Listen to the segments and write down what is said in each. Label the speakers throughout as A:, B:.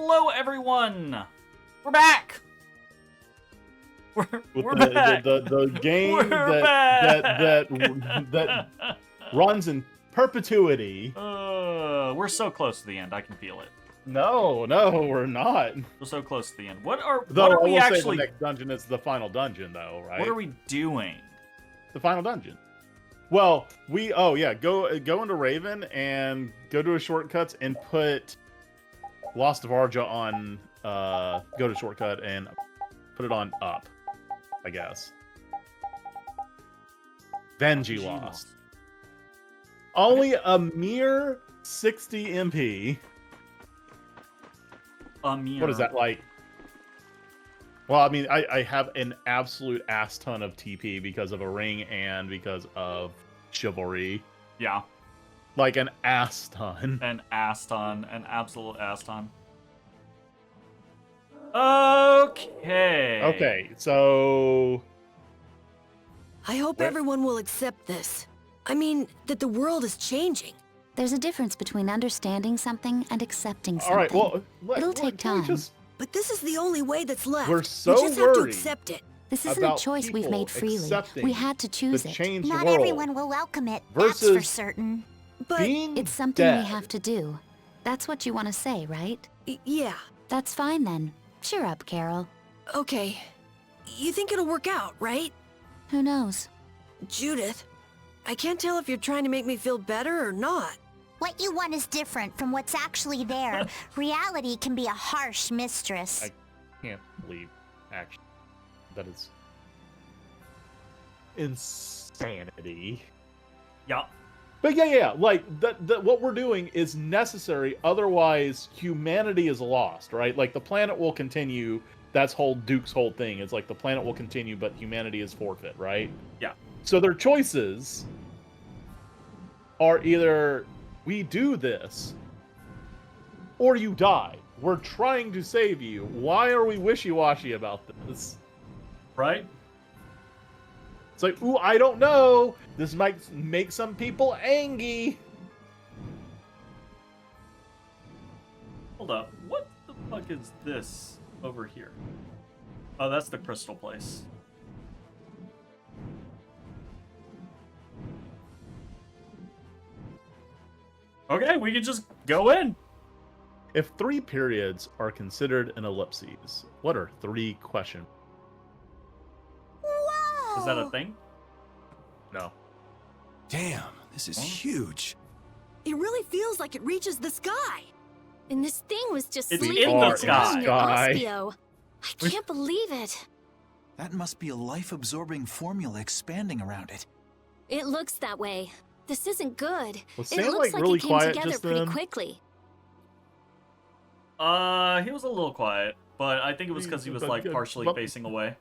A: Hello, everyone! We're back! We're back!
B: The game
A: We're
B: that runs in perpetuity.
A: We're so close to the end. I can feel it.
B: No, we're not.
A: We're so close to the end. What
B: Though
A: are
B: I
A: we
B: will
A: actually?
B: say the next dungeon is the final dungeon, though, right?
A: What are we doing?
B: The final dungeon. Well, go into Raven and go to his shortcuts and put Lost of Arja on go to shortcut and put it on up, I guess. Then G Lost. Only a mere 60 MP. What is that like? Well, I mean, I have an absolute ass ton of TP because of a ring and because of chivalry.
A: Yeah.
B: Like an ass ton.
A: An ass ton. An absolute ass ton. Okay.
B: Okay, so...
C: I hope everyone will accept this. I mean, that the world is changing.
D: There's a difference between understanding something and accepting something.
B: All right, well...
D: It'll take time.
C: But this is the only way that's left.
B: We're so
C: we just have to
B: worried
C: accept it.
D: This isn't a choice we've made freely. We had to choose it.
E: Not everyone will welcome it, that's for certain.
C: But
D: it's something we have to do. That's what you want to say, right?
C: Yeah.
D: That's fine then. Cheer up, Carol.
C: Okay. You think it'll work out, right?
D: Who knows?
C: Judith, I can't tell if you're trying to make me feel better or not.
E: What you want is different from what's actually there. Reality can be a harsh mistress.
B: I can't believe, actually, that is insanity.
A: Yeah.
B: But yeah, like, what we're doing is necessary, otherwise humanity is lost, right? Like, the planet will continue, that's Duke's whole thing, it's like the planet will continue, but humanity is forfeit, right?
A: Yeah.
B: So their choices are either, we do this, or you die. We're trying to save you. Why are we wishy-washy about this?
A: Right?
B: It's like, ooh, I don't know. This might make some people angry.
A: Hold up. What the fuck is this over here? Oh, that's the crystal place. Okay, we can just go in.
B: If 3 periods are considered an ellipses, what are 3 questions?
E: Whoa!
A: Is that a thing?
B: No.
F: Damn, this is huge.
C: It really feels like it reaches the sky.
G: And this thing was just
A: It's
G: sleeping
A: in the
G: on
A: sky.
G: your osteo. I can't believe it.
F: That must be a life-absorbing formula expanding around it.
G: It looks that way. This isn't good.
B: Was
G: It
B: Sam,
G: looks
B: like,
G: like
B: really
G: it came
B: quiet
G: together
B: just
G: pretty
B: then?
G: quickly.
A: He was a little quiet, but I think it was because he was like partially facing away.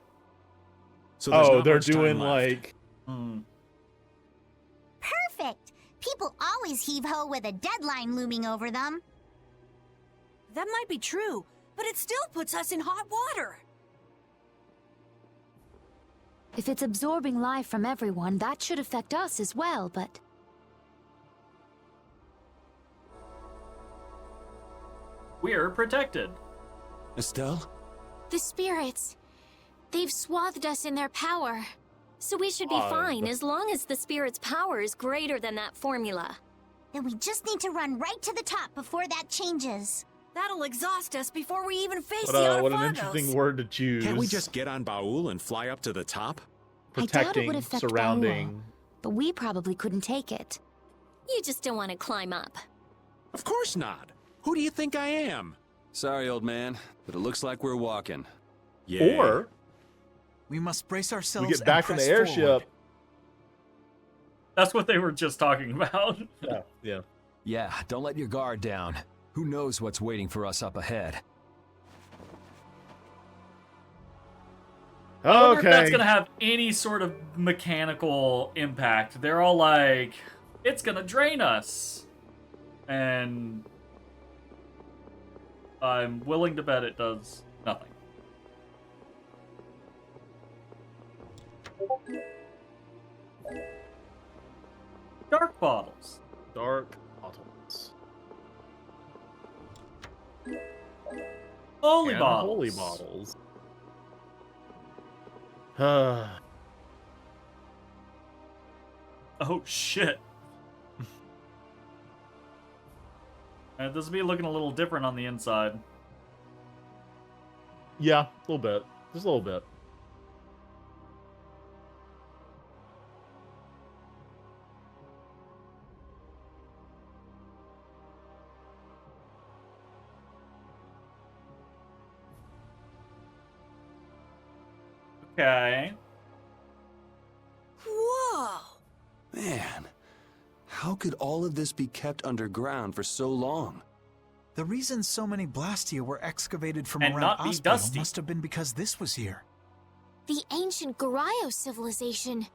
F: So there's not
B: they're
F: much time
B: doing
F: left.
B: like...
E: Perfect! People always heave-ho with a deadline looming over them.
C: That might be true, but it still puts us in hot water.
D: If it's absorbing life from everyone, that should affect us as well, but...
A: We're protected.
F: Estelle?
G: The spirits. They've swathed us in their power. So we should be fine as long as the spirit's power is greater than that formula.
E: Then we just need to run right to the top before that changes.
C: That'll exhaust us before we even face
B: What,
C: the
B: what an
C: Autophagos.
B: interesting word to choose.
H: Can't we just get on Baul and fly up to the top?
D: I doubt it
B: Protecting,
D: would affect
B: surrounding...
D: Baul, but we probably couldn't take it.
G: You just don't want to climb up.
H: Of course not. Who do you think I am?
I: Sorry, old man, but it looks like we're walking.
H: Yeah.
B: Or
F: We must brace ourselves
B: we get back in
F: and
B: the
F: press
B: airship.
F: forward.
A: That's what they were just talking about.
B: Yeah.
I: Yeah, don't let your guard down. Who knows what's waiting for us up ahead?
A: I wonder if that's
B: Okay.
A: gonna have any sort of mechanical impact. They're all like, it's gonna drain us. And I'm willing to bet it does nothing. Dark bottles.
B: Dark bottles.
A: Holy
B: and
A: bottles.
B: holy bottles.
A: Oh shit. This will be looking a little different on the inside.
B: Yeah, a little bit. Just a little bit.
A: Okay.
C: Whoa!
I: Man, how could all of this be kept underground for so long?
F: The reason so many Blastia were excavated from
A: And
F: around
A: not be
F: Aspio
A: dusty.
F: must have been because this was here.
G: The ancient Garayo civilization.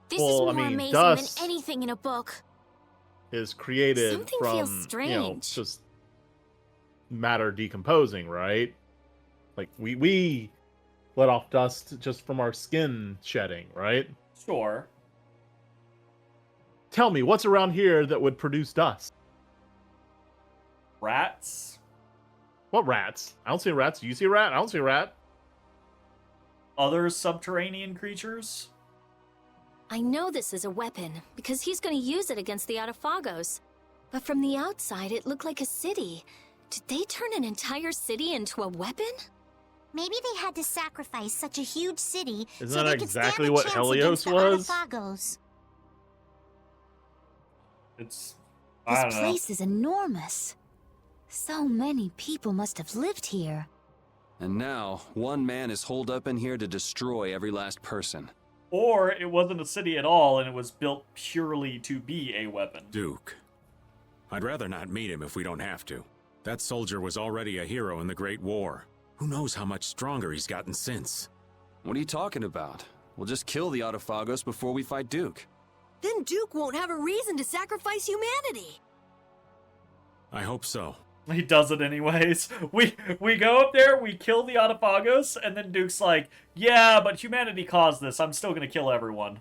G: This
B: Well,
G: is
B: I
G: more
B: mean,
G: amazing
B: dust-
G: than anything in a book.
B: Is created
G: Something
B: from,
G: feels
B: you know,
G: strange.
B: just matter decomposing, right? Like, we let off dust just from our skin shedding, right?
A: Sure.
B: Tell me, what's around here that would produce dust?
A: Rats.
B: What rats? I don't see rats. Do you see a rat? I don't see a rat.
A: Other subterranean creatures.
G: I know this is a weapon, because he's going to use it against the Autophagos. But from the outside, it looked like a city. Did they turn an entire city into a weapon?
E: Maybe they had to sacrifice such a huge city
B: Isn't
E: so
B: that
E: they could stand
B: exactly
E: a
B: what
E: chance
B: Helios
E: against the
B: was?
E: Autophagos.
A: It's...
D: This
A: I don't know.
D: place is enormous. So many people must have lived here.
I: And now, one man is holed up in here to destroy every last person.
A: Or it wasn't a city at all, and it was built purely to be a weapon.
H: Duke. I'd rather not meet him if we don't have to. That soldier was already a hero in the Great War. Who knows how much stronger he's gotten since?
I: What are you talking about? We'll just kill the Autophagos before we fight Duke.
C: Then Duke won't have a reason to sacrifice humanity.
H: I hope so.
A: He does it anyways. We go up there, we kill the Autophagos, and then Duke's like, yeah, but humanity caused this. I'm still gonna kill everyone.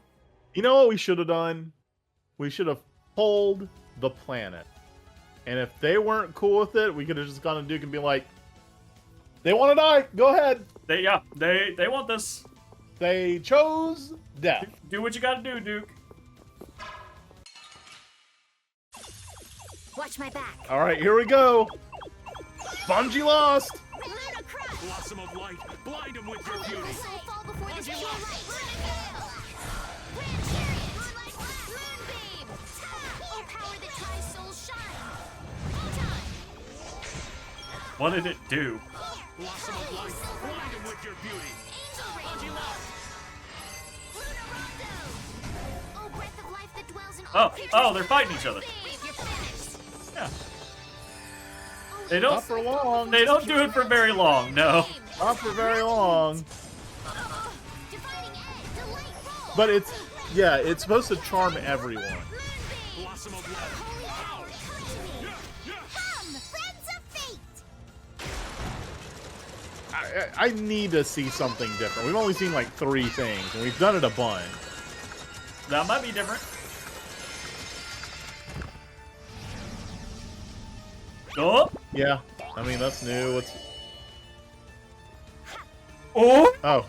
B: You know what we should have done? We should have pulled the planet. And if they weren't cool with it, we could have just gone to Duke and be like, they want to die. Go ahead.
A: They want this.
B: They chose death.
A: Do what you gotta do, Duke.
E: Watch my back.
B: All right, here we go. Bungie lost.
H: Blossom of light, blind him with your beauty.
E: Fall before this pure light. Moonbeam. Oh, power that tries souls shine.
A: What did it do?
H: Blossom of light, blind him with your beauty.
E: Oh, breath of life that dwells in
A: Oh,
E: all creatures.
A: oh, they're fighting each other.
E: You're finished.
A: Yeah. They don't.
B: Not for long.
A: They don't do it for very long. No.
B: Not for very long.
E: Dividing edge, delightful.
B: But it's, yeah, it's supposed to charm everyone.
H: Blossom of light.
E: Holy power, come to me. Come, friends of fate.
B: I need to see something different. We've only seen like 3 things, and we've done it a bunch.
A: That might be different. Oh.
B: Yeah, I mean, that's new. What's...
A: Oh.
B: Oh,
E: Oh,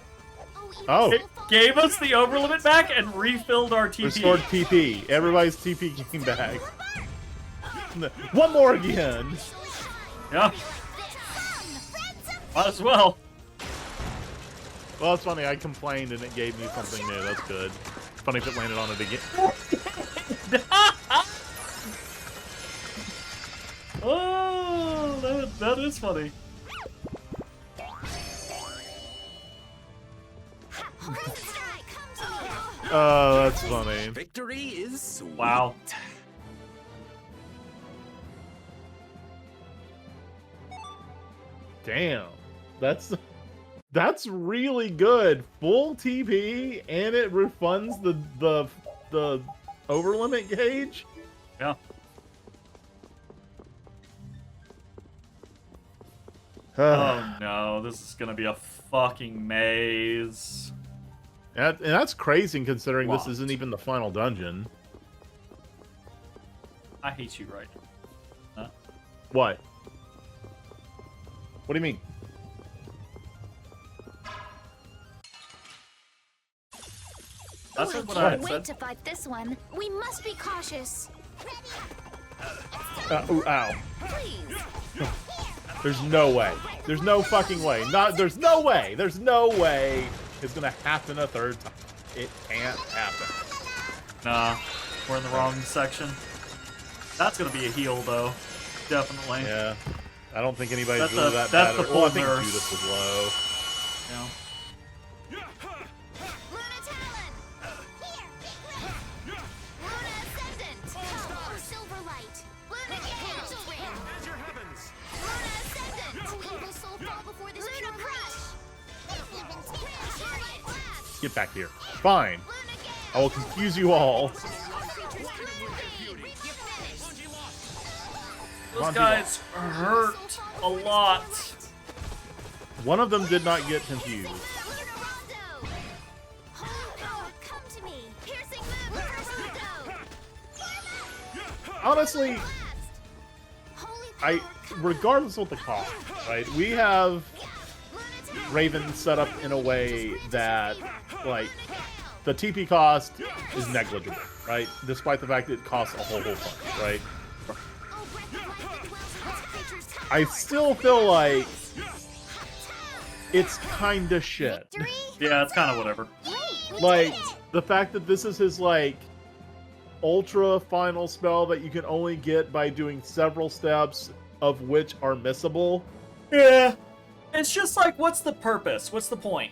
B: Oh.
A: It gave us the overlimit back and refilled our TP.
B: restored TP. Everybody's TP came back. One more again.
A: Yeah. Might as well.
B: Well, it's funny. I complained and it gave me something new. That's good. Funny if it landed on it again.
A: Oh, that is funny.
B: Oh, that's funny.
H: Victory is sweet.
A: Wow.
B: Damn. That's really good. Full TP and it refunds the overlimit gauge.
A: Yeah. Oh no, this is gonna be a fucking maze.
B: And that's crazy considering
A: Locked.
B: this isn't even the final dungeon.
A: I hate you right now. Huh?
B: What? What do you mean?
A: That's
D: I
A: what I
D: can't wait
A: said.
D: to fight this one. We must be cautious.
B: Ooh, ow.
D: Please.
B: There's no way. There's no fucking way. There's no way. There's no way it's gonna happen a third time. It can't happen.
A: Nah, we're in the wrong section. That's gonna be a heal, though. Definitely.
B: Yeah. I don't think anybody's
A: That's
B: really
A: a-
B: that
A: that's
B: bad.
A: the
B: Well, I
A: full
B: think
A: nurse.
B: Judas was low.
A: Yeah.
D: Luna Talon. Here. Luna Ascendant. Oh, Silverlight. Luna Candle Ring. Luna Ascendant. Evil Soul fall before this Luna Crush. Chariot Blast.
B: Get back here. Fine. I will confuse you all.
A: Those guys hurt a lot.
B: One of them did not get confused. Honestly, regardless of the cost, right? We have Raven set up in a way that, like, the TP cost is negligible, right? Despite the fact that it costs a whole bunch, right? I still feel like it's kinda shit.
A: Yeah, it's kind of whatever.
B: Like, the fact that this is his, like, ultra final spell that you can only get by doing several steps, of which are missable.
A: Yeah. It's just like, what's the purpose? What's the point?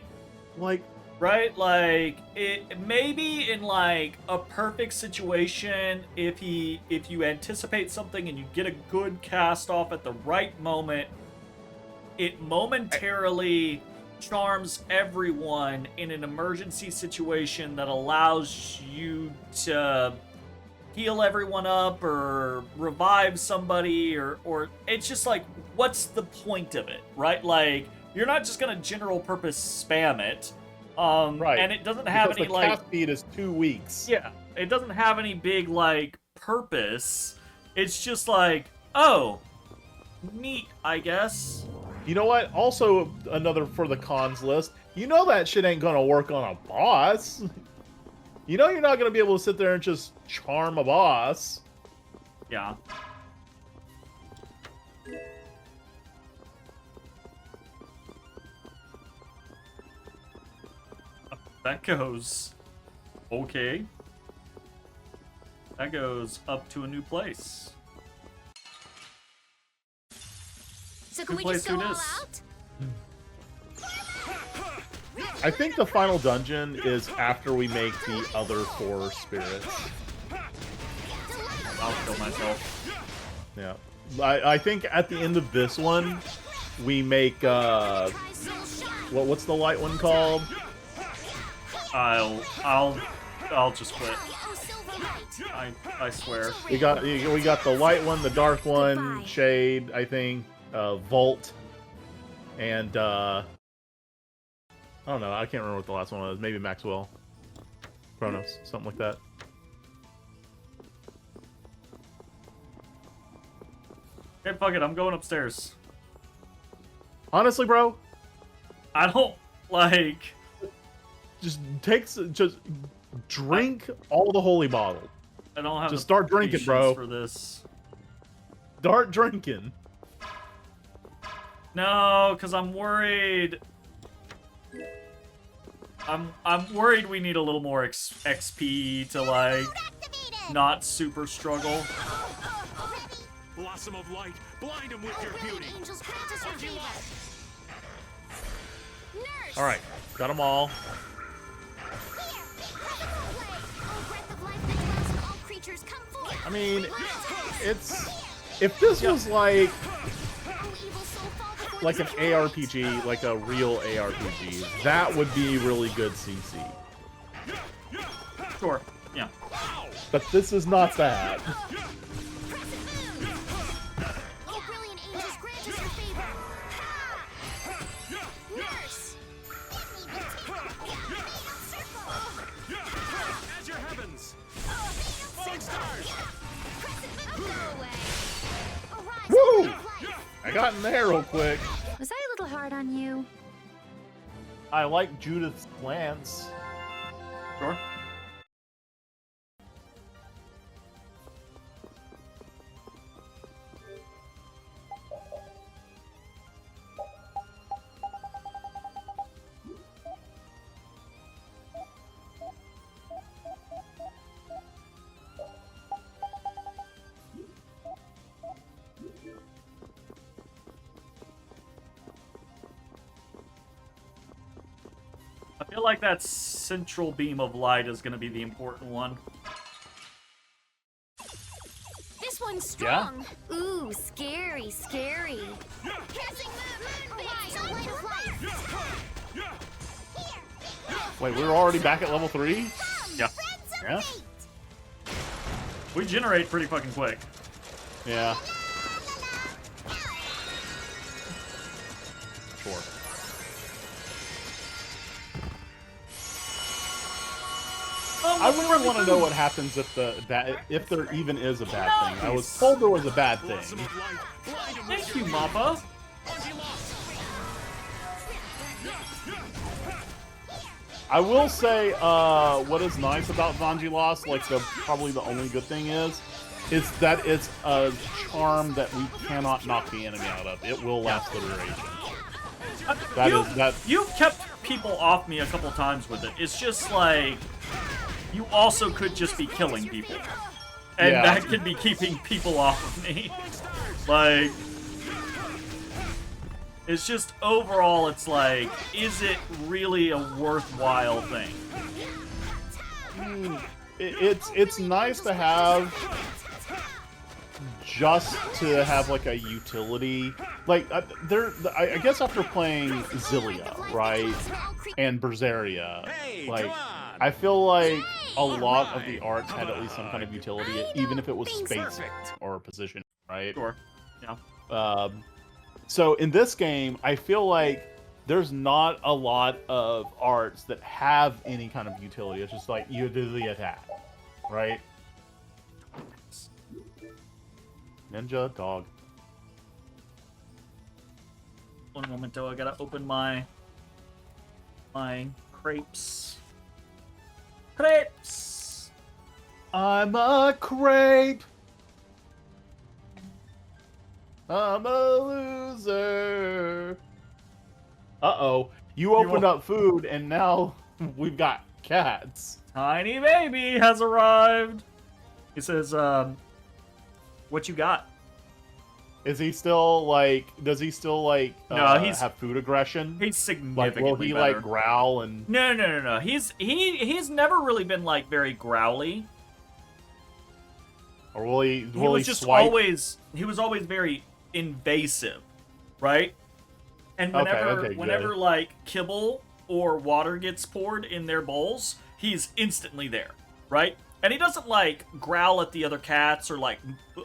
B: Like,
A: right? Like, it maybe in like a perfect situation, if you anticipate something and you get a good cast off at the right moment, it momentarily charms everyone in an emergency situation that allows you to heal everyone up or revive somebody, or it's just like, what's the point of it, right? Like, you're not just gonna general purpose spam it.
B: right.
A: And it doesn't have
B: because
A: any,
B: the
A: like...
B: cast speed is 2 weeks.
A: Yeah, it doesn't have any big, like, purpose. It's just like, oh, neat, I guess.
B: You know what? Also, another for the cons list. You know that shit ain't gonna work on a boss. You know you're not gonna be able to sit there and just charm a boss.
A: Yeah. That goes... okay. That goes up to a new place.
D: So can
A: Good
D: we
A: place
D: just go
A: to
D: all
A: this.
D: out?
B: I think the final dungeon is after we make the other 4 spirits.
A: I'll kill myself.
B: Yeah. I think at the end of this one, we make, what's the light one called?
A: I'll just quit. I swear.
B: We got the light one, the dark one,
D: Goodbye.
B: Shade, I think, Volt, and I don't know. I can't remember what the last one was. Maybe Maxwell, Kronos, something like that.
A: Okay, fuck it. I'm going upstairs.
B: Honestly, bro,
A: I don't like.
B: just drink all the holy bottle.
A: I don't have.
B: Just
A: the
B: start drinking,
A: patience
B: bro.
A: For this.
B: Start drinking.
A: No, because I'm worried. I'm worried we need a little more XP to like not super struggle.
H: Blossom of light, blind him with your beauty.
D: Angels grant us your favor. Nurse.
B: All right, got them all. I mean, it's if this was like an ARPG, like a real ARPG, that would be really good CC.
A: Sure. Yeah.
B: But this is not that.
D: Oh, brilliant angels grant us your favor. Nurse.
H: As your heavens. Falling stars.
B: Woo! I got in there real quick.
D: Was I a little hard on you?
B: I like Judith's glance.
A: Sure. feel like that central beam of light is going to be the important one.
G: This one's
B: Yeah?
G: strong. Ooh, scary, scary.
B: Wait, we were already back at level 3?
A: Yeah.
B: Yeah?
A: We generate pretty fucking quick.
B: Yeah. Sure. I really want to know what happens if if there even is a bad thing. I was told there was a bad thing.
A: Thank you, Mappa.
B: I will say, what is nice about Vangelis, like probably the only good thing is that it's a charm that we cannot knock the enemy out of. It will last the duration.
A: You've kept people off me a couple times with it. It's just like you also could just be killing people, and
B: Yeah.
A: that could be keeping people off of me. Like, it's just overall, it's like, is it really a worthwhile thing?
B: It's nice to have, just to have like a utility. Like I guess after playing Zillia, right, and Berseria, like I feel like a lot of the arts had at least some kind of utility, even if it was space or position, right?
A: Sure. Yeah.
B: So in this game, I feel like there's not a lot of arts that have any kind of utility. It's just like you do the attack, right? Ninja dog.
A: One momento, I gotta open my crepes. Crepes!
B: I'm a crepe. I'm a loser. Uh-oh. You opened up food, and now we've got cats.
A: Tiny baby has arrived. He says, what you got?
B: Is he still, like, does he still, like,
A: No, he's-
B: have food aggression?
A: He's significantly
B: Like, will he,
A: better.
B: like, growl and...
A: No. He's never really been, like, very growly.
B: Or will he,
A: He
B: will
A: was
B: he
A: just
B: swipe?
A: he was always very invasive, right? And
B: Okay,
A: whenever
B: good.
A: like kibble or water gets poured in their bowls, he's instantly there, right? And he doesn't like growl at the other cats or like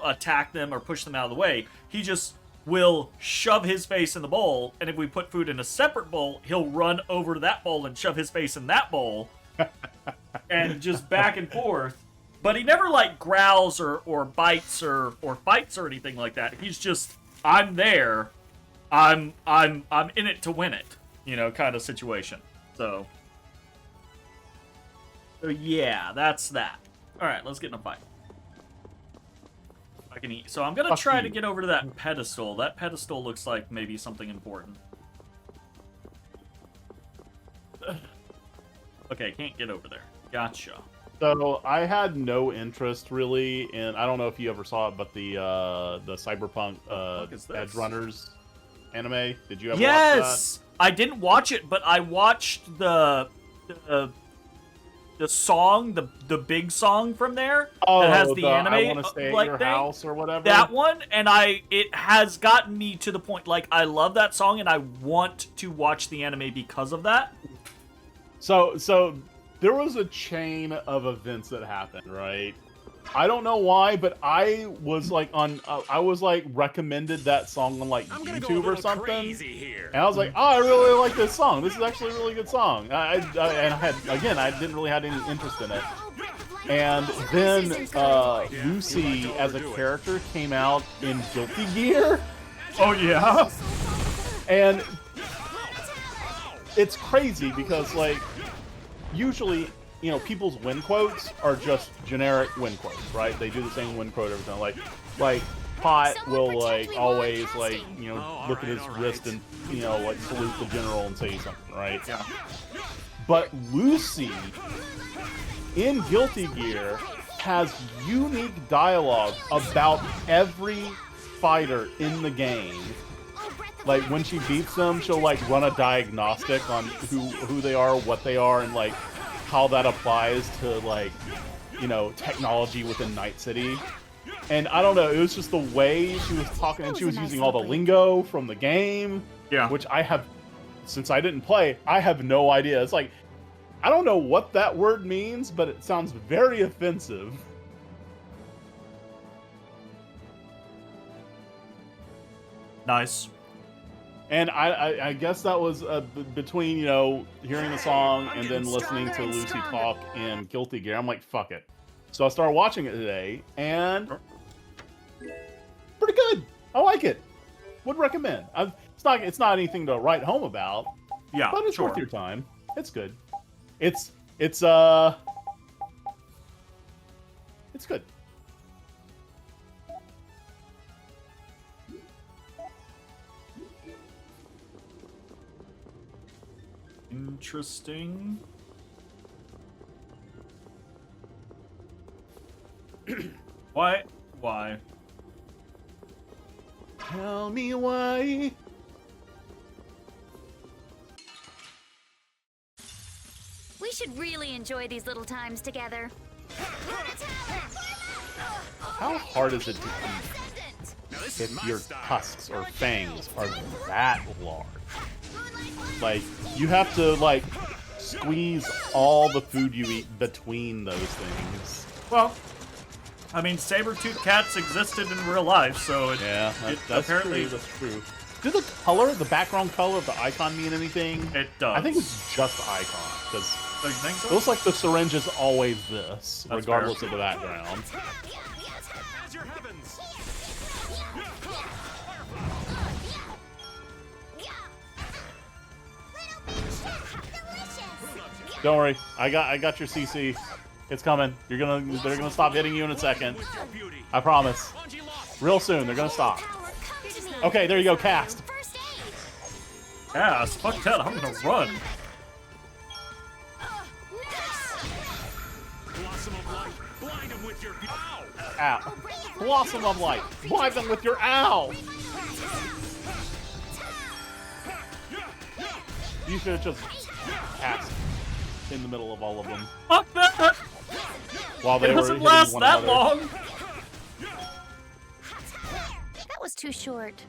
A: attack them or push them out of the way. He just will shove his face in the bowl, and if we put food in a separate bowl, he'll run over to that bowl and shove his face in that bowl, and just back and forth. But he never like growls or bites or fights or anything like that. He's just, I'm there, I'm in it to win it, you know, kind of situation. So yeah, that's that. All right, let's get in a fight. I can eat. So I'm gonna
B: Fuck
A: try
B: you.
A: to get over to that pedestal. That pedestal looks like maybe something important. Okay, can't get over there. Gotcha.
B: So I had no interest really in, I don't know if you ever saw it, but the Cyberpunk
A: fuck is this?
B: Edge Runners anime. Did you ever watch
A: Yes, I didn't watch it, but I watched the song, the big song from there
B: that? Oh,
A: that has the
B: I
A: anime
B: want to stay at
A: like
B: your
A: thing.
B: house or whatever.
A: That one, and it has gotten me to the point like I love that song and I want to watch the anime because of that.
B: So there was a chain of events that happened, right? I don't know why, but I was like I was like recommended that song on like YouTube or something, and I was like, oh, I really like this song. This is actually a really good song. And I didn't really have any interest in it. And then Lucy as a character came out in Guilty Gear.
A: Oh yeah.
B: And it's crazy because, like, usually, you know, people's win quotes are just generic win quotes, right? They do the same win quote every time. Like Pot will, like, always, like, you know, look at his wrist and, you know, like, salute the general and say something, right?
A: Yeah.
B: But Lucy, in Guilty Gear, has unique dialogue about every fighter in the game. like when she beats them, she'll like run a diagnostic on who they are, what they are, and like how that applies to like, you know, technology within Night City. And I don't know, it was just the way she was talking, and she was using all the lingo from the game.
A: Yeah.
B: Which I have, since I didn't play, I have no idea. It's like, I don't know what that word means, but it sounds very offensive.
A: Nice.
B: And I guess that was between, you know, hearing the song and then listening to Lucy talk in Guilty Gear. I'm like, fuck it. So I started watching it today, and pretty good. I like it. Would recommend. It's not anything to write home about.
A: Yeah,
B: but it's
A: sure.
B: worth your time. It's good. It's good.
A: Interesting. Why? Why?
B: Tell me why.
D: We should really enjoy these little times together.
B: How hard is it to eat if your tusks or fangs are that large? Like, you have to, like, squeeze all the food you eat between those things.
A: Well, I mean, saber-toothed cats existed in real life, so
B: yeah, that's
A: apparently
B: true. That's true. Did the color, the background color of the icon mean anything?
A: It does.
B: I think it's just the icon, because
A: So you think so?
B: it looks like the syringe is always this,
A: That's
B: regardless
A: fair.
B: of the background.
H: As your heavens!
B: Don't worry, I got your CC. It's coming. They're gonna stop hitting you in a second. I promise. Real soon, they're gonna stop. Okay, there you go, cast.
A: Yeah, fuck that, I'm gonna run.
H: Blossom of light, blind him with your ow!
B: Ow. Blossom of light. Blind them with your ow. You should have just cast in the middle of all of them.
A: Fuck that!
B: While they
A: It
B: were
A: doesn't
B: hitting
A: last
B: one
A: that
B: another.
A: long!
D: That was too short.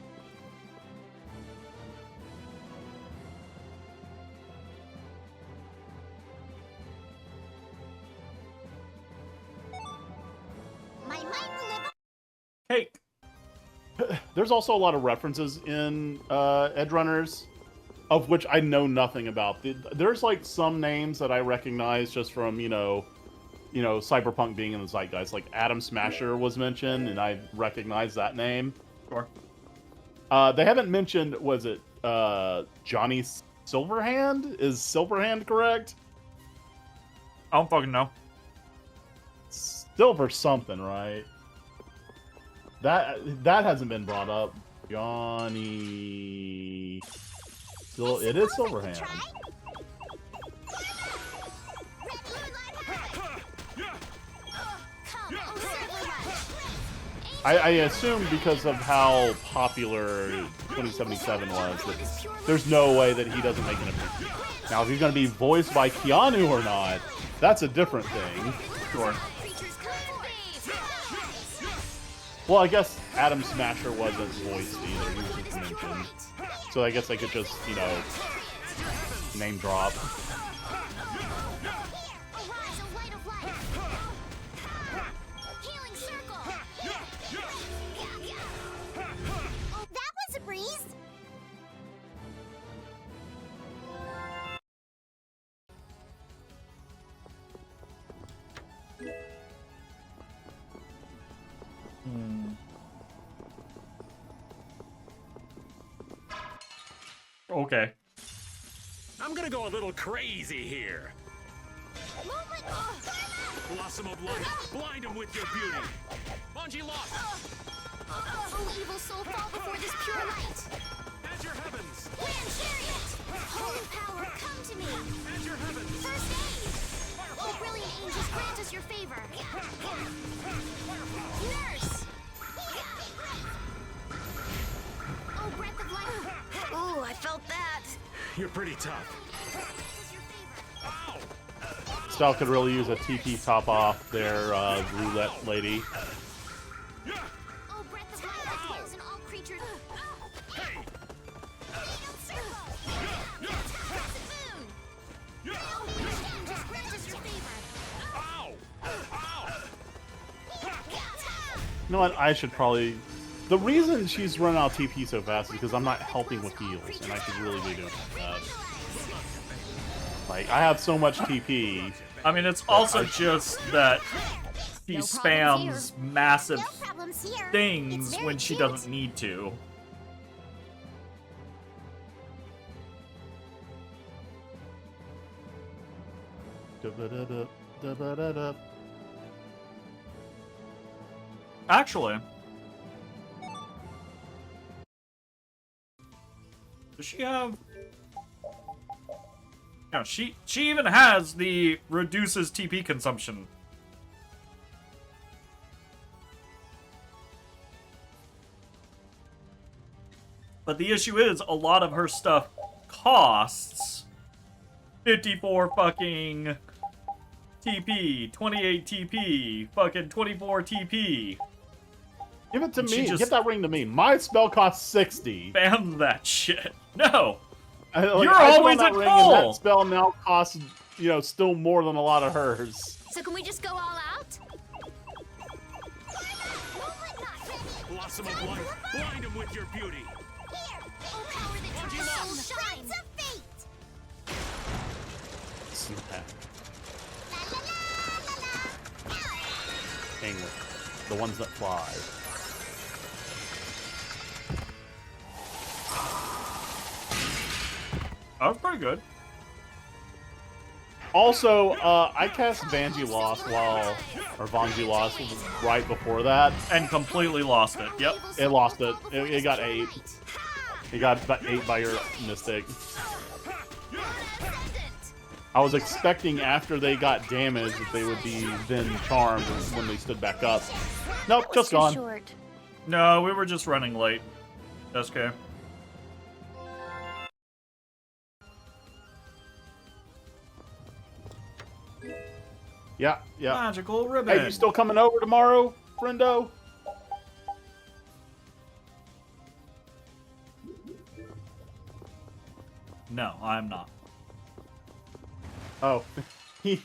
E: My mind will live
A: Cake.
B: There's also a lot of references in Edgerunners, of which I know nothing about. There's like some names that I recognize just from, you know, Cyberpunk being in the zeitgeist. Like Atom Smasher was mentioned, and I recognize that name.
A: Sure.
B: They haven't mentioned, was it Johnny Silverhand? Is Silverhand correct?
A: I don't fucking know.
B: Silver something, right? That hasn't been brought up. Johnny. Still, it is Silverhand. I assume because of how popular 2077 was, that there's no way that he doesn't make an appearance. Now, if he's going to be voiced by Keanu or not, that's a different thing.
A: Sure.
B: Well, I guess Atom Smasher wasn't voiced either. He was just mentioned. So I guess I could just, you know, name drop.
E: That was a breeze.
A: Okay.
H: I'm gonna go a little crazy here. Blossom of light, blind him with your beauty. Bungie lost.
E: Oh, evil soul, fall before this pure light.
H: As your heavens.
E: Land chariot. Holy power, come to me.
H: As your heavens.
E: First aid. Oh, brilliant angels, grant us your favor. Nurse. Oh, breath of life,
H: You're pretty tough.
B: Stel could really use a TP top off their roulette lady.
E: Oh, breath of fire and all creatures.
B: You know what? I should probably... The reason she's running out of TP so fast is because I'm not helping with heals, and I should really be doing that. Like, I have so much TP.
A: I mean, it's also just that she spams massive things when she doesn't need to. Actually, does she have... No, she even has the reduces TP consumption. But the issue is, a lot of her stuff costs 54 fucking TP, 28 TP, fucking 24 TP.
B: Give it to
A: And
B: me.
A: she just-
B: Give that ring to me. My spell costs 60.
A: Spam that shit. No!
B: Like,
A: You're
B: I
A: always
B: found
A: at
B: that ring, and
A: full!
B: that spell now costs, you know, still more than a lot of hers.
G: So can we just go all out?
H: Blossom of light, blind him with your beauty.
B: Snap. Penguin. The ones that fly.
A: That was pretty good.
B: Also, I cast Vanji Lost or Vanji Lost right before that.
A: And completely lost it. Yep.
B: It lost it. It got 8. It got about 8 by your Mystic. I was expecting after they got damaged that they would be then charmed when they stood back up. Nope, just
D: Too
B: gone.
D: short.
A: No, we were just running late. That's okay.
B: Yeah, yeah.
A: Magical ribbon.
B: Hey, you still coming over tomorrow, friendo?
A: No, I'm not.
B: Oh, he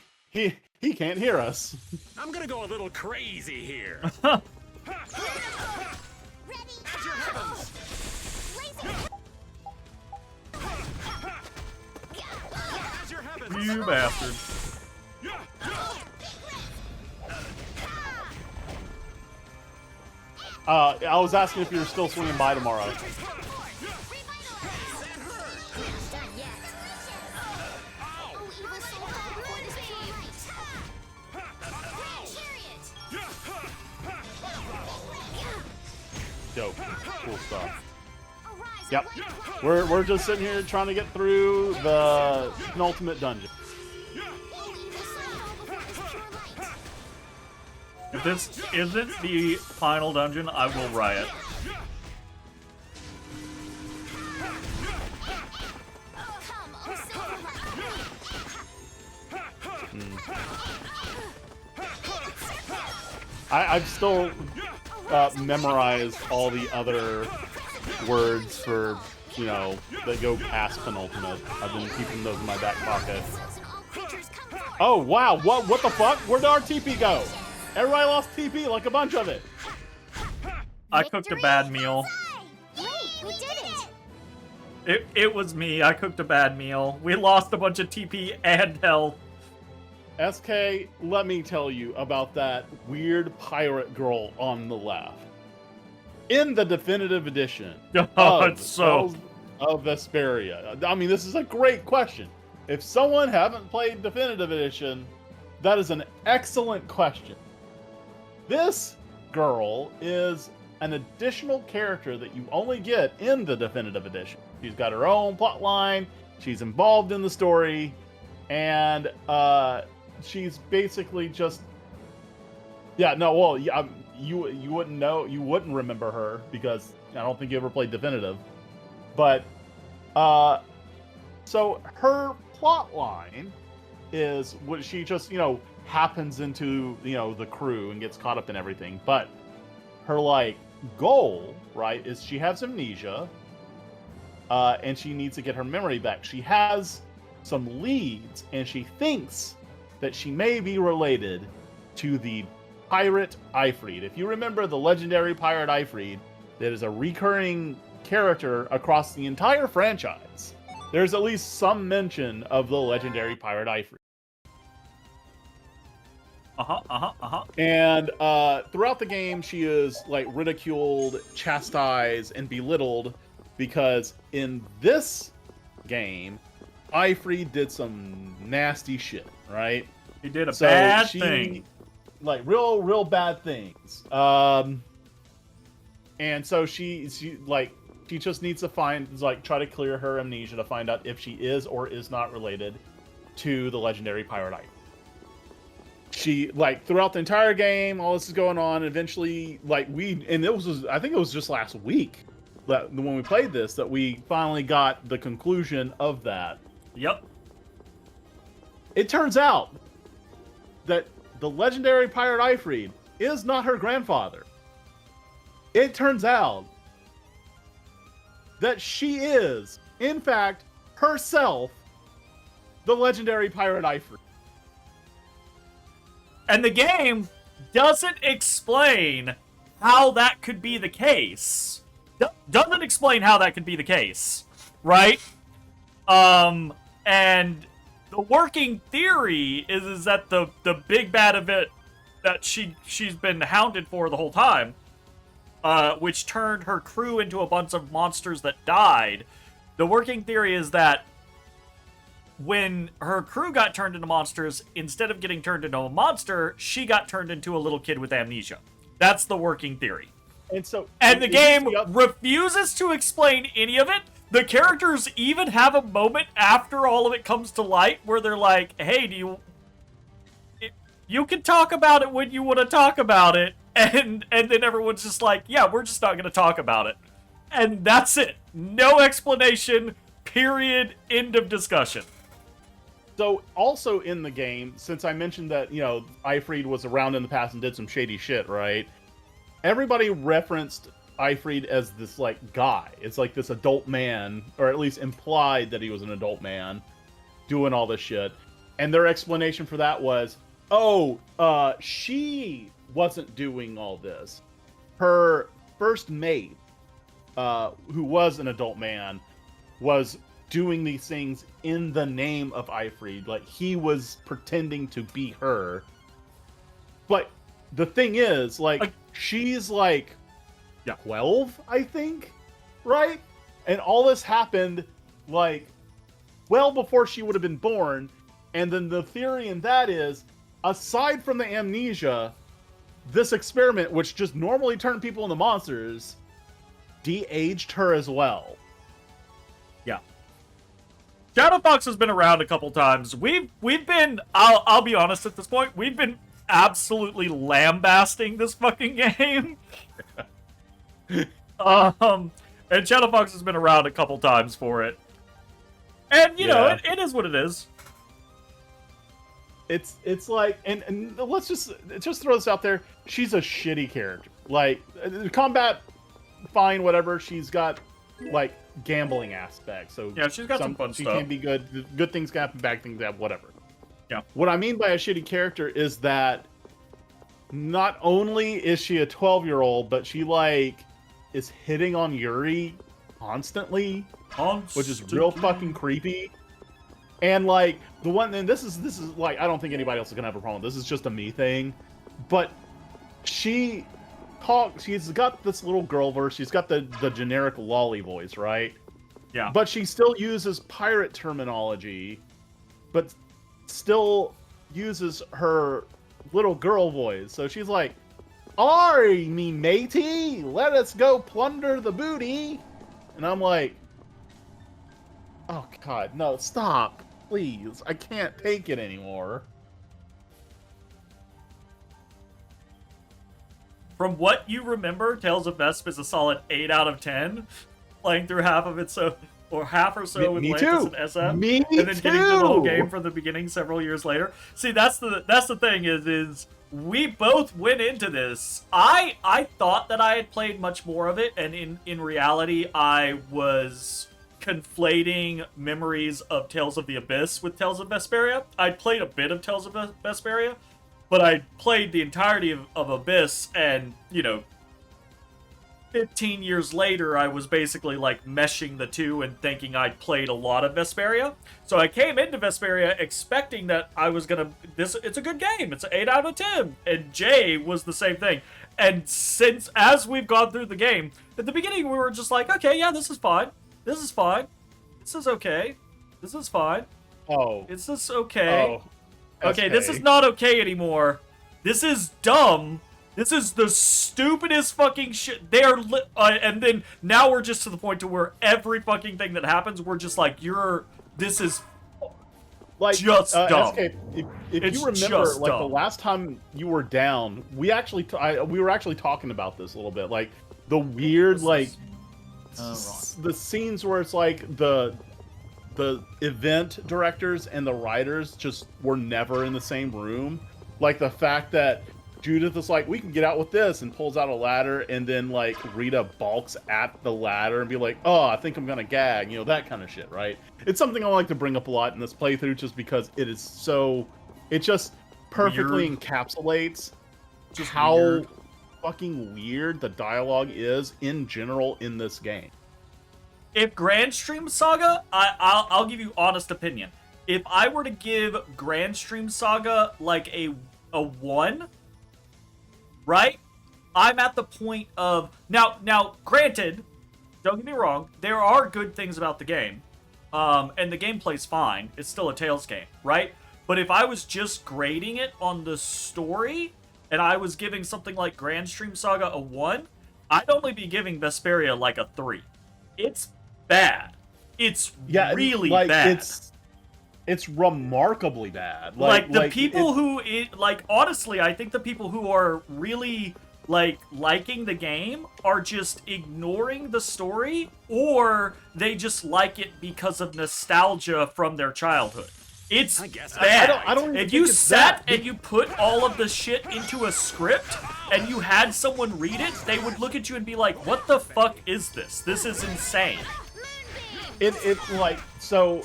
B: can't hear us.
H: I'm gonna go a little crazy here.
A: You bastard.
B: I was asking if you were still swinging by tomorrow. Dope. Cool stuff. Yep. We're just sitting here trying to get through the penultimate dungeon.
A: If this isn't the final dungeon, I will riot.
B: I've still memorized all the other words for, you know, that go past penultimate. I've been keeping those in my back pocket. Oh, wow. What the fuck? Where'd our TP go? Everybody lost TP, like a bunch of it.
A: I cooked a bad meal.
E: Wait, we did it.
A: It was me. I cooked a bad meal. We lost a bunch of TP and health.
B: SK, let me tell you about that weird pirate girl on the left. In the definitive edition
A: Oh,
B: of
A: it's so...
B: Tales of Vesperia. I mean, this is a great question. If someone haven't played definitive edition, that is an excellent question. This girl is an additional character that you only get in the definitive edition. She's got her own plot line, she's involved in the story, and she's basically just... Yeah, no, well, yeah, you wouldn't know, you wouldn't remember her because I don't think you ever played definitive. But So her plot line is what she just, happens into, the crew and gets caught up in everything. But her, like, goal, right, is she has amnesia, and she needs to get her memory back. She has some leads, and she thinks that she may be related to the pirate Ifrid. If you remember the legendary pirate Ifrid, that is a recurring character across the entire franchise. There's at least some mention of the legendary pirate Ifrid. And throughout the game, she is like ridiculed, chastised, and belittled because in this game, Ifrid did some nasty shit, right?
A: He did a bad thing.
B: Like real bad things. And so she just needs to try to clear her amnesia to find out if she is or is not related to the legendary pirate Ifrid. She, throughout the entire game, all this is going on, and eventually, I think it was just last week that when we played this that we finally got the conclusion of that.
A: Yep.
B: It turns out that the legendary pirate Ifrid is not her grandfather. It turns out that she is, in fact, herself, the legendary pirate Ifrid.
A: And the game doesn't explain how that could be the case. Doesn't explain how that could be the case, right? And the working theory is that the big bad event that she's been hounded for the whole time, which turned her crew into a bunch of monsters that died. The working theory is that when her crew got turned into monsters, instead of getting turned into a monster, she got turned into a little kid with amnesia. That's the working theory. And the game refuses to explain any of it. The characters even have a moment after all of it comes to light where they're like, hey, you can talk about it when you want to talk about it. And then everyone's just like, yeah, we're just not going to talk about it. And that's it. No explanation, period, end of discussion.
B: So, also in the game, since I mentioned that, Ifrid was around in the past and did some shady shit, right? Everybody referenced Ifrid as this, guy. It's like this adult man, or at least implied that he was an adult man, doing all this shit. And their explanation for that was, she wasn't doing all this. Her first mate, who was an adult man, was doing these things in the name of Ifrid. Like, he was pretending to be her. But the thing is, she's 12, I think, right? And all this happened, well before she would have been born. And then the theory in that is, aside from the amnesia, this experiment, which just normally turned people into monsters, de-aged her as well.
A: Yeah. Shadow Fox has been around a couple times. We've been, I'll be honest at this point, we've been absolutely lambasting this fucking game. And Shadow Fox has been around a couple times for it. And, you know, it is what it is.
B: It's like, and let's just throw this out there. She's a shitty character. Combat, fine, whatever. She's got, gambling aspects. So
A: yeah, she's got some fun
B: she
A: stuff.
B: She can be good. Good things can happen, bad things happen, whatever.
A: Yeah.
B: What I mean by a shitty character is that not only is she a 12-year-old, but she, is hitting on Yuri constantly. Which is real fucking creepy. And, the one, and this is I don't think anybody else is gonna have a problem with this. Is just a me thing. But she's got this little girl verse, she's got the generic lolly voice, right?
A: Yeah.
B: But she still uses pirate terminology, but still uses her little girl voice. So she's like, "Ari, me matey, let us go plunder the booty." And I'm like, oh god, no, stop. Please, I can't take it anymore.
A: From what you remember, Tales of Vesp is a solid 8 out of 10. Playing through half of it or half or so with
B: Me
A: Atlantis
B: too.
A: and SF,
B: Me
A: and then getting through the whole
B: too.
A: game from the beginning several years later. See, that's the thing is we both went into this. I thought that I had played much more of it, and in reality, I was conflating memories of Tales of the Abyss with Tales of Vesperia. I'd played a bit of Tales of Vesperia, but I played the entirety of Abyss, and, 15 years later, I was basically, like, meshing the two and thinking I'd played a lot of Vesperia. So I came into Vesperia expecting that I was gonna... It's a good game. It's an 8 out of 10. And Jay was the same thing. And as we've gone through the game, at the beginning we were just like, okay, yeah, this is fine. This is fine. This is okay. This is fine.
B: Oh.
A: Is this okay?
B: Oh.
A: Okay, this is not okay anymore. This is dumb. This is the stupidest fucking shit. And then now we're just to the point to where every fucking thing that happens, we're just like, this is
B: like
A: just dumb.
B: SK, if
A: It's
B: you remember,
A: just
B: like
A: dumb.
B: the last time you were down, we were actually talking about this a little bit, like the weird, like the scenes where it's like the event directors and the writers just were never in the same room. Like the fact that Judith is like, we can get out with this, and pulls out a ladder, and then like Rita balks at the ladder and be like, oh, I think I'm gonna gag, that kind of shit, right? It's something I like to bring up a lot in this playthrough just because it just perfectly
A: Weird.
B: encapsulates
A: Just
B: how
A: weird.
B: fucking weird the dialogue is in general in this game.
A: If Grand Stream Saga, I'll give you honest opinion. If I were to give Grand Stream Saga like a 1, right? I'm at the point of now. Granted, don't get me wrong. There are good things about the game, and the gameplay's fine. It's still a Tales game, right? But if I was just grading it on the story, and I was giving something like Grand Stream Saga a 1, I'd only be giving Vesperia like a 3. It's bad. It's really bad.
B: It's remarkably bad.
A: Honestly, I think the people who are really liking the game are just ignoring the story, or they just like it because of nostalgia from their childhood. It's bad.
B: I don't even
A: if
B: think
A: you
B: it's
A: sat
B: that.
A: and you put all of the shit into a script and you had someone read it, they would look at you and be like, what the fuck is this? This is insane.
B: So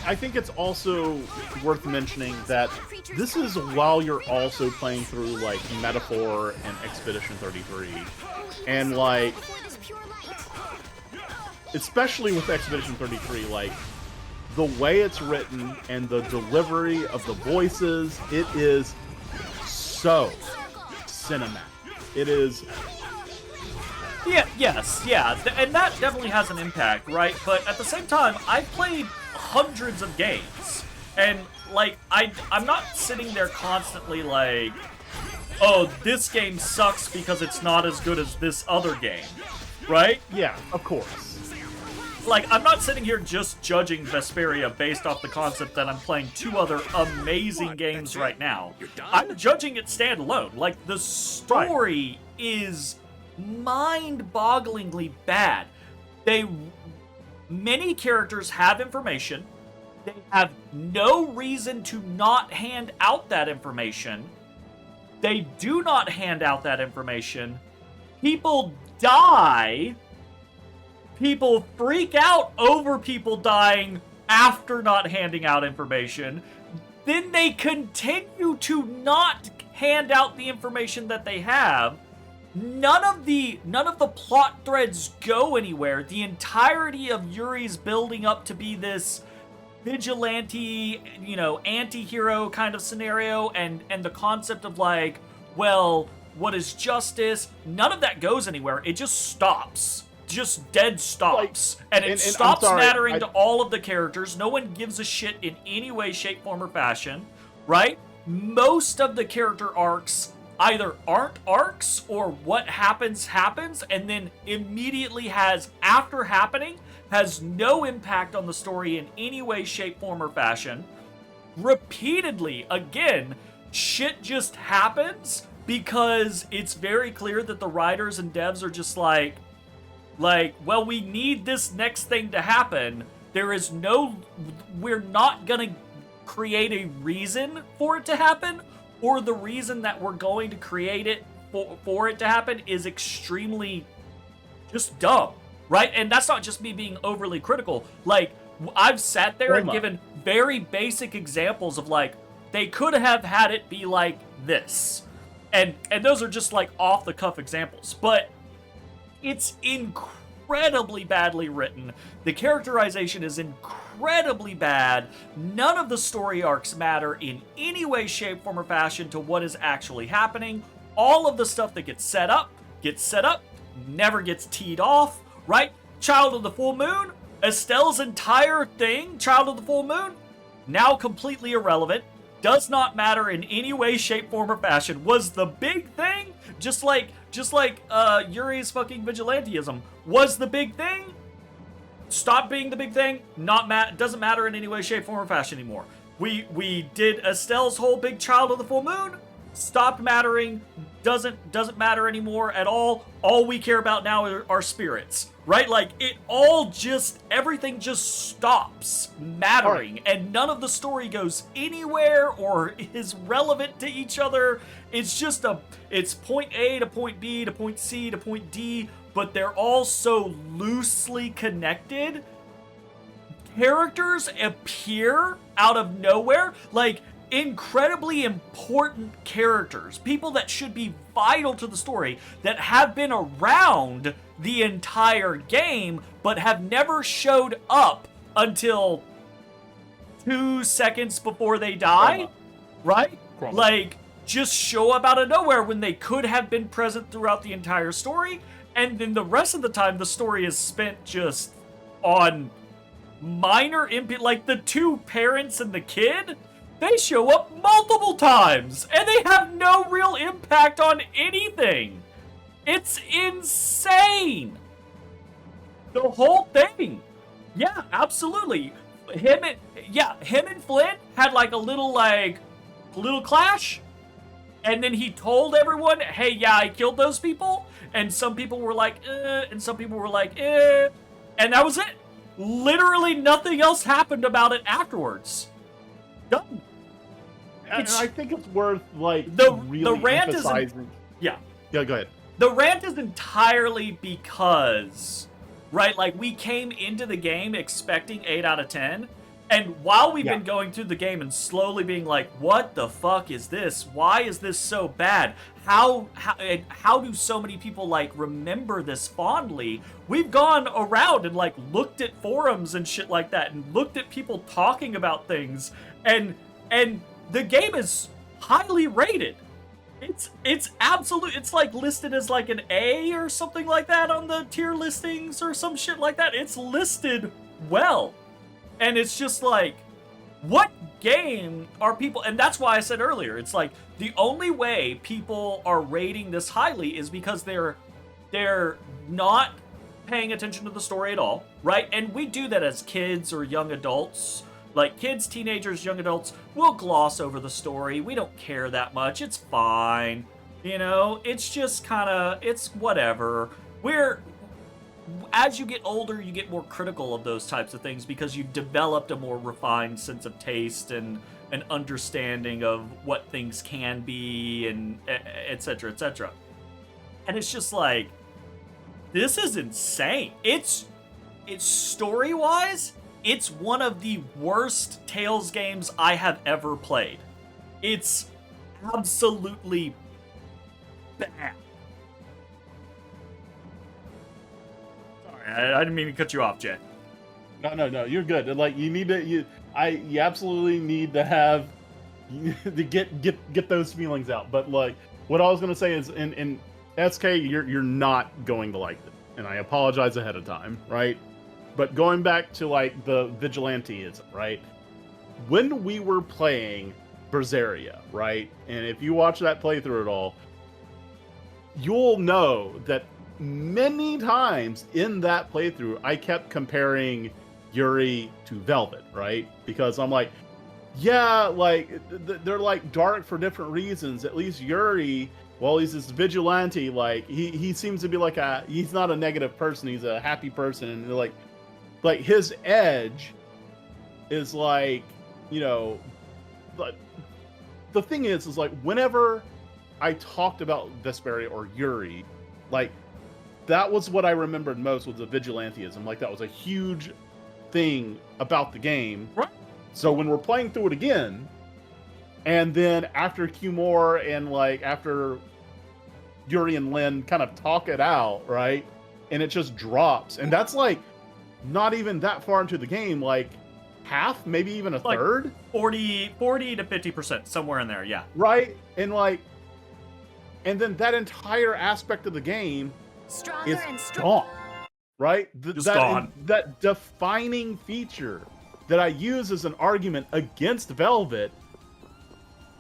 B: I think it's also worth mentioning that this is while you're also playing through like Metaphor and Expedition 33, and like especially with Expedition 33, like the way it's written and the delivery of the voices, it is so cinematic. It is.
A: And that definitely has an impact, right? But at the same time, I've played hundreds of games, and I'm not sitting there constantly like, oh, this game sucks because it's not as good as this other game, right?
B: Yeah, of course.
A: I'm not sitting here just judging Vesperia based off the concept that I'm playing 2 other amazing games right now. I'm judging it standalone. The story is mind-bogglingly bad. Many characters have information. They have no reason to not hand out that information. They do not hand out that information. People die. People freak out over people dying after not handing out information. Then they continue to not hand out the information that they have. None of the plot threads go anywhere. The entirety of Yuri's building up to be this vigilante, anti-hero kind of scenario, and the concept of what is justice? None of that goes anywhere. It just stops. Just dead stops. And it stops mattering to all of the characters. No one gives a shit in any way, shape, form, or fashion, right? Most of the character arcs either aren't arcs, or what happens, and then immediately after happening, has no impact on the story in any way, shape, form, or fashion. Repeatedly, again, shit just happens because it's very clear that the writers and devs are just like, Like, well, we need this next thing to happen. We're not gonna create a reason for it to happen, or the reason that we're going to create it for it to happen is extremely just dumb, right? And that's not just me being overly critical. Like, I've sat there and given very basic examples of, like, they could have had it be like this. And those are just, like, off-the-cuff examples. But it's incredibly badly written. The characterization is incredibly bad. None of the story arcs matter in any way, shape, form, or fashion to what is actually happening. All of the stuff that gets set up, never gets teed off, right? Child of the Full Moon, Estelle's entire thing, Child of the Full Moon, now completely irrelevant, does not matter in any way, shape, form, or fashion. Was the big thing, just like Yuri's fucking vigilantism, was the big thing, stop being the big thing, doesn't matter in any way, shape, form, or fashion anymore. We did Estelle's whole big Child of the Full Moon, stopped mattering, doesn't matter anymore at all. All we care about now are spirits, right? Like, everything just stops mattering, and none of the story goes anywhere or is relevant to each other. It's just it's point A to point B to point C to point D, but they're all so loosely connected. Characters appear out of nowhere, like, incredibly important characters, people that should be vital to the story, that have been around the entire game, but have never showed up until 2 seconds before they die, right? Like, just show up out of nowhere when they could have been present throughout the entire story, and then the rest of the time the story is spent just on minor like the two parents and the kid. They show up multiple times, and they have no real impact on anything. It's insane. The whole thing. Yeah, absolutely. Him and Flynn had like a little clash, and then he told everyone, hey, yeah, I killed those people, and some people were like, and some people were like, and that was it. Literally nothing else happened about it afterwards. Done.
B: And I think it's worth, like,
A: the
B: really
A: rant
B: emphasizing.
A: Yeah,
B: go ahead.
A: The rant is entirely because, right, like, we came into the game expecting 8 out of 10, and while we've been going through the game and slowly being like, what the fuck is this? Why is this so bad? How do so many people, like, remember this fondly? We've gone around and, like, looked at forums and shit like that, and looked at people talking about things, and the game is highly rated. It's absolute. It's like listed as like an A or something like that on the tier listings or some shit like that. It's listed well, and it's just like, what game are people? And that's why I said earlier, it's like the only way people are rating this highly is because they're not paying attention to the story at all, right? And we do that as kids or young adults. Like, kids, teenagers, young adults, we'll gloss over the story. We don't care that much. It's fine. You know, it's just kind of, it's whatever. As you get older, you get more critical of those types of things because you've developed a more refined sense of taste and an understanding of what things can be, and et cetera, et cetera. And it's just like, this is insane. It's story-wise, it's one of the worst Tales games I have ever played. It's absolutely bad. Sorry, I didn't mean to cut you off, Jay.
B: No, you're good. Like, you absolutely need to have to get those feelings out. But like, what I was gonna say is, in SK, you're not going to like it, and I apologize ahead of time, right? But going back to, like, the vigilanteism, right? When we were playing Berseria, right? And if you watch that playthrough at all, you'll know that many times in that playthrough, I kept comparing Yuri to Velvet, right? Because I'm like, yeah, like they're like dark for different reasons. At least Yuri, well, he's this vigilante. Like he seems to be like he's not a negative person. He's a happy person, and like his edge is like, you know, but the thing is like whenever I talked about Vesperia or Yuri, like that was what I remembered most was the vigilantism. Like that was a huge thing about the game.
A: Right.
B: So when we're playing through it again, and then after Qmore and like after Yuri and Lynn kind of talk it out, right? And it just drops. And that's like not even that far into the game, like half, maybe even a
A: Like
B: third.
A: 40 to 50%, somewhere in there, yeah.
B: Right? And like, and then that entire aspect of the game
D: Stronger
B: is
D: and stronger.
B: gone. Right?
A: Just gone.
B: That defining feature that I use as an argument against Velvet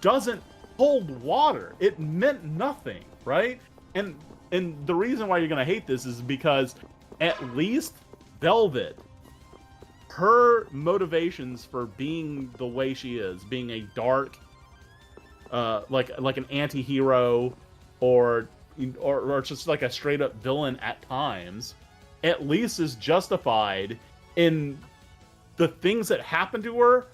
B: doesn't hold water. It meant nothing, right? And the reason why you're gonna hate this is because at least Velvet, her motivations for being the way she is, being a dark, like an anti-hero, or just like a straight up villain at times, at least is justified in the things that happen to her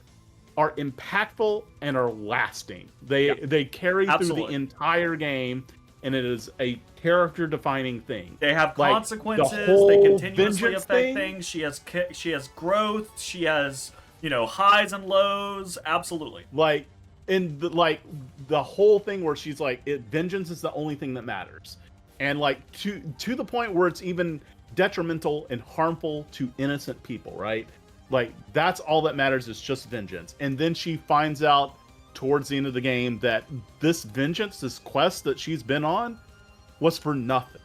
B: are impactful and are lasting. They carry through the entire game, and it is a character-defining thing.
A: They have
B: Like,
A: consequences.
B: the whole
A: They continuously
B: vengeance
A: affect
B: thing.
A: things. She has growth. She has, you know, highs and lows. Absolutely.
B: Like, in the whole thing where she's like, vengeance is the only thing that matters, and like to the point where it's even detrimental and harmful to innocent people, right? Like that's all that matters is just vengeance. And then she finds out towards the end of the game that this vengeance, this quest that she's been on, was for nothing.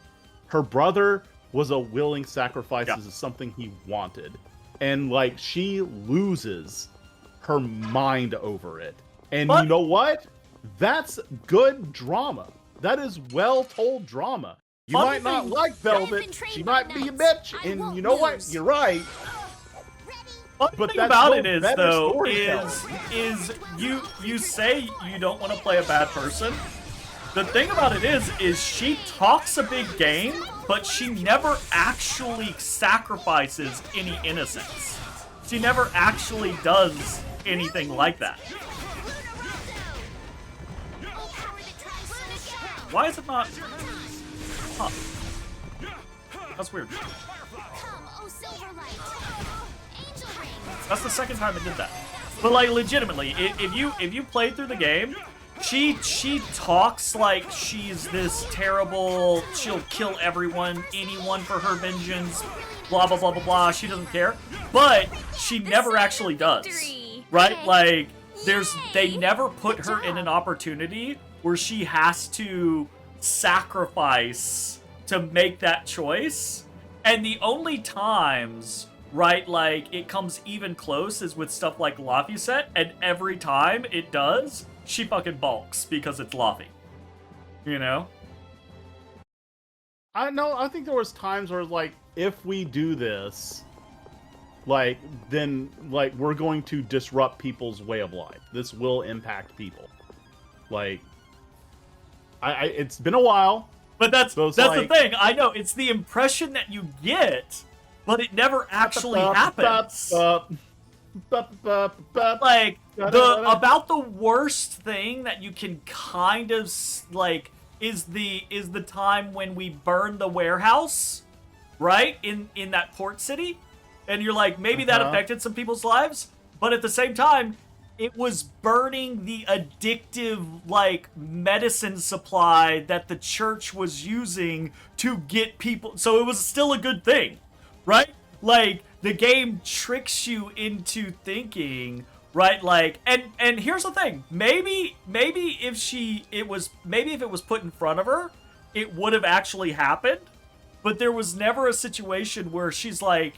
B: Her brother was a willing sacrifice as something he wanted, and like she loses her mind over it. And you know what? That's good drama. That is well-told drama. You might not like Velvet. She might be a bitch. And you know what? You're right.
A: But thing about it is, though, is you say you don't want to play a bad person. The thing about it is she talks a big game, but she never actually sacrifices any innocence. She never actually does anything like that. Why is it not? Huh. That's weird. That's the second time it did that. But like legitimately, if you played through the game, she talks like she's this terrible, she'll kill everyone, anyone for her vengeance, blah blah blah blah blah. She doesn't care. But she never actually does. Right? Like they never put her in an opportunity where she has to sacrifice to make that choice. And the only times, right, like it comes even close is with stuff like Laphicet, and every time it does, she fucking balks because it's Laphi. You know?
B: I think there was times where like, if we do this, like, then like we're going to disrupt people's way of life. This will impact people. Like, it's been a while.
A: But that's like, the thing. I know it's the impression that you get, but it never actually happens. Like about the worst thing that you can kind of like is the time when we burned the warehouse, right, in that port city, and you're like, maybe that affected some people's lives, but at the same time it was burning the addictive, like, medicine supply that the church was using to get people. So it was still a good thing, right? Like, the game tricks you into thinking, right? Like, and here's the thing. Maybe if it was put in front of her, it would have actually happened. But there was never a situation where she's like,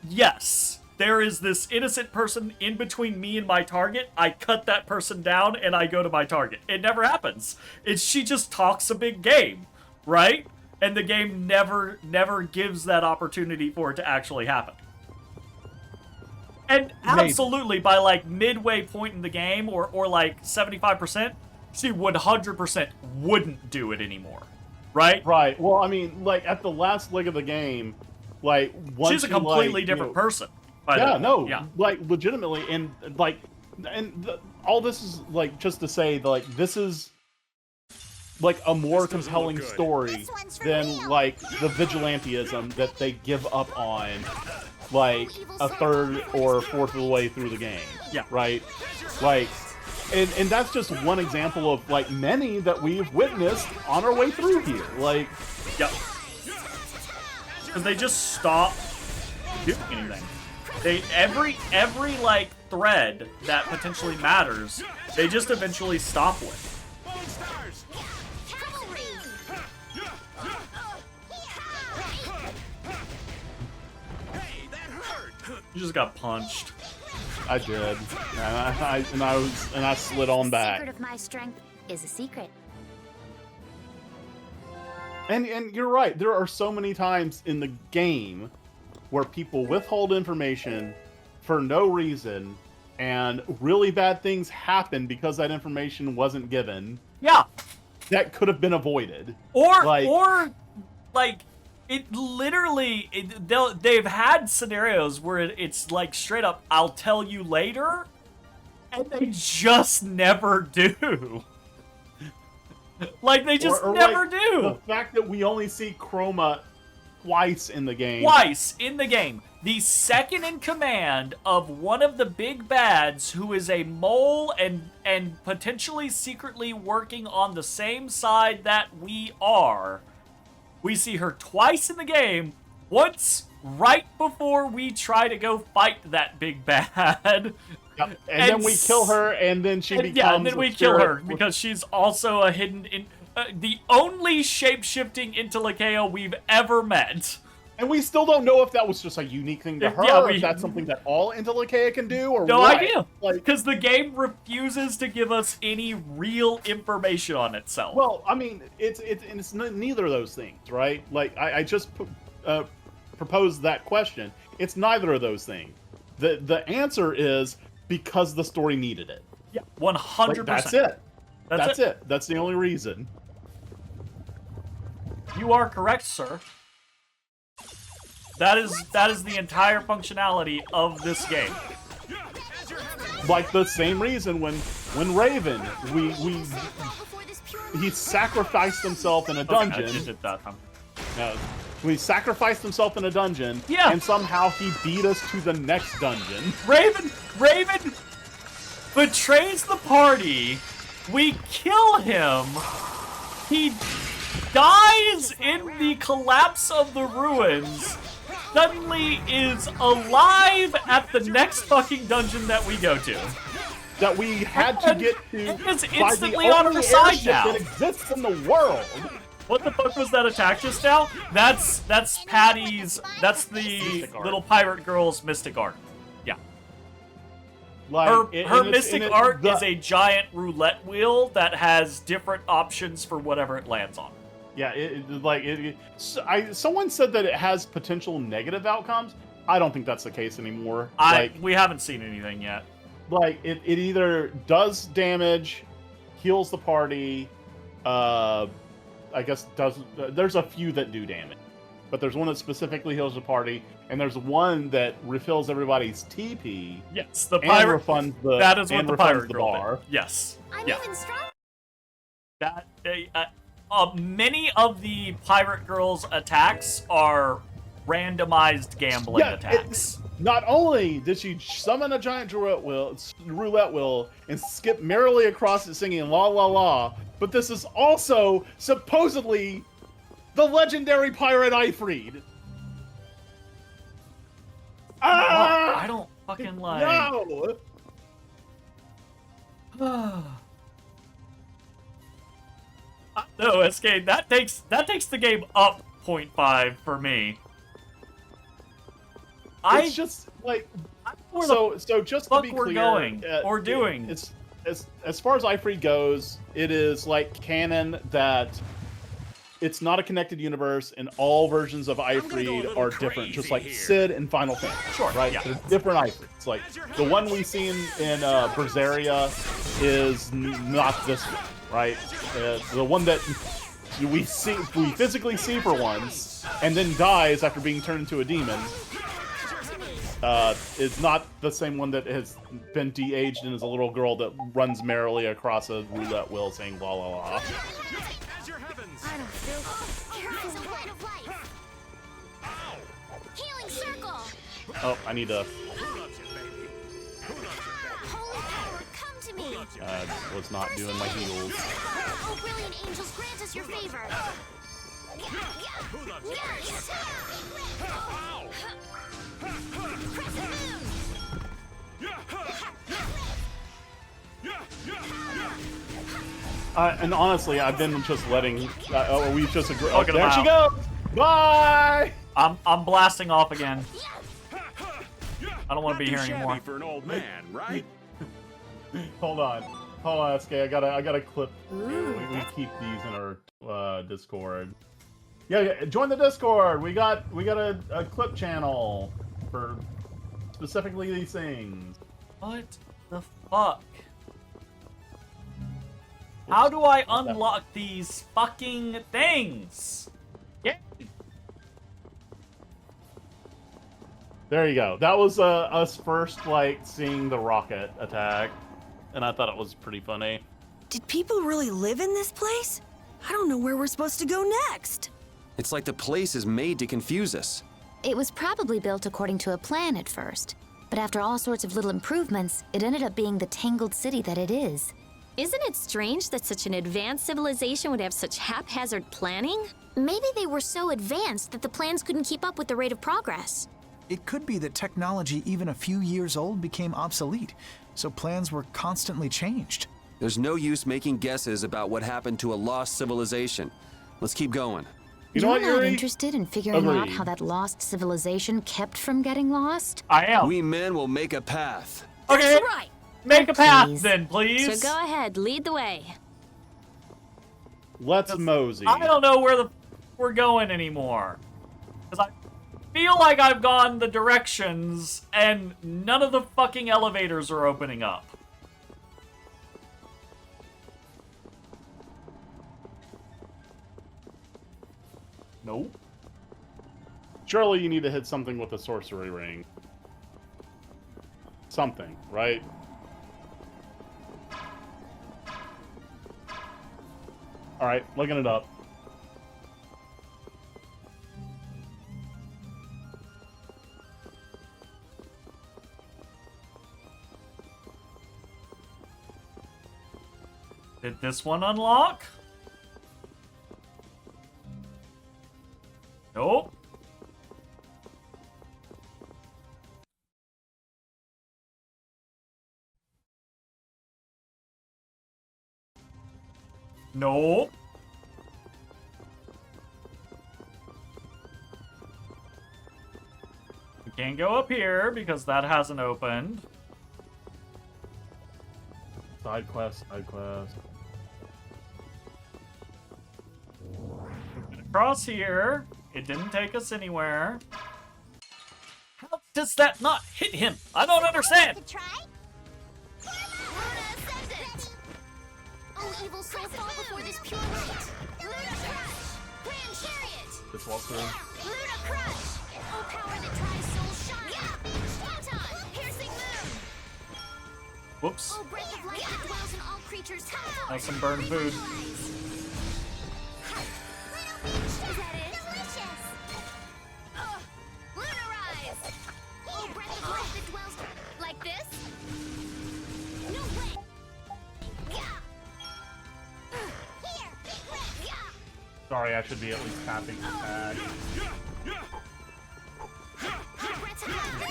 A: yes, there is this innocent person in between me and my target. I cut that person down and I go to my target. It never happens. She just talks a big game, right? And the game never gives that opportunity for it to actually happen. And absolutely, by like midway point in the game, or like 75%, she 100% wouldn't do it anymore, right?
B: Right. Well, I mean, like at the last leg of the game, like once
A: She's a completely
B: you
A: different
B: know,
A: person. By the
B: Yeah,
A: way.
B: no,
A: Yeah.
B: like legitimately, and like, all this is like just to say, like this is like a more compelling story
E: This one's for
B: than
E: real.
B: like the vigilantism that they give up on, like a third or fourth of the way through the game.
A: Yeah.
B: Right. Like, and that's just one example of like many that we've witnessed on our way through here. Like,
A: Yep. Because they just stop doing anything. Every like thread that potentially matters, they just eventually stop with. You just got punched.
B: I did, and I slid on
D: The
B: back.
D: secret of my strength is a secret.
B: And you're right. There are so many times in the game where people withhold information for no reason, and really bad things happen because that information wasn't given.
A: Yeah.
B: That could have been avoided.
A: Or
B: Like-
A: it literally they've had scenarios where it's like straight up, I'll tell you later, and they just never do. Like they just
B: or
A: never
B: like,
A: do.
B: The fact that we only see Chroma twice in the game.
A: Twice in the game. The second in command of one of the big bads who is a mole and potentially secretly working on the same side that we are. We see her twice in the game. Once right before we try to go fight that big bad.
B: Yep. And then we kill her, and then she becomes.
A: Yeah, and then
B: a
A: we kill her
B: spirit.
A: because she's also a hidden the only shape-shifting Intelliceo we've ever met.
B: And we still don't know if that was just a unique thing to her,
A: Yeah,
B: or if that's something that all Intellicea can do, or
A: No
B: what.
A: idea.
B: Like,
A: Because the game refuses to give us any real information on itself.
B: well, I mean, it's neither of those things, right? Like, I just proposed that question. It's neither of those things. The answer is because the story needed it.
A: Yeah, 100%.
B: Like, that's it. That's
A: it.
B: it. That's the only reason.
A: You are correct, sir. That is the entire functionality of this game.
B: Like the same reason when Raven, he sacrificed himself in a dungeon.
A: Okay, I did it that time.
B: We sacrificed himself in a dungeon,
A: Yeah.
B: and somehow he beat us to the next dungeon.
A: Raven betrays the party. We kill him. He dies in the collapse of the ruins. Suddenly is alive at the next fucking dungeon that we go to.
B: That we had to get to
A: And is
B: by
A: instantly
B: the
A: on
B: only
A: our side
B: airship
A: now.
B: that exists in the world.
A: What the fuck was that attack just now? That's Patty's. That's the little pirate girl's mystic art. Yeah.
B: Like,
A: Her
B: and it's-
A: mystic
B: and
A: art is a giant roulette wheel that has different options for whatever it lands on.
B: Yeah, someone said that it has potential negative outcomes. I don't think that's the case anymore.
A: We haven't seen anything yet.
B: Like it either does damage, heals the party. I guess does. There's a few that do damage, but there's one that specifically heals the party, and there's one that refills everybody's TP.
A: Yes, the
B: and
A: pirate.
B: refunds the.
A: That is what
B: and
A: the
B: refunds
A: pirate
B: the
A: girl
B: bar.
A: did. Yes.
E: I'm
A: Yeah.
E: even stronger.
A: That many of the pirate girl's attacks are randomized gambling attacks.
B: Not only did she summon a giant roulette wheel and skip merrily across it singing la la la, but this is also supposedly the legendary pirate Ifreed.
A: I don't fucking like.
B: No!
A: No, SK, that takes the game up 0.5 for me.
B: It's just like so just to be clear,
A: we're going or doing.
B: It's as far as Ifreed goes, it is like canon that it's not a connected universe, and all versions of Ifrit are different, just like Sid and Final Fantasy.
A: Sure,
B: right?
A: yeah.
B: They're different Ifrits. Like the one we see in Berseria is not this one, right? The one that we physically see for once, and then dies after being turned into a demon. Is not the same one that has been de-aged and is a little girl that runs merrily across a roulette wheel saying la la la.
E: I don't feel. Here's a word of life. Healing circle.
B: Oh, I need to.
E: Holy power, come to me.
B: Was not doing my heals.
E: Oh, brilliant angels, grant us your favor. Crescent moon.
B: And honestly, I've been just letting. We just agree. Oh,
A: Look at
B: there
A: him
B: she
A: out.
B: goes. Bye.
A: I'm blasting off again. I don't want to be here
H: Not too
A: anymore.
H: shabby for an old man, right?
B: Hold on, SK. I gotta clip. We keep these in our Discord. Yeah, join the Discord. We got a clip channel for specifically these things.
A: What the fuck? How do I unlock these fucking things? Yeah.
B: There you go. That was us first, like, seeing the rocket attack, and I thought it was pretty funny.
C: Did people really live in this place? I don't know where we're supposed to go next.
I: It's like the place is made to confuse us.
D: It was probably built according to a plan at first, but after all sorts of little improvements, it ended up being the tangled city that it is.
G: Isn't it strange that such an advanced civilization would have such haphazard planning? Maybe they were so advanced that the plans couldn't keep up with the rate of progress.
F: It could be that technology even a few years old became obsolete, so plans were constantly changed.
I: There's no use making guesses about what happened to a lost civilization. Let's keep going.
B: You know
D: You're
B: what,
D: not
B: Yuri?
D: interested in figuring out
B: Agreed.
D: how that lost civilization kept from getting lost?
A: I am.
I: We men will make a path.
A: Okay.
G: That's right.
A: Make a path
D: Please.
A: then, please.
G: So go ahead, lead the way.
B: Let's mosey.
A: I don't know where we're going anymore. Because I feel like I've gone the directions and none of the fucking elevators are opening up.
B: Nope. Surely you need to hit something with a sorcery ring. Something, right? Alright, looking it up.
A: Did this one unlock? Nope. Nope. We can't go up here because that hasn't opened.
B: Side quest, side quest.
A: Across here. It didn't take us anywhere. How does that not hit him? I don't understand.
E: Try? Luna Ascendant! Oh, evil soul, fall before this pure light! Luna Crush! Grand Chariot!
B: This walk through.
E: Luna Crush! Oh, power that tries soul shine! Photon! Piercing moon!
A: Whoops.
E: Oh, breath of life that dwells in all creatures!
A: That's some burned food.
E: Is that it? Delicious! Luna Rise! Oh, breath of life that dwells like this? No way! Here! Big breath!
B: Sorry, I should be at least tapping the tag.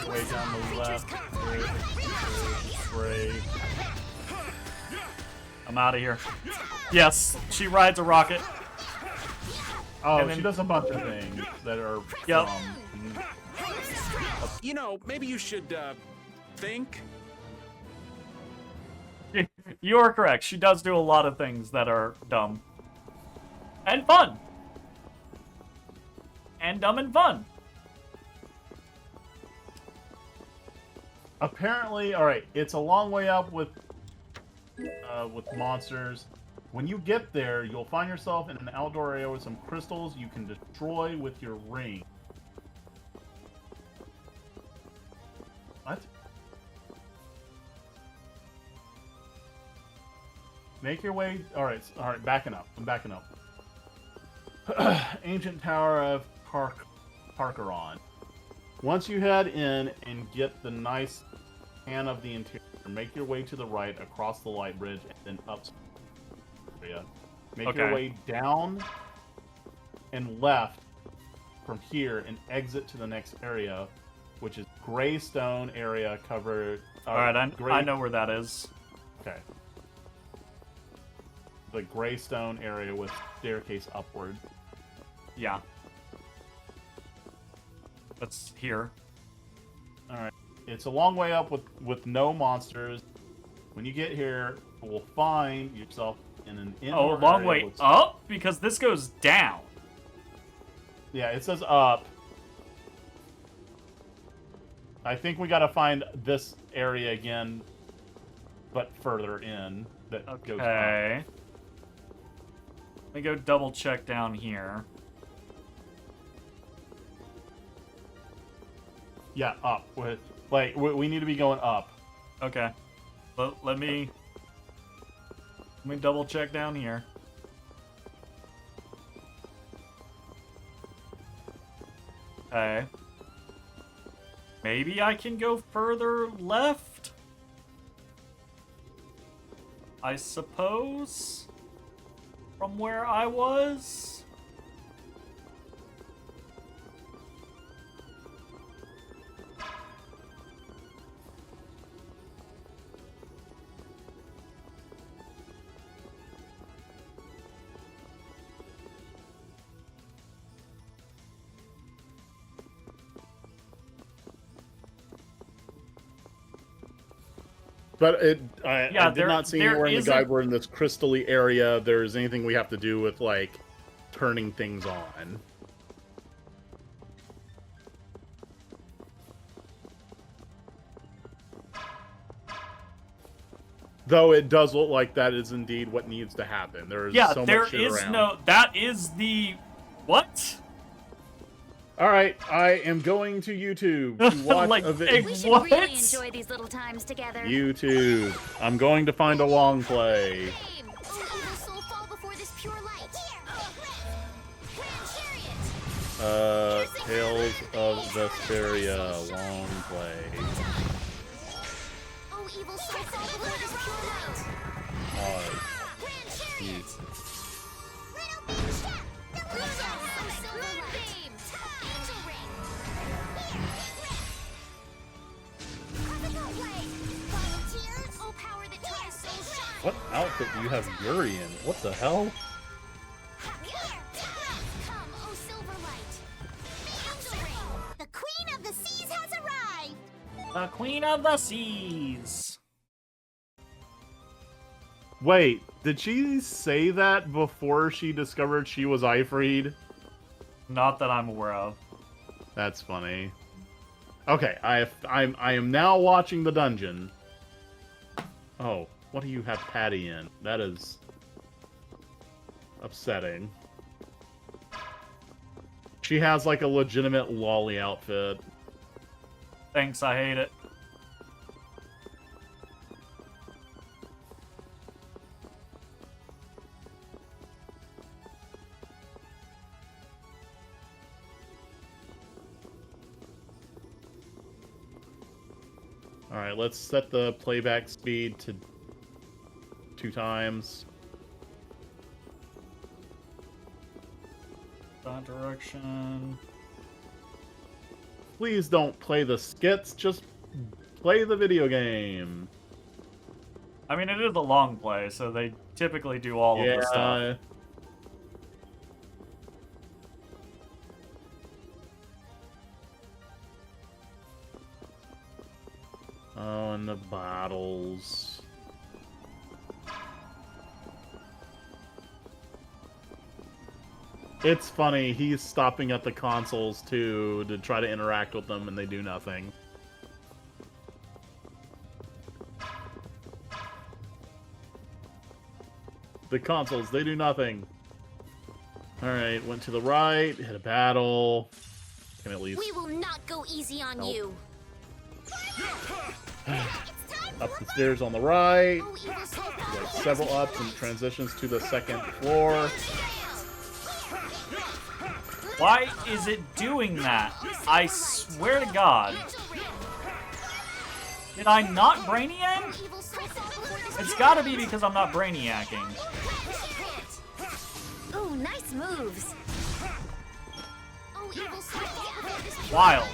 B: Way down the left. Spray.
A: I'm out of here. Yes, she rides a rocket.
B: Oh,
A: And then-
B: she does a bunch of things that are
A: Yep.
H: You know, maybe you should, think.
A: You are correct. She does do a lot of things that are dumb. And fun. and dumb and fun.
B: Apparently, all right. It's a long way up with monsters. When you get there, you'll find yourself in an outdoor area with some crystals you can destroy with your ring. What? Make your way. All right, backing up. I'm backing up. Ancient Tower of Parkeron. Once you head in and get the nice pan of the interior, make your way to the right across the light bridge and then up. Make your way down and left from here and exit to the next area, which is gray stone area covered.
A: Alright, I know where that is.
B: Okay. The gray stone area with staircase upward.
A: Yeah. That's here.
B: Alright. It's a long way up with no monsters. When you get here, you will find yourself in an indoor
A: long
B: area
A: way
B: with...
A: up? Because this goes down.
B: Yeah, it says up. I think we gotta find this area again, but further in. That goes up.
A: Okay. Let me go double check down here.
B: Yeah, up. Like, we need to be going up.
A: Okay. Let me double check down here. Okay. Maybe I can go further left? I suppose? From where I was?
B: But I did not see anywhere in the guide where in this crystally area there's anything we have to do with, like, turning things on. Though it does look like that is indeed what needs to happen. There's so much shit around.
A: That is the... What?
B: Alright, I am going to YouTube to watch
A: like,
B: a video.
D: We should really enjoy these little times together.
B: YouTube. I'm going to find a long play. Tales of Vesperia long play.
E: Oh, evil soul, fall before this pure light.
B: What outfit do you have Yuri in? What the hell?
E: The Queen of the Seas has arrived!
A: The Queen of the Seas!
B: Wait, did she say that before she discovered she was Ifreed?
A: Not that I'm aware of.
B: That's funny. Okay, I am now watching the dungeon. Oh, what do you have Patty in? That is upsetting. She has like a legitimate lolly outfit.
A: Thanks, I hate it.
B: Alright, let's set the playback speed to 2 times.
A: That direction.
B: Please don't play the skits, just play the video game.
A: I mean, it is a long play, so they typically do all of the stuff.
B: Oh, and the bottles. It's funny. He's stopping at the consoles too to try to interact with them, and they do nothing. The consoles, they do nothing. Alright, went to the right, hit a battle. Can at least...
E: We will not go easy on you.
B: Up the stairs on the right.
E: Oh, evil soul
B: Like several ups and transitions to the second floor.
A: Why is it doing that? I swear to God. Did I not Brainiac? It's gotta be because I'm not Brainiacking.
G: Ooh, nice moves.
A: Wild.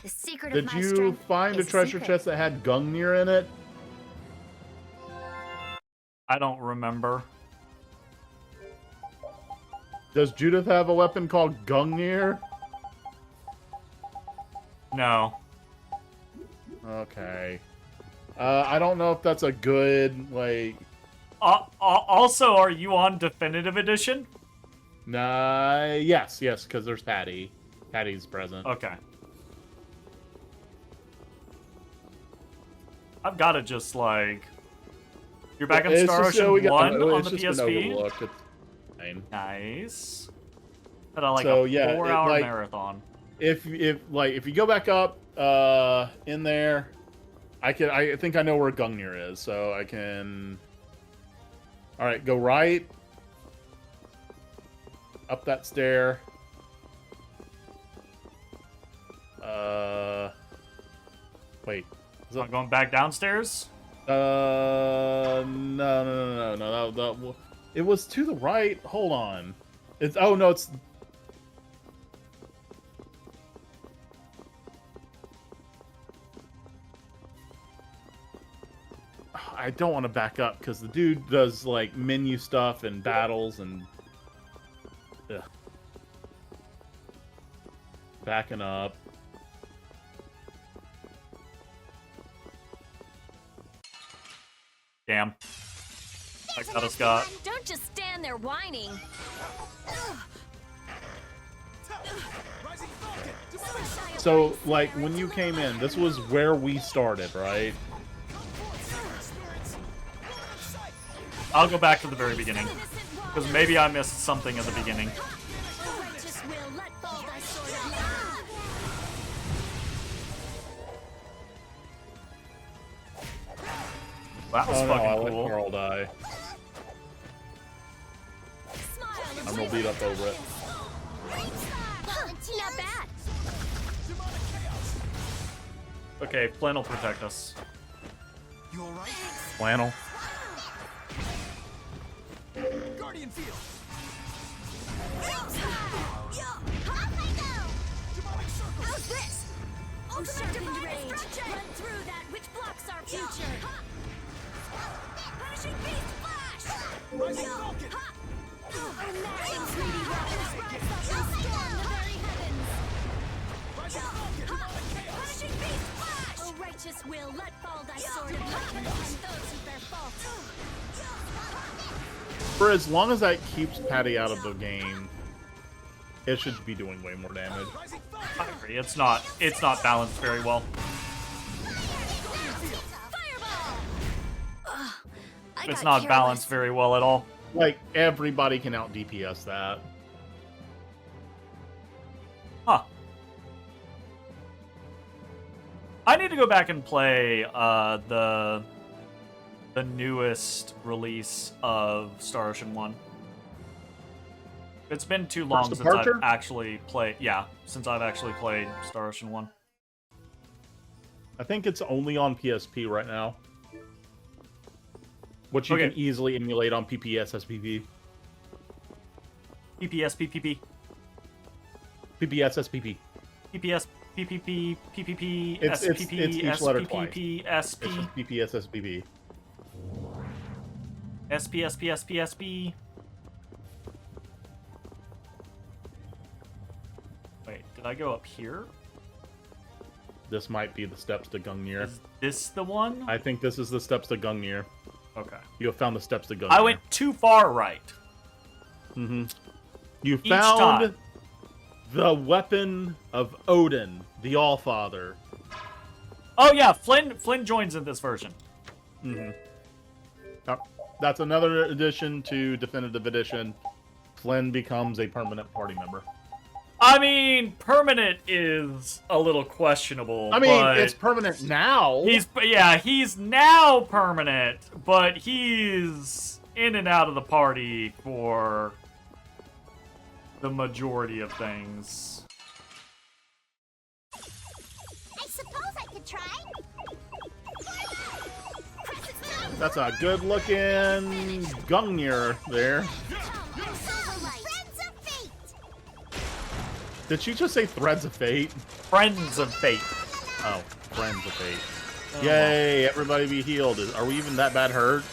G: The secret
B: Did
G: of my
B: you
G: strength
B: find a
G: is
B: treasure
G: secret.
B: chest that had Gungnir in it?
A: I don't remember.
B: Does Judith have a weapon called Gungnir?
A: No.
B: Okay. I don't know if that's a good, like...
A: Also, are you on Definitive Edition?
B: Nah, yes, because there's Patty. Patty's present.
A: Okay. I've got to just, like... You're back in Star Ocean 1 on the PSP?
B: It's fine.
A: Nice. Had a, like,
B: So,
A: a
B: yeah,
A: 4-hour
B: like,
A: marathon.
B: If you go back up in there, I think I know where Gungnir is, so I can... Alright, go right. Up that stair. Wait. Is
A: Not going back downstairs?
B: No. It was to the right. Hold on. It's... Oh, no, it's... I don't want to back up because the dude does like menu stuff and battles and ugh. Backing up.
A: Damn. I got us got.
G: Don't just stand there whining.
B: So like when you came in, this was where we started, right?
A: I'll go back to the very beginning. Because maybe I missed something at the beginning. That was
B: Oh no, I
A: fucking
B: let
A: cool.
B: Carl die. I'm real beat up over it.
G: Not bad.
A: Okay, Flynn will protect us.
F: You alright?
B: Flannel.
F: Guardian field!
E: How's this? Sharpened rage. Run through that which blocks our future. Punishing beast flash.
F: Rising Falcon!
E: Unmatching 3D rockets rise up and storm the very heavens.
F: Rising Falcon!
E: Punishing beast flash. O righteous will, let fall thy sword of lightning on those who bear fault.
B: For as long as that keeps Patty out of the game, it should be doing way more damage.
A: I agree. It's not balanced very well. It's not balanced very well at all.
B: Like everybody can out DPS that.
A: Huh. I need to go back and play the newest release of Star Ocean 1. It's been too long since I've actually played. Yeah, since I've actually played Star Ocean 1.
B: I think it's only on PSP right now. Which you can easily emulate on PPS SPP.
A: PPS PPP.
B: PPS SPP.
A: PPS PPP PPP
B: It's
A: SPP
B: each letter twice.
A: SPP
B: It's
A: SP
B: just PPS SPP.
A: SP SP SP SP. Wait, did I go up here?
B: This might be the steps to Gungnir.
A: Is this the one?
B: I think this is the steps to Gungnir.
A: Okay.
B: You have found the steps to Gungnir.
A: I went too far right.
B: Mm-hmm. You
A: Each
B: found
A: time.
B: the weapon of Odin, the Allfather.
A: Oh yeah, Flynn joins in this version.
B: Mm-hmm. That's another addition to Definitive Edition. Flynn becomes a permanent party member.
A: I mean, permanent is a little questionable.
B: I mean,
A: but
B: it's permanent now.
A: He's now permanent, but he's in and out of the party for the majority of things.
E: I suppose I could try.
B: That's a good-looking Gungnir there.
E: Friends of fate.
B: Did she just say Threads of Fate?
A: Friends of Fate.
B: Oh, Friends of Fate. Yay, everybody be healed. Are we even that bad hurt?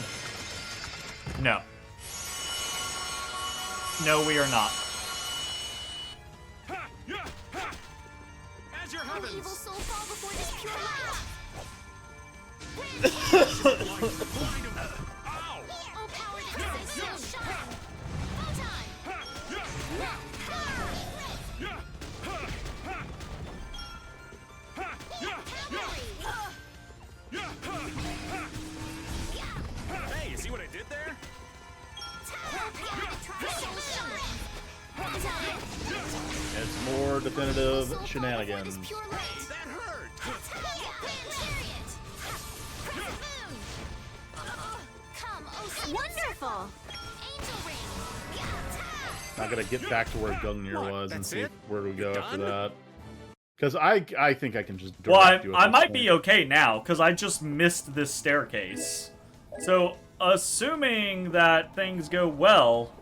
A: No. No, we are not.
H: As your
E: Will
H: heavens!
E: evil soul fall before this pure light?
H: Blind him! Ow!
E: Oh, power that is so shine.
H: Hey, you see what I did there?
B: It's more definitive shenanigans.
H: That hurt!
G: Wonderful!
B: Not gonna get back to where Gungnir
H: What,
B: was and
H: that's
B: see
H: it?
B: where we go
H: You're
B: after
H: done?
B: that. Because I think I can just
A: Well,
B: direct you at
A: I
B: this
A: might
B: point.
A: be okay now, because I just missed this staircase. So, assuming that things go well,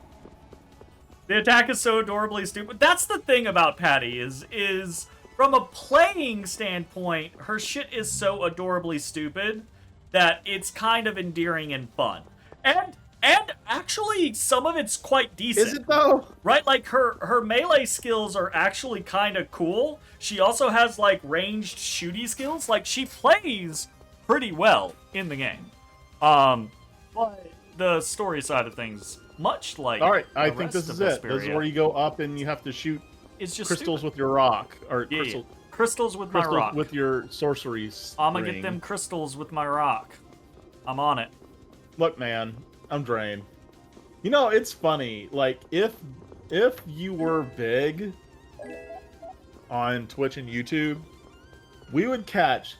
A: the attack is so adorably stupid. That's the thing about Patty, is from a playing standpoint, her shit is so adorably stupid that it's kind of endearing and fun. And actually, some of it's quite decent.
B: Is it though?
A: Right, like her melee skills are actually kind of cool. She also has like ranged shooty skills. Like she plays pretty well in the game. But the story side of things, much like
B: All right, I
A: the
B: think
A: rest
B: this is
A: of
B: it. This is
A: Vesperia,
B: where you go up and you have to shoot
A: it's just
B: crystals
A: stupid.
B: with your rock or
A: Yeah,
B: crystal,
A: yeah. Crystals with my
B: crystals
A: rock.
B: with your sorcery.
A: I'm gonna
B: ring.
A: get them crystals with my rock. I'm on it.
B: Look, man, I'm drained. You know, it's funny. Like if you were big on Twitch and YouTube, we would catch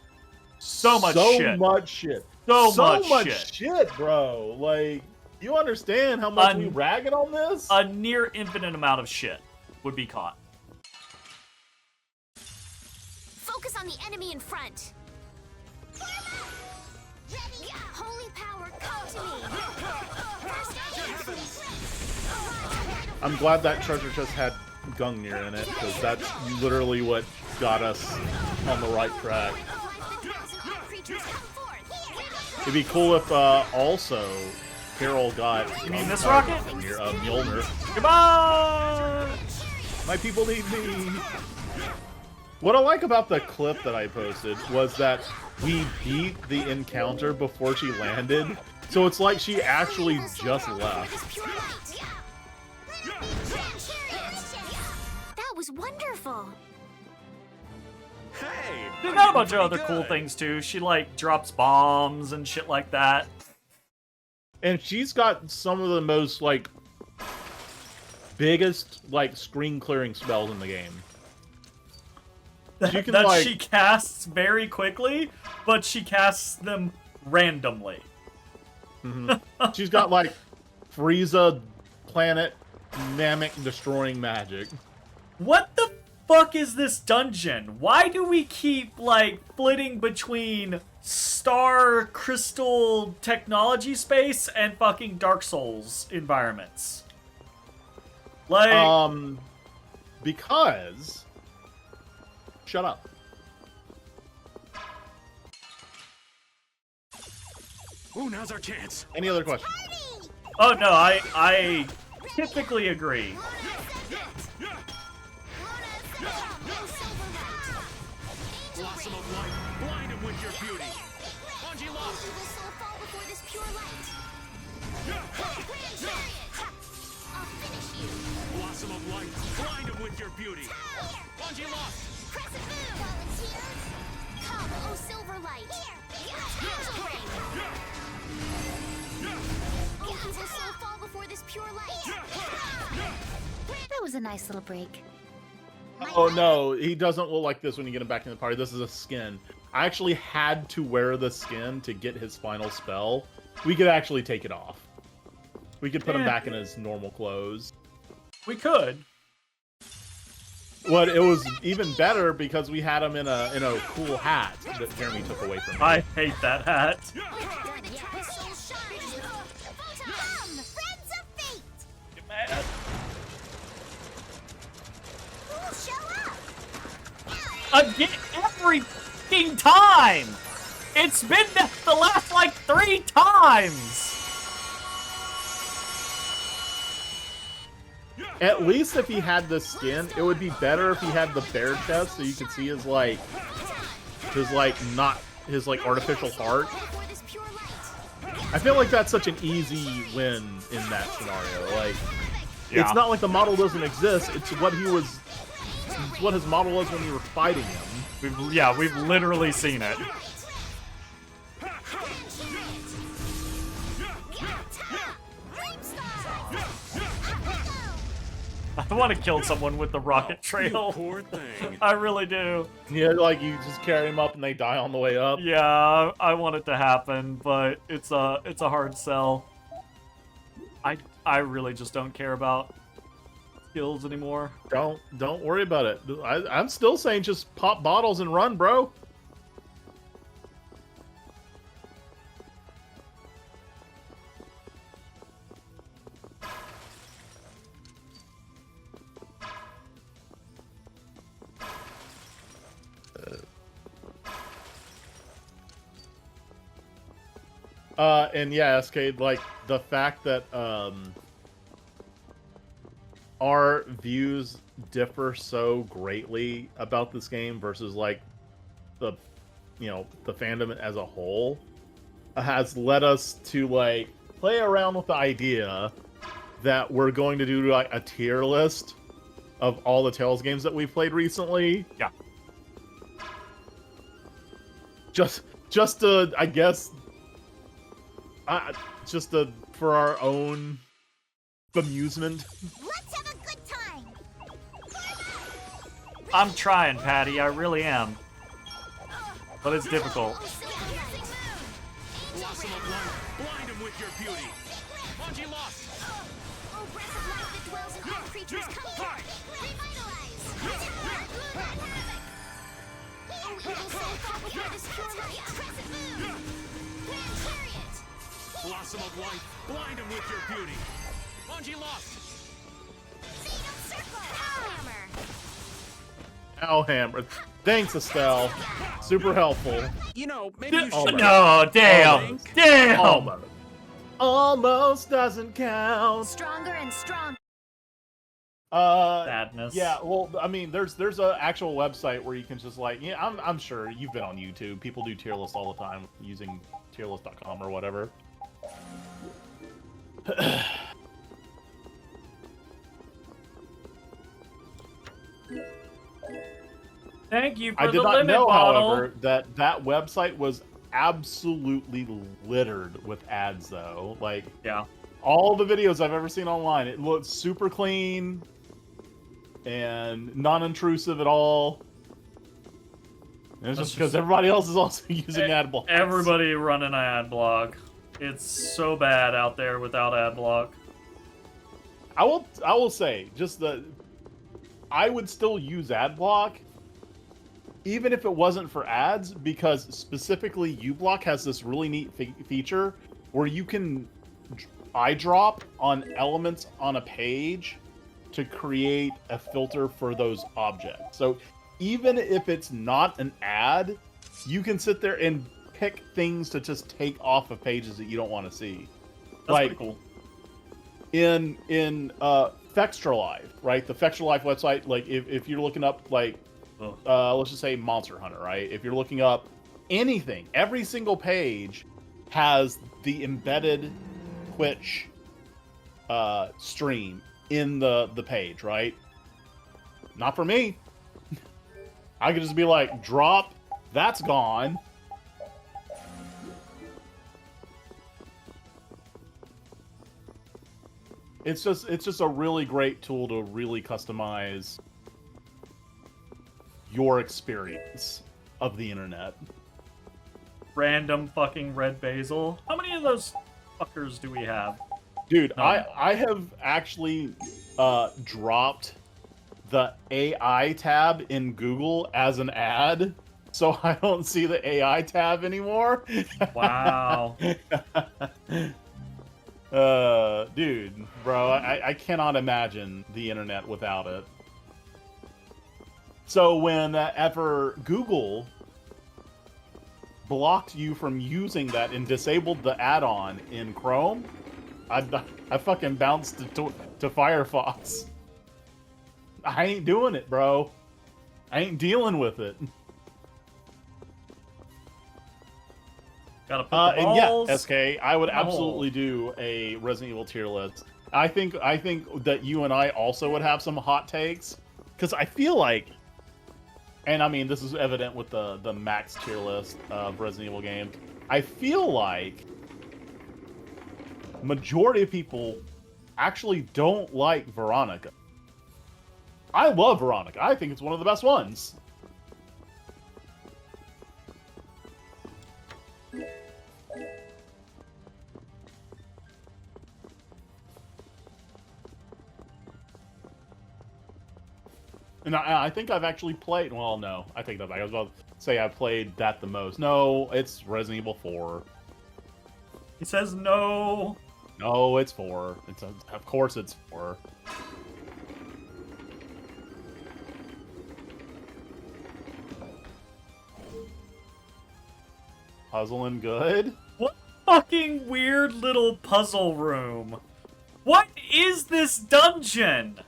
A: So much shit. So much
B: shit, bro. Like, you understand how much we ragging on this?
A: A near infinite amount of shit would be caught.
E: Focus on the enemy in front. Ready? Holy power, come to me.
B: I'm glad that treasure chest had Gungnir in it, because that's literally what got us on the right track. It'd be cool if also Carol got.
A: You mean this rocket?
B: Mjolnir.
A: Come on!
B: My people need me. What I like about the clip that I posted was that we beat the encounter before she landed, so it's like she actually just left.
G: That was wonderful.
H: Hey!
A: They
H: I'm
A: got a
H: getting
A: bunch of
H: pretty
A: other cool
H: good.
A: things too. She like drops bombs and shit like that.
B: And she's got some of the most like biggest like screen clearing spells in the game. She can,
A: that
B: like-
A: she casts very quickly, but she casts them randomly.
B: She's got like Frieza planet Namek destroying magic.
A: What the fuck is this dungeon? Why do we keep like flitting between Star Crystal technology space and fucking Dark Souls environments? Like
B: Because shut up.
H: Ooh, now's our chance.
B: Any other questions?
A: oh no, I typically agree.
H: Blossom of light, blind him with your beauty. Bungie
E: Oh,
H: lost.
E: evil soul, fall before this pure light. Grand chariot. I'll finish you.
H: Blossom of light, blind him with your beauty. Bungie lost.
E: Crescent moon. Volunteers. Come, oh silver light. Here. Angel ring. Oh, evil soul, fall before this pure light.
D: That was a nice little break.
B: Oh no, he doesn't look like this when you get him back in the party. This is a skin. I actually had to wear the skin to get his final spell. We could actually take it off. We could put him back in his normal clothes.
A: We could.
B: Well, it was even better because we had him in a cool hat that Jeremy took away from me.
A: I hate that hat.
E: Come, friends of fate.
A: Get mad.
E: Who'll show up?
A: Again, every fucking time! It's been the last, like, 3 times!
B: At least if he had the skin, it would be better if he had the bear chest so you could see his artificial heart. I feel like that's such an easy win in that scenario. Like,
A: Yeah.
B: it's not like the model doesn't exist. It's what his model was when you were fighting him.
A: We've literally seen it. I want to kill someone with the rocket trail.
H: Poor thing.
A: I really do.
B: Yeah, like you just carry him up and they die on the way up.
A: Yeah, I want it to happen, but it's a hard sell. I really just don't care about skills anymore.
B: Don't worry about it. I'm still saying just pop bottles and run, bro. And yeah, SK, like the fact that our views differ so greatly about this game versus like the fandom as a whole has led us to like play around with the idea that we're going to do like a tier list of all the Tales games that we've played recently.
A: Yeah.
B: Just to, I guess, for our own amusement.
E: Let's have a good time.
A: I'm trying, Patty. I really am. But it's difficult.
H: Blossom of light, blind him with your beauty. Bungie lost.
E: Oh, breath of life that dwells in all creatures, come here. Revitalize. Oh, evil soul, fall before this pure light. Crescent moon. Grand chariot.
H: Blossom of light, blind him with your beauty. Bungie lost.
E: Venom circle. Hammer.
B: Ow, hammer. Thanks, Estelle. Super helpful.
H: You know, maybe you should.
A: No, damn. Damn.
B: Almost. Almost doesn't count.
E: Stronger and stronger.
A: Sadness.
B: Yeah, well, I mean, there's an actual website where you can just like, yeah, I'm sure you've been on YouTube. People do tier lists all the time using tierlist.com or whatever.
A: Thank you for
B: I
A: the
B: did not
A: limit
B: know,
A: bottle.
B: however, that website was absolutely littered with ads, though. Like,
A: Yeah.
B: all the videos I've ever seen online, it looks super clean and non-intrusive at all. And it's just because everybody else is also using ad block.
A: Everybody running an ad block. It's so bad out there without ad block.
B: I will say, I would still use ad block even if it wasn't for ads, because specifically uBlock has this really neat feature where you can eye drop on elements on a page to create a filter for those objects. So even if it's not an ad, you can sit there and pick things to just take off of pages that you don't want to see.
A: That's
B: like
A: pretty cool.
B: in Fextra Life, right? The Fextra Life website, like if you're looking up like let's just say Monster Hunter, right? If you're looking up anything, every single page has the embedded Twitch stream in the page, right? Not for me. I could just be like, drop, that's gone. It's just a really great tool to really customize your experience of the internet.
A: Random fucking red basil. How many of those fuckers do we have?
B: Dude, I have actually dropped the AI tab in Google as an ad, so I don't see the AI tab anymore.
A: Wow.
B: Dude, bro, I cannot imagine the internet without it. So whenever Google blocked you from using that and disabled the add-on in Chrome, I fucking bounced to Firefox. I ain't doing it, bro. I ain't dealing with it.
A: Gotta put the balls.
B: And yeah, SK, I would
A: in the
B: absolutely do a Resident Evil tier list. I think that you and I also would have some hot takes, because I feel like, and I mean this is evident with the max tier list of Resident Evil games, I feel like majority of people actually don't like Veronica. I love Veronica. I think it's one of the best ones. And I think I've actually played... Well, no. I take that back. I was about to say I played that the most. No, it's Resident Evil 4.
A: He says no.
B: No, it's 4. Of course it's 4. Puzzling good?
A: What fucking weird little puzzle room? What is this dungeon?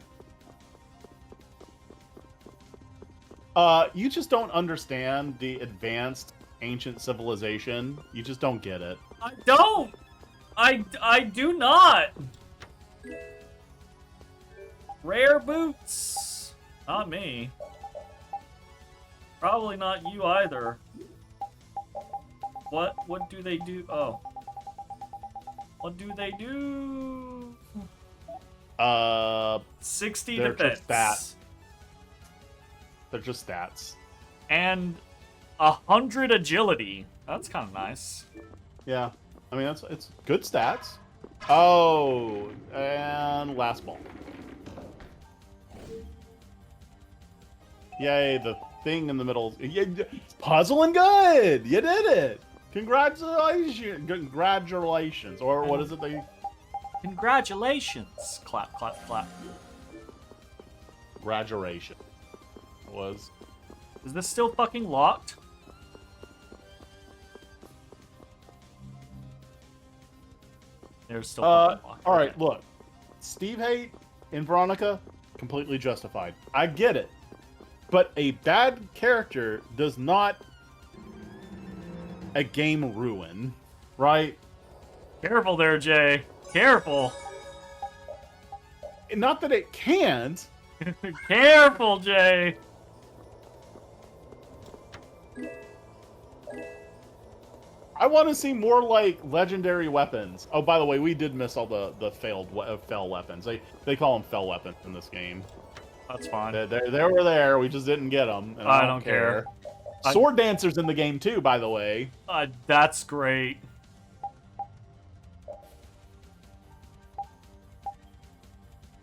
B: You just don't understand the advanced ancient civilization. You just don't get it.
A: I don't! I do not! Rare boots! Not me. Probably not you either. What do they do? Oh. What do they do? 60
B: they're
A: defense.
B: just stats. They're just stats.
A: And 100 agility. That's kind of nice.
B: Yeah. I mean, it's good stats. Oh, and last ball. Yay, the thing in the middle. Puzzling good! You did it! Congratulations! Congratulations. Or what is it they...
A: Congratulations! Clap, clap, clap.
B: Graduation. Was...
A: Is this still fucking locked? There's still fucking locked.
B: Alright,
A: Okay.
B: look. Steve hate in Veronica, completely justified. I get it. But a bad character does not a game ruin, right?
A: Careful there, Jay. Careful.
B: Not that it can't.
A: Careful, Jay.
B: I want to see more like legendary weapons. Oh, by the way, we did miss all the fell weapons. They call them fell weapons in this game.
A: That's fine.
B: They were there. We just didn't get them. And I don't care. Sword Dancer's in the game too, by the way.
A: That's great.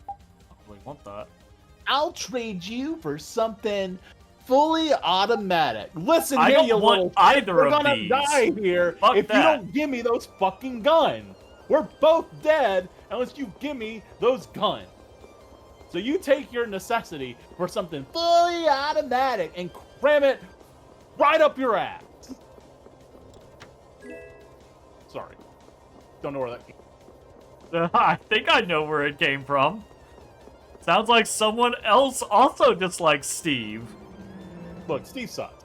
A: I really want that.
B: I'll trade you for something fully automatic. Listen
A: I
B: here,
A: don't
B: you
A: want
B: little...
A: either
B: We're
A: of
B: gonna
A: these.
B: die here
A: Fuck
B: if
A: that.
B: you don't give me those fucking guns. We're both dead unless you give me those guns. So you take your necessity for something fully automatic and cram it right up your ass. Sorry. Don't know where that came from.
A: I think I know where it came from. Sounds like someone else also dislikes Steve.
B: look, Steve sucks.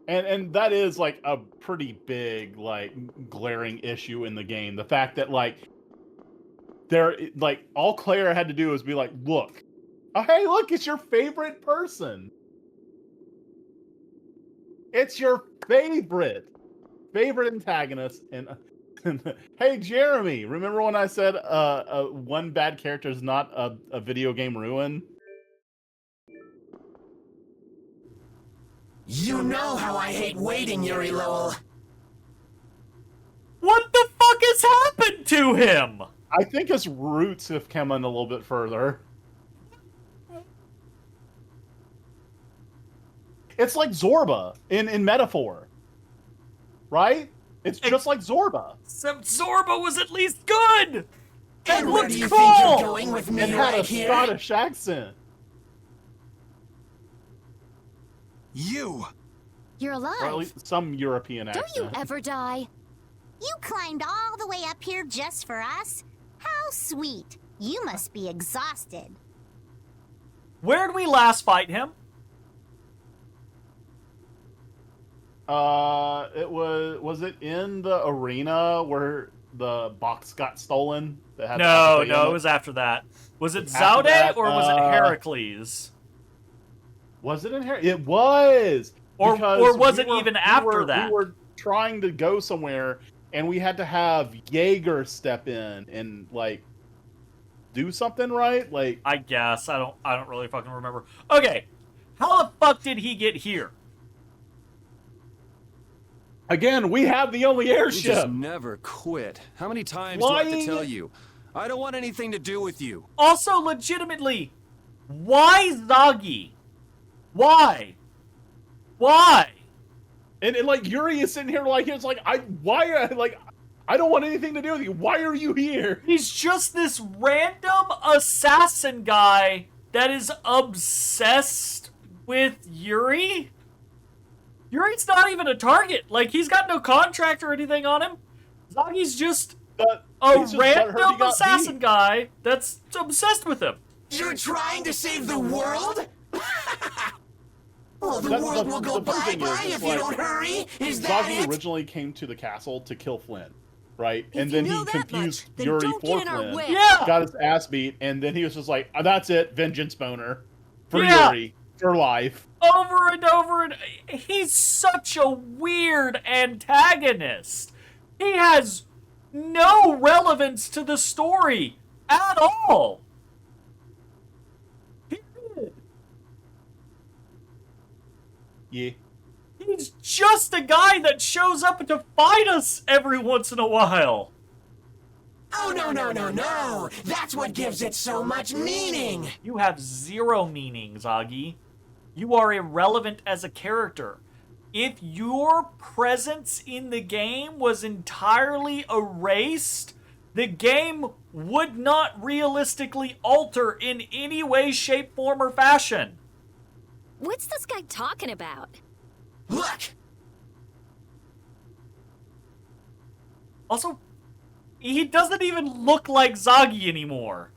B: And that is like a pretty big, like, glaring issue in the game. The fact that like all Claire had to do was be like, look, oh hey, look, it's your favorite person. It's your favorite antagonist. And hey, Jeremy, remember when I said one bad character is not a video game ruin?
J: You know how I hate waiting, Yuri Lowell.
A: What the fuck has happened to him?
B: I think his roots have come in a little bit further. It's like Zorba in Metaphor. Right? It's just like Zorba.
A: Except Zorba was at least good!
J: And
A: It
J: where
A: looked
J: do you
A: cool!
J: think you're going with me
B: It had a
J: right here?
B: Scottish accent.
F: You!
G: You're alive.
B: Or at least some European
G: Don't
B: accent.
G: you ever die?
E: You climbed all the way up here just for us? How sweet. You must be exhausted.
A: Where'd we last fight him?
B: It was it in the arena where the box got stolen? That had
A: No,
B: the
A: it was after that. Was it
B: After
A: Zaude
B: that,
A: or was it Heracles?
B: Was it in here? It was.
A: Or
B: Because
A: was it even after that?
B: We were trying to go somewhere, and we had to have Jaeger step in and like do something, right? Like,
A: I guess. I don't really fucking remember. Okay. How the fuck did he get here?
B: again, we have the only
I: You
B: airship.
I: just never quit. How many times do I have to
B: Flying-
I: tell you? I don't want anything to do with you.
A: Also, legitimately, why Zagi? Why? Why?
B: And like Yuri is sitting here like it's like I don't want anything to do with you. Why are you here?
A: He's just this random assassin guy that is obsessed with Yuri? Yuri's not even a target. Like, he's got no contract or anything on him. Zagi's just
B: But
A: a
B: he's just butthurt he
A: random
B: got
A: assassin
B: beat.
A: guy that's obsessed with him.
J: You're trying to save the world? Well, the
B: That's
J: world will go
B: the funny thing is,
J: bye-bye
B: it's
J: if you
B: like,
J: don't hurry. Is that
B: Zagi
J: it?
B: originally came to the castle to kill Flynn, right?
C: If
B: And
C: you
B: then
C: know
B: he
C: that
B: confused
C: much, then
B: Yuri
C: don't
B: for
C: get in our
B: Flynn.
C: way.
A: Yeah.
B: Got his ass beat, and then he was just like, "That's it, vengeance boner for
A: Yeah.
B: Yuri for life."
A: Over and over and he's such a weird antagonist. He has no relevance to the story at all. Period.
B: Yeah.
A: He's just a guy that shows up to fight us every once in a while.
J: Oh, no. That's what gives it so much meaning.
A: You have zero meaning, Zagi. You are irrelevant as a character. If your presence in the game was entirely erased, the game would not realistically alter in any way, shape, form, or fashion.
G: What's this guy talking about?
J: Look,
A: Also, he doesn't even look like Zagi anymore.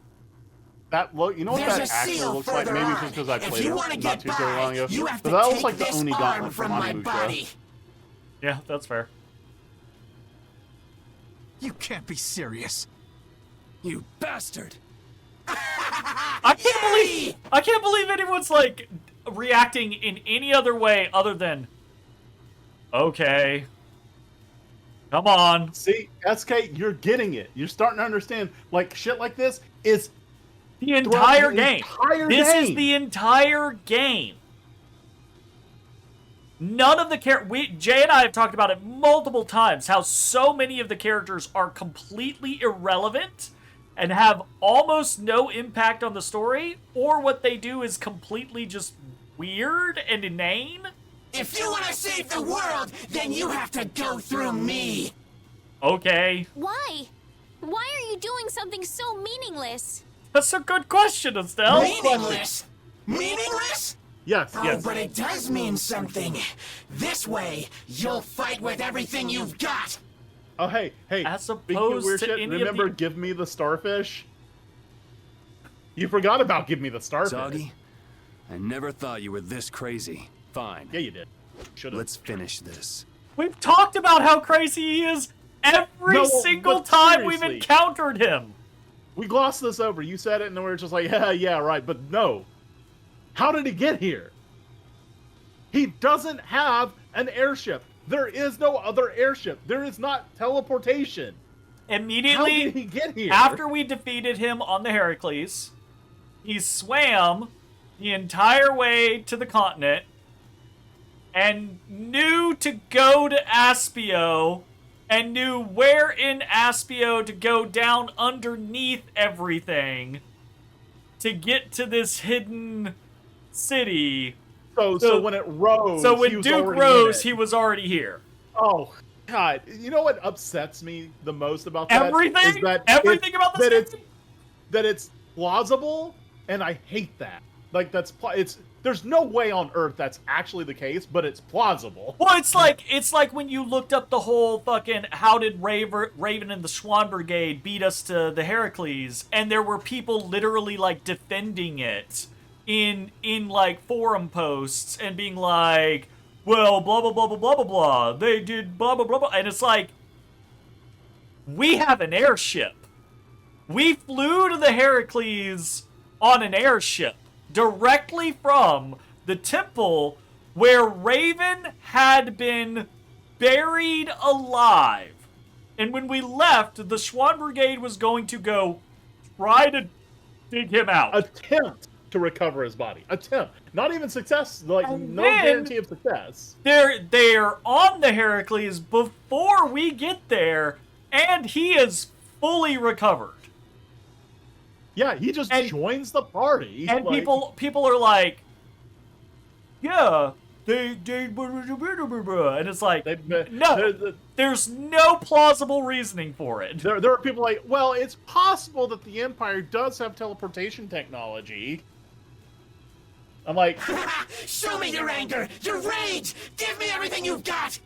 B: That look, you know what
J: there's
B: that
J: a
B: actually
J: seal
B: looks like?
J: further
B: Maybe it's
J: on.
B: just because I
J: If
B: played
J: you
B: it
J: want to
B: not
J: get
B: too long
J: by,
B: ago.
J: you have
B: But
J: to
B: that
J: take
B: looks like the
J: this
B: Oni
J: arm
B: gauntlet
J: from
B: from
J: my
B: Onimusha.
J: body.
A: Yeah, that's fair.
F: You can't be serious.
I: You bastard!
A: I can't believe anyone's like reacting in any other way other than okay. Come on.
B: See, SK, you're getting it. You're starting to understand. Like shit like this is
A: The entire
B: the
A: game.
B: entire
A: This is
B: game.
A: the entire game. None of the Jay and I have talked about it multiple times, how so many of the characters are completely irrelevant and have almost no impact on the story, or what they do is completely just weird and inane.
J: If you want to save the world, then you have to go through me.
A: Okay.
G: Why? Why are you doing something so meaningless?
A: That's a good question, Estelle.
J: Meaningless? Meaningless?
B: yes,
J: Oh,
B: yes.
J: but it does mean something. This way, you'll fight with everything you've got.
B: Oh, hey.
A: As
B: Speaking of
A: opposed
B: weird
A: to
B: shit,
A: any of
B: remember
A: the-
B: Give Me the Starfish? You forgot about Give Me the Starfish.
I: Zoggy, I never thought you were this crazy. Fine.
B: Yeah, you did. Should've.
I: Let's finish this.
A: We've talked about how crazy he is every
B: No,
A: single
B: but
A: time we've
B: seriously.
A: encountered him.
B: We glossed this over. You said it, and we were just like, yeah, yeah, right. But no. How did he get here? He doesn't have an airship. There is no other airship. There is not teleportation.
A: Immediately
B: How did he get here?
A: after we defeated him on the Heracles, he swam the entire way to the continent and knew to go to Aspio and knew where in Aspio to go down underneath everything to get to this hidden city.
B: So when it rose,
A: So when
B: he was
A: Duke
B: already in
A: rose,
B: it.
A: he was already here.
B: Oh, God. You know what upsets me the most about that?
A: Everything?
B: Is that
A: Everything about this game?
B: that it's plausible, and I hate that. Like, there's no way on Earth that's actually the case, but it's plausible.
A: Well, it's like when you looked up the whole fucking how did Raven and the Swan Brigade beat us to the Heracles, and there were people literally like defending it in like forum posts and being like, well, blah blah blah blah blah blah blah. They did blah blah blah blah, and it's like, we have an airship. We flew to the Heracles on an airship directly from the temple where Raven had been buried alive. And when we left, the Swan Brigade was going to go try to dig him out.
B: Attempt to recover his body. Attempt. Not even success. Like,
A: And
B: no
A: then-
B: guarantee of success.
A: They're on the Heracles before we get there, and he is fully recovered.
B: Yeah, he just joins the party.
A: And
B: like,
A: people are like, yeah, they and it's like, no, there's no plausible reasoning for it.
B: There are people like, well, it's possible that the Empire does have teleportation technology. I'm like,
J: Show me your anger, your rage! Give me everything you've got!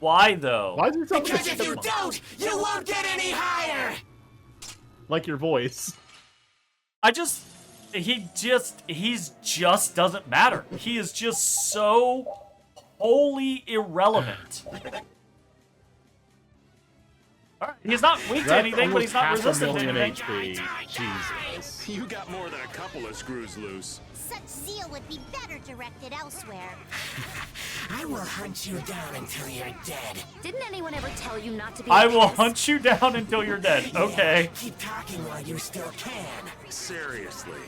A: Why though?
B: why is it something
J: Because if you don't, you won't get any higher!
B: like your voice?
A: He's just doesn't matter. He is just so wholly irrelevant. Alright, he's not weak to
B: That's
A: anything, but he's not
B: almost
A: resistant to
B: 500,000
A: anything.
B: HP. Jesus.
H: You got more than a couple of screws loose.
E: Such zeal would be better directed elsewhere.
J: I will hunt you down until you're dead.
D: Didn't anyone ever tell you not to be
A: I
D: a
A: will
D: pest?
A: hunt you down until you're dead. Okay.
J: Keep talking while you still can.
H: Seriously.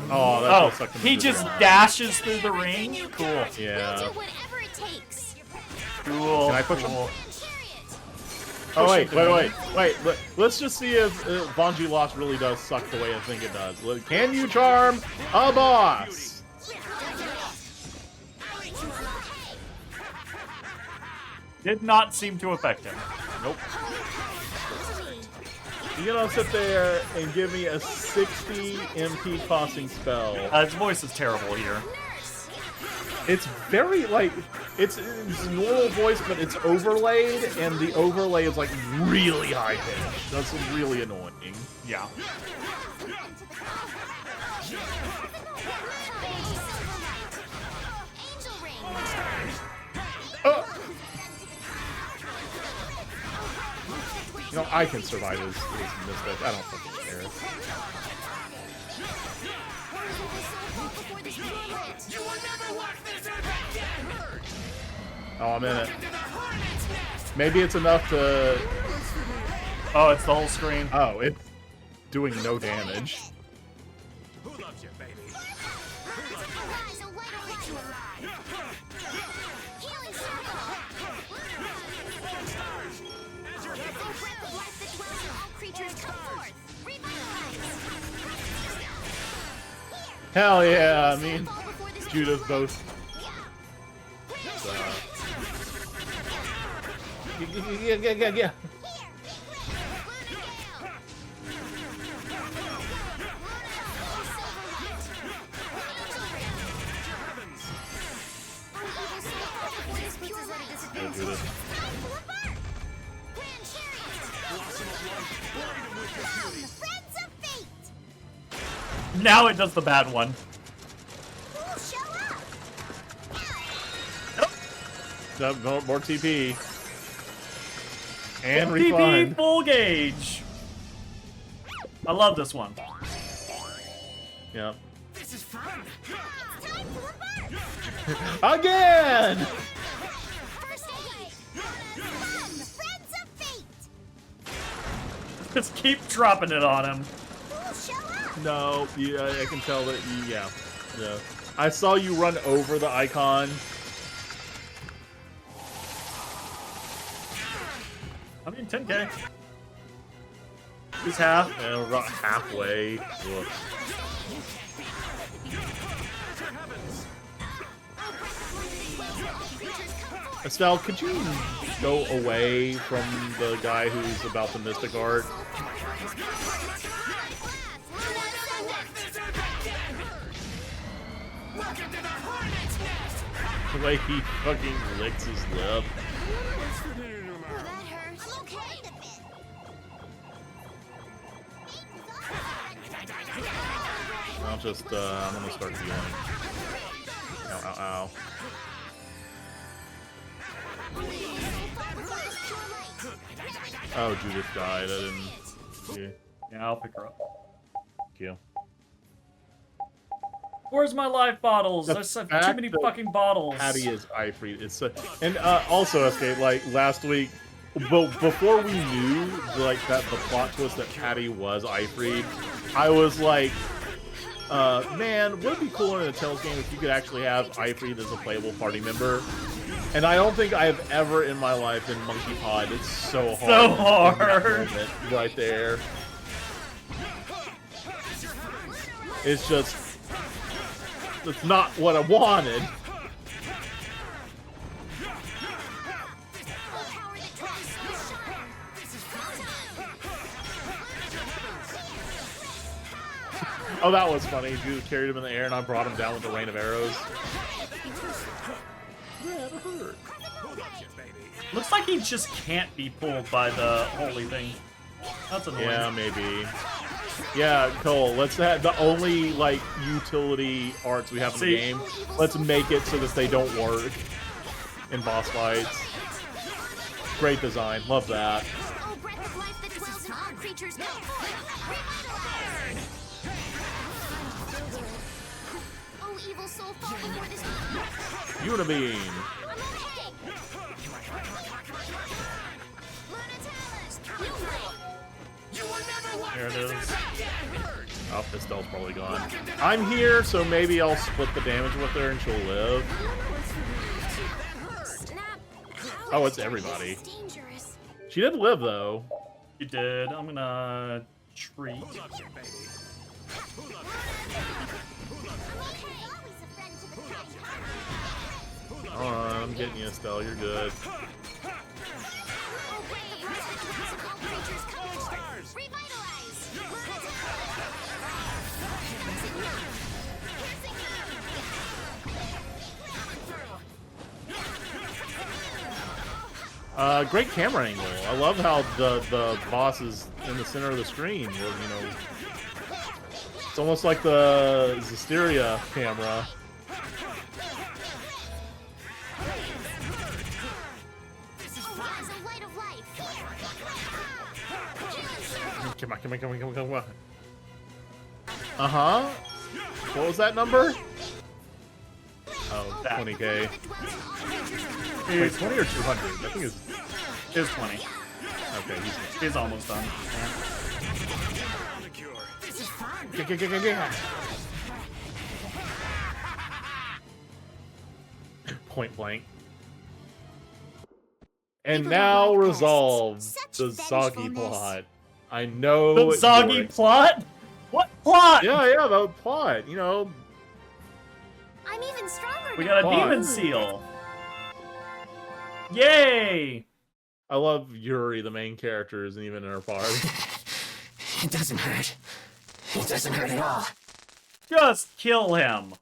B: Oh, that's what sucked him
A: He
B: into
A: just
B: the-
A: dashes through the ring? Cool.
B: Yeah.
E: We'll do whatever it takes.
A: Cool.
B: Can I push him?
A: cool.
B: Oh, wait. Let's just see if Bonji Lost really does suck the way I think it does. Can you charm a boss?
A: Did not seem to affect him.
B: Nope. You're gonna sit there and give me a 60 MP costing spell.
A: His voice is terrible here.
B: It's very, like, it's normal voice, but it's overlaid, and the overlay is, like, really high pitched. That's really annoying.
A: Yeah.
B: You know, I can survive as Mystic. I don't fucking care.
J: You will never walk this earth again!
B: Oh, I'm in it. Maybe it's enough to...
A: Oh, it's the whole screen.
B: Oh, it's doing no damage.
H: Who loves you, baby?
E: Healing circle. As your breath of life that dwells in all creatures come forth. Revitalize.
B: Hell yeah, I mean, Judith both. Yeah. Go, Judith.
A: Now it does the bad one.
B: No, more TP. And
A: TP
B: refund.
A: full gauge. I love this one.
B: Yep.
J: This is fun.
E: It's time for the birth!
B: Again!
E: First aid! Friends of Fate!
A: Just keep dropping it on him.
E: Who'll show up?
B: No, yeah, I can tell that you, yeah. I saw you run over the icon.
A: I mean, 10K. He's half.
B: And we're about halfway. Ugh. Estelle, could you go away from the guy who's about the Mystic Art?
J: Welcome to the Hornet's Nest.
B: The way he fucking licks his lip.
E: That hurts. I'm okay.
B: I'll just, I'm gonna start healing. Ow, ow, ow. Oh, Judith died. I didn't see.
A: Yeah, I'll pick her up.
B: Thank you.
A: Where's my life bottles?
B: The
A: There's too
B: fact
A: many
B: that
A: fucking bottles.
B: Patty is Ifrit. It's and also, SK, like last week, before we knew like that the plot twist that Patty was Ifrit, I was like, man, would it be cooler in a Tales game if you could actually have Ifrit as a playable party member? And I don't think I have ever in my life been Monkey Pod. It's so hard.
A: So hard.
B: In that moment, right there. It's just, it's not what I wanted. Oh, that was funny. Dude carried him in the air and I brought him down with the rain of arrows. Yeah, it hurt.
A: Looks like he just can't be pulled by the holy thing. That's annoying.
B: Yeah, maybe. Yeah, Cole, let's have the only, like, utility arts we have in the game. Let's make it so that they don't work in boss fights. Great design. Love that.
E: Oh, breath of life that dwells in all creatures, come forth! Revitalize! Oh, evil soul, fall before this...
B: Unibeam.
E: I'm okay! Lunatalis! You win!
J: You will never walk
B: There it
J: this
B: is.
J: earth again.
B: Oh, Estelle's probably gone. I'm here, so maybe I'll split the damage with her and she'll live.
E: Snap!
B: Oh, it's everybody.
E: It's dangerous.
B: She did live, though.
A: You did. I'm gonna treat.
E: I'm okay. Always a friend to the kind.
B: Alright, I'm getting you, Estelle. You're good.
E: Oh, breath of life that dwells in all creatures, come forth! Revitalize!
B: Great camera angle. I love how the boss is in the center of the screen. Where, you know, it's almost like the Zestiria camera. Come on, come on, come on, come on, come on. Uh-huh. What was that number? Oh, 20K. Wait, 20 or 200? I think
A: It's 20.
B: okay,
A: He's almost done.
B: yeah. Point blank. And
E: People
B: now
E: don't like
B: resolve
E: pests.
B: the
E: Such
B: Soggy
E: vengefulness.
B: plot. I know
A: The
B: you're-
A: soggy plot? What plot?
B: Yeah, the plot. You know,
E: I'm even stronger
A: We
E: now.
A: got a
B: Plot.
A: demon seal. Yay!
B: I love Yuri, the main character, isn't even in our party.
J: It doesn't hurt. It doesn't hurt at all.
A: Just kill him.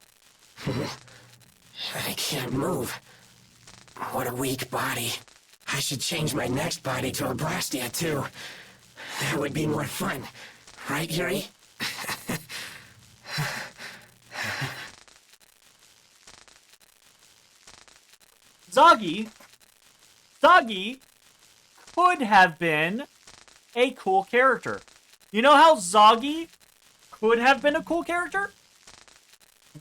J: I can't move. What a weak body. I should change my next body to a Brastia, too. That would be more fun. Right, Yuri?
A: Zoggy, Zagi could have been a cool character. You know how Zagi could have been a cool character?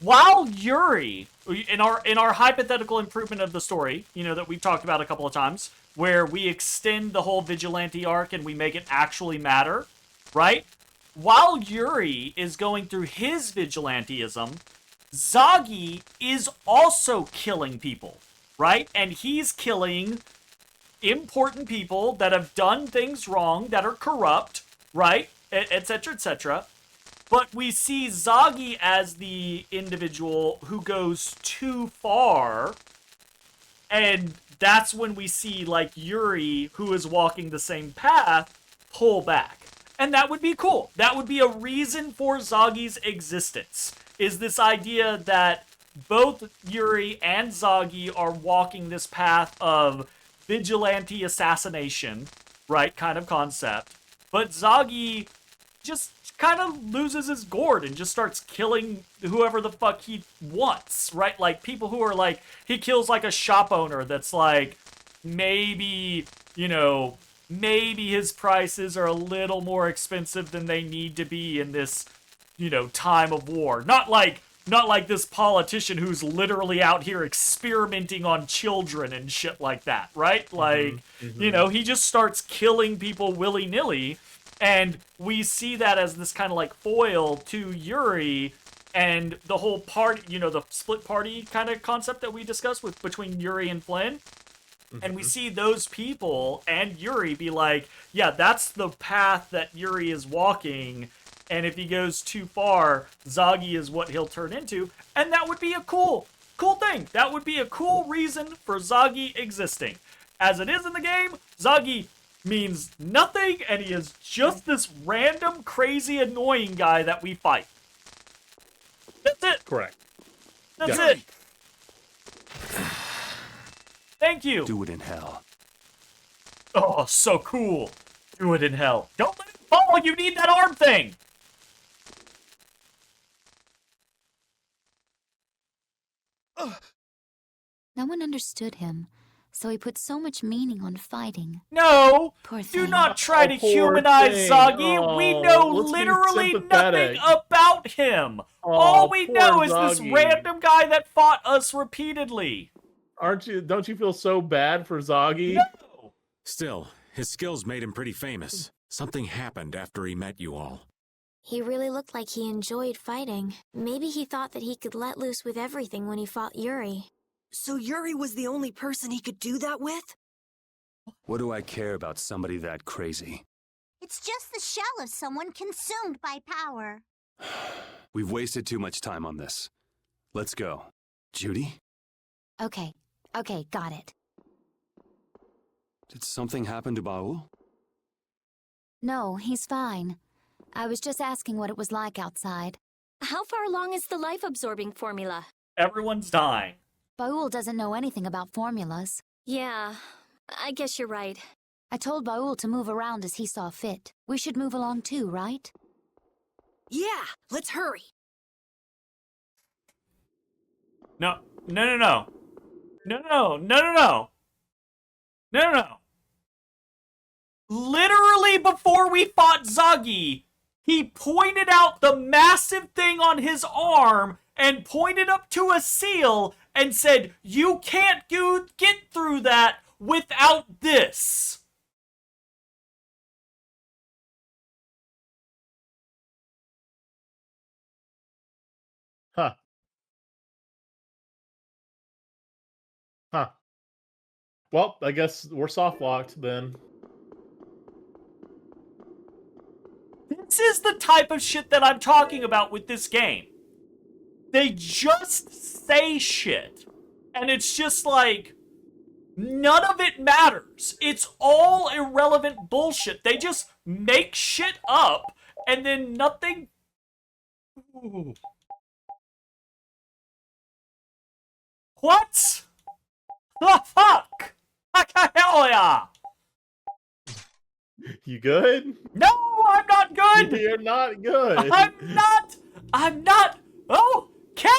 A: While Yuri, in our hypothetical improvement of the story, you know, that we've talked about a couple of times, where we extend the whole vigilante arc and we make it actually matter, right? While Yuri is going through his vigilanteism, Zagi is also killing people, right? And he's killing important people that have done things wrong, that are corrupt, right? Etc., etc. But we see Zagi as the individual who goes too far, and that's when we see, like, Yuri, who is walking the same path, pull back. And that would be cool. That would be a reason for Zagi's existence, is this idea that both Yuri and Zagi are walking this path of vigilante assassination, right, kind of concept. But Zagi just kind of loses his gourd and just starts killing whoever the fuck he wants, right? Like, people who are like, he kills like a shop owner that's like, maybe, you know, maybe his prices are a little more expensive than they need to be in this, you know, time of war. Not like this politician who's literally out here experimenting on children and shit like that, right? Like, you know, he just starts killing people willy-nilly, and we see that as this kind of like foil to Yuri and the whole party, you know, the split party kind of concept that we discussed with between Yuri and Flynn. And we see those people and Yuri be like, yeah, that's the path that Yuri is walking, and if he goes too far, Zagi is what he'll turn into, and that would be a cool thing. That would be a cool reason for Zagi existing. As it is in the game, Zagi means nothing, and he is just this random, crazy, annoying guy that we fight. That's it.
B: Correct.
A: That's it. Thank you.
I: Do it in hell.
A: Oh, so cool. Do it in hell. Don't let it fall. You need that arm thing.
D: No one understood him, so he put so much meaning on fighting.
A: No.
D: Poor
A: Do
D: thing.
A: not try to
B: poor
A: humanize
B: thing.
A: Zagi. We know
B: Let's be
A: literally
B: sympathetic.
A: nothing about him. All we
B: poor
A: know is this
B: Zagi.
A: random guy that fought us repeatedly.
B: Don't you feel so bad for Zagi?
A: No.
H: Still, his skills made him pretty famous. Something happened after he met you all.
G: He really looked like he enjoyed fighting. Maybe he thought that he could let loose with everything when he fought Yuri.
C: So Yuri was the only person he could do that with?
I: What do I care about somebody that crazy?
E: It's just the shell of someone consumed by power.
I: We've wasted too much time on this. Let's go. Judy?
D: Okay, got it.
I: Did something happen to Baul?
D: No, he's fine. I was just asking what it was like outside.
G: How far along is the life-absorbing formula?
A: Everyone's dying.
D: Baul doesn't know anything about formulas.
G: Yeah, I guess you're right.
D: I told Baul to move around as he saw fit. We should move along too, right?
C: Yeah, let's hurry.
A: No. Literally before we fought Zagi, he pointed out the massive thing on his arm and pointed up to a seal and said, "You can't get through that without this."
B: Huh. Well, I guess we're soft locked then.
A: This is the type of shit that I'm talking about with this game. They just say shit, and it's just like, none of it matters. It's all irrelevant bullshit. They just make shit up, and then nothing... Ooh. What? The fuck? Hell yeah!
B: You good?
A: No, I'm not good!
B: You're not good.
A: I'm not okay!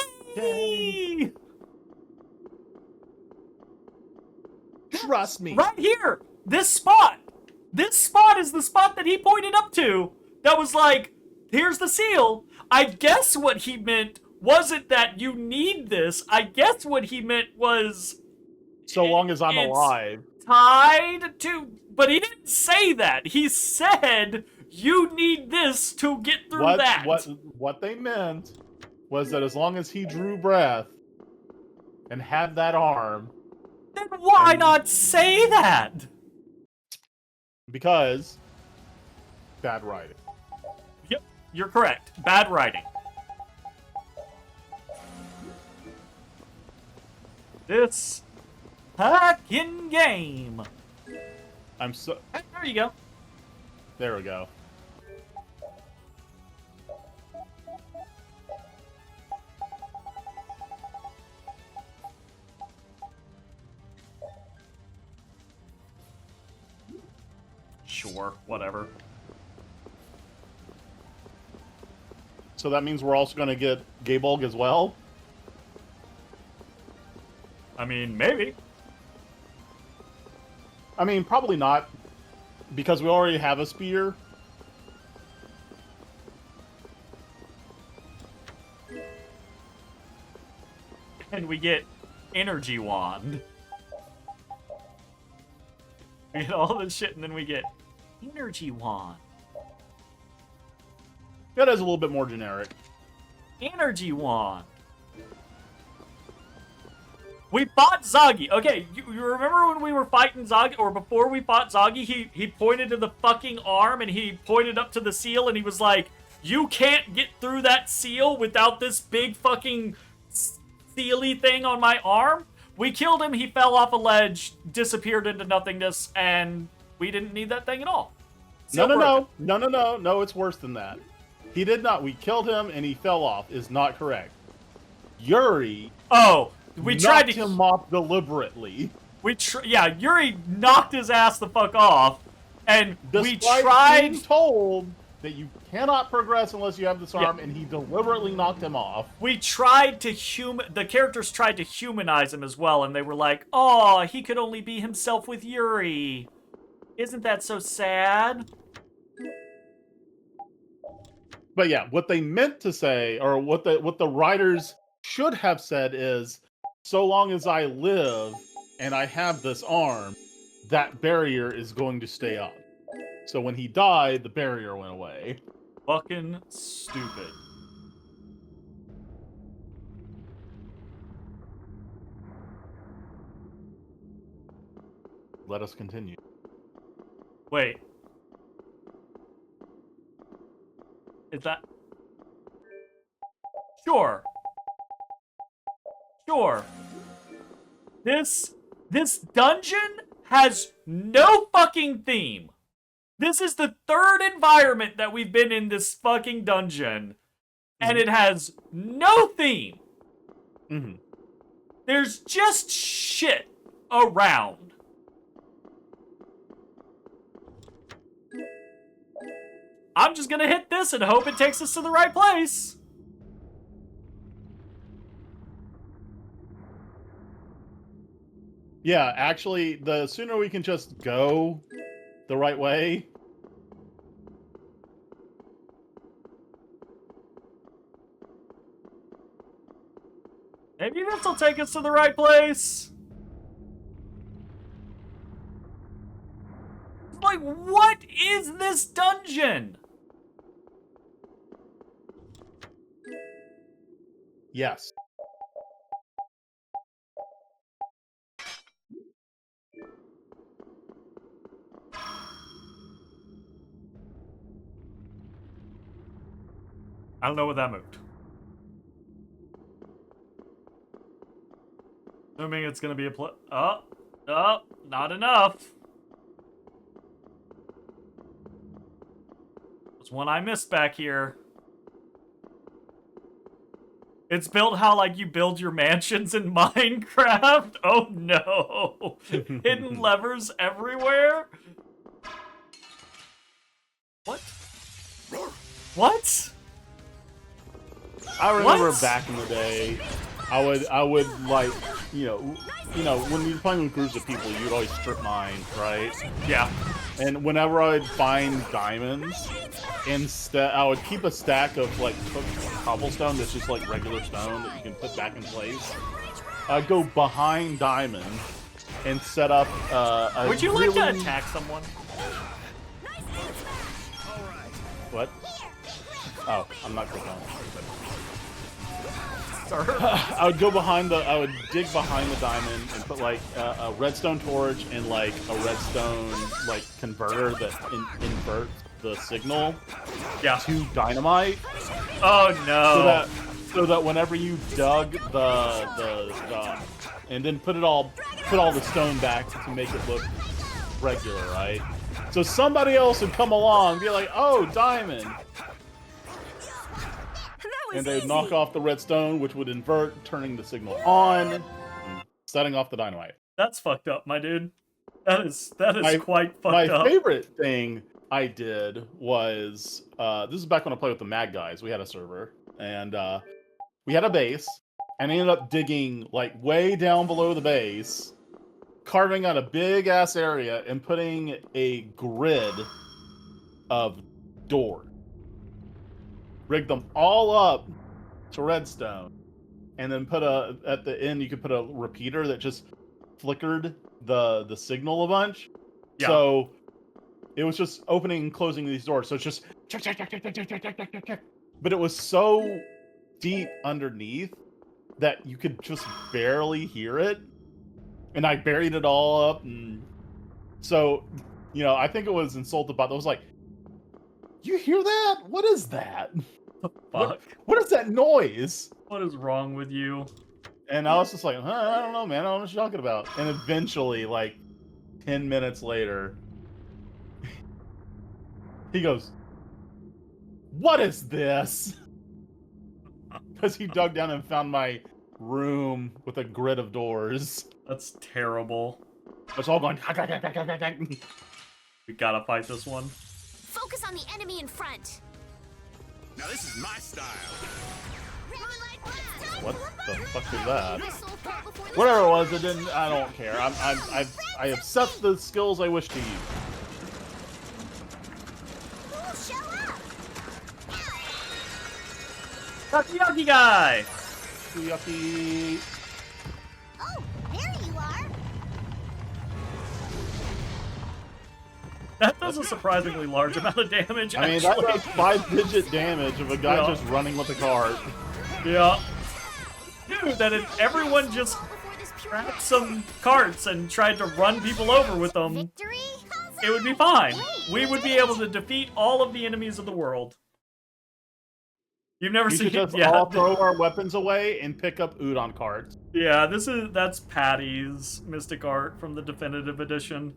B: trust me.
A: Right here! This spot! This spot is the spot that he pointed up to that was like, here's the seal. I guess what he meant wasn't that you need this. I guess what he meant was...
B: So long as I'm
A: it's
B: alive.
A: tied to... But he didn't say that. He said, you need this to get through that.
B: What they meant was that as long as he drew breath and had that arm...
A: Then why not say that?
B: Because bad writing.
A: Yep, you're correct. Bad writing. This fucking game.
B: I'm so...
A: Hey, there you go.
B: There we go.
A: Sure, whatever.
B: So that means we're also going to get Gabolg as well?
A: I mean, maybe.
B: I mean, probably not. Because we already have a spear.
A: And we get Energy Wand. We get all this shit and then we get Energy Wand.
B: That is a little bit more generic.
A: Energy Wand. We fought Zoggy. Okay, you remember when we were fighting Zoggy, or before we fought Zoggy, he pointed to the fucking arm and he pointed up to the seal and he was like, you can't get through that seal without this big fucking sealy thing on my arm? We killed him, he fell off a ledge, disappeared into nothingness, and we didn't need that thing at all.
B: No, it's worse than that. He did not. We killed him and he fell off is not correct. Yuri...
A: Oh, we tried to...
B: him off deliberately.
A: Yeah, Yuri knocked his ass the fuck off, and we tried...
B: being told that you cannot progress unless you have this arm, and he deliberately knocked him off.
A: We tried to the characters tried to humanize him as well, and they were like, oh, he could only be himself with Yuri. Isn't that so sad?
B: But yeah, what they meant to say, or what the writers should have said is, so long as I live and I have this arm, that barrier is going to stay up. So when he died, the barrier went away.
A: Fucking stupid.
B: Let us continue.
A: Wait. Is that... Sure. Sure. This dungeon has no fucking theme. This is the third environment that we've been in this fucking dungeon, and it has no theme.
B: Mm-hmm.
A: There's just shit around. I'm just gonna hit this and hope it takes us to the right place.
B: Yeah, actually, the sooner we can just go the right way.
A: Maybe this will take us to the right place. Like, what is this dungeon?
B: Yes.
A: I don't know what that moved. Assuming it's gonna be a oh, not enough. There's one I missed back here. It's built how, like, you build your mansions in Minecraft? Oh no! Hidden levers everywhere? What? What?
B: I remember
A: What?
B: back in the day I would like, when you're playing with groups of people, you'd always strip mine, right?
A: Yeah.
B: And whenever I'd find diamonds, instead I would keep a stack of like cooked cobblestone that's just like regular stone that you can put back in place. I'd go behind diamond and set up a
A: Would you like to attack someone?
B: What? Oh, I'm not clicking on it. I would go behind I would dig behind the diamond and put like a redstone torch and like a redstone like converter that inverts the signal to dynamite.
A: Oh no!
B: So that whenever you dug the and then put all the stone back to make it look regular, right? So somebody else would come along and be like, "Oh, diamond." And they'd knock off the redstone, which would invert, turning the signal on, and setting off the dynamite.
A: That's fucked up, my dude. That is quite fucked
B: my
A: up.
B: My favorite thing I did was, this is back when I played with the Mad Guys. We had a server, and we had a base, and I ended up digging, like, way down below the base, carving out a big-ass area, and putting a grid of doors. Rigged them all up to redstone, and then at the end you could put a repeater that just flickered the signal a bunch. Yeah. So it was just opening and closing these doors. So it's just check, but it was so deep underneath that you could just barely hear it. And I buried it all up, and so I think it was insulted by that. It was like, you hear that? What is that?
A: Fuck.
B: What is that noise?
A: What is wrong with you?
B: And I was just like, I don't know, man. I don't know what you're talking about. And eventually, like 10 minutes later, he goes, "What is this?" Because he dug down and found my room with a grid of doors.
A: That's terrible.
B: It's all going.
A: We gotta fight this one.
E: Focus on the enemy in front.
H: Now this is my style.
B: What the fuck is that? Whatever it was, I don't care. I have set the skills I wish to use.
A: Takoyaki guy.
B: Takoyaki.
E: Oh, there you are.
A: That does a surprisingly large amount of damage.
B: I mean, that does 5-digit damage of a guy just running with a cart.
A: Yeah. Dude, that if everyone just grabbed some carts and tried to run people over with them, it would be fine. We would be able to defeat all of the enemies of the world. You've never seen
B: it? Yeah. All throw our weapons away and pick up udon carts.
A: Yeah, that's Patty's Mystic Art from the Definitive Edition.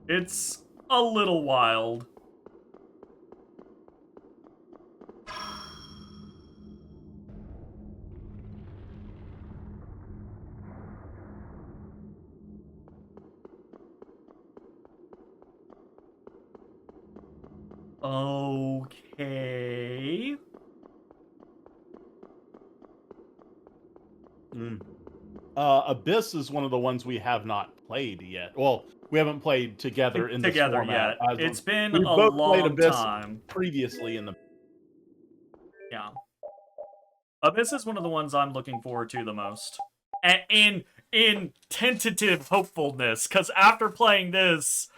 A: It's a little wild. Okay.
B: Abyss is one of the ones we have not played yet. Well, we haven't played together in this format.
A: Yet. It's been
B: We've
A: a
B: both
A: long
B: played Abyss
A: time.
B: Previously in the.
A: Yeah. Abyss is one of the ones I'm looking forward to the most. In tentative hopefulness, because after playing this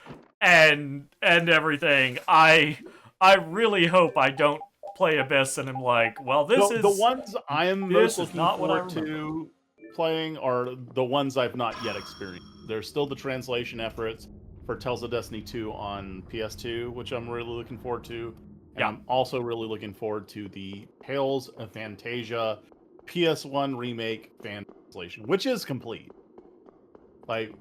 A: and everything, I really hope I don't play Abyss and I'm like, well, this is
B: the ones I am most looking forward
A: to
B: playing are the ones I've not yet experienced. There's still the translation efforts for Tales of Destiny 2 on PS2, which I'm really looking forward to. And I'm also really looking forward to the Tales of Fantasia PS1 remake fan translation, which is complete. Like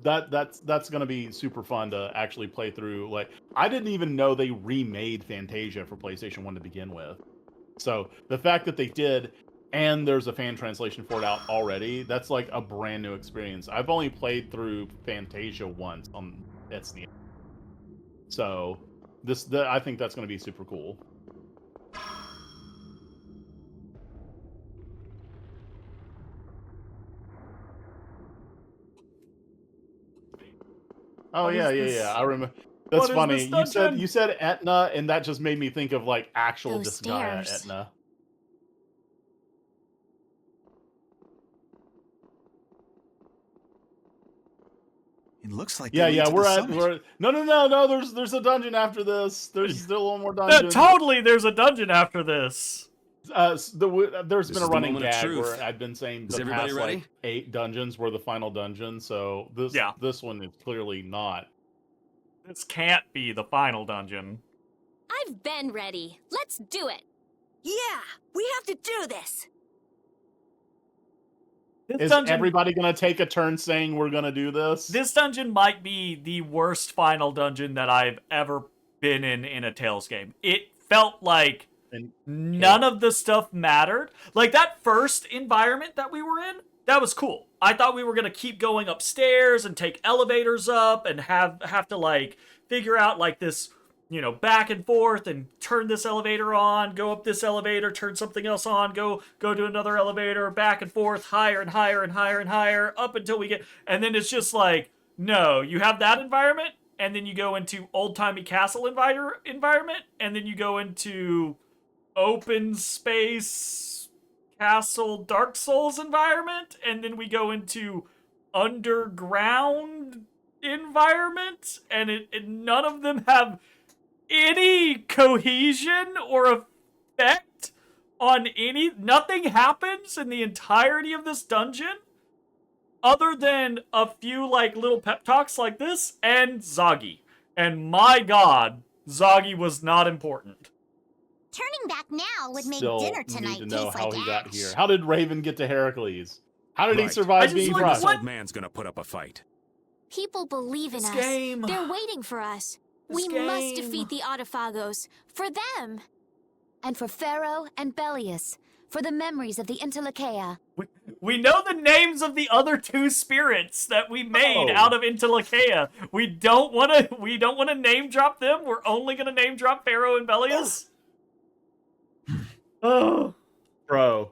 B: that's going to be super fun to actually play through. Like, I didn't even know they remade Fantasia for PlayStation 1 to begin with. So the fact that they did, and there's a fan translation for it out already, that's like a brand new experience. I've only played through Fantasia once on SNES. So I think that's going to be super cool. Oh
A: What
B: yeah,
A: is
B: yeah,
A: this?
B: yeah. I remember. That's
A: What is
B: funny.
A: this
B: You said
A: dungeon?
B: you said Etna, and that just made me think of like actual
D: Those
B: Disgaea
D: stairs.
B: Etna.
F: It looks like
B: Yeah,
F: they lead
B: yeah.
F: to the summit.
B: No. There's a dungeon after this. There's still one more
A: That
B: dungeon.
A: totally, there's a dungeon after this.
B: There's
H: This
B: been a
H: is the
B: running
H: moment of
B: gag
H: truth.
B: where I've been saying
H: Is
B: the
H: everybody
B: past
H: ready?
B: like 8 dungeons were the final dungeon. So
A: Yeah.
B: this one is clearly not.
A: This can't be the final dungeon.
G: I've been ready. Let's do it.
C: Yeah, we have to do this.
A: This
B: Is
A: dungeon,
B: everybody gonna take a turn saying we're gonna do this?
A: this dungeon might be the worst final dungeon that I've ever been in a Tales game. It felt like
B: And
A: none of the stuff mattered. Like that first environment that we were in, that was cool. I thought we were gonna keep going upstairs and take elevators up and have to like figure out like this, you know, back and forth and turn this elevator on, go up this elevator, turn something else on, go to another elevator, back and forth, higher and higher and higher and higher, up until we get, and then it's just like, no, you have that environment, and then you go into old-timey castle environment, and then you go into open space castle Dark Souls environment, and then we go into underground environment, and none of them have any cohesion or effect on nothing happens in the entirety of this dungeon other than a few like little pep talks like this and Zagi. And my god, Zagi was not important.
E: Turning back now would make
B: Still
E: dinner
B: need
E: tonight
B: to know
E: taste
B: how
E: like
B: he got
E: ash.
B: here. How did Raven get to Heracles? How did he
H: Right.
B: survive
A: I just
B: being
A: like,
B: crushed?
H: This
A: what-
H: old man's gonna put up a fight.
G: People believe in
A: This
G: us.
A: game.
G: They're waiting for us.
A: This
G: We must
A: game.
G: defeat the Autophagos. For them.
D: And for Pharaoh and Belius, for the memories of the Interlakeia.
A: We know the names of the other two spirits that we made
B: Oh.
A: out of Interlakeia. We don't want to name drop them. We're only going to name drop Pharaoh and Belius. Oh,
B: Bro,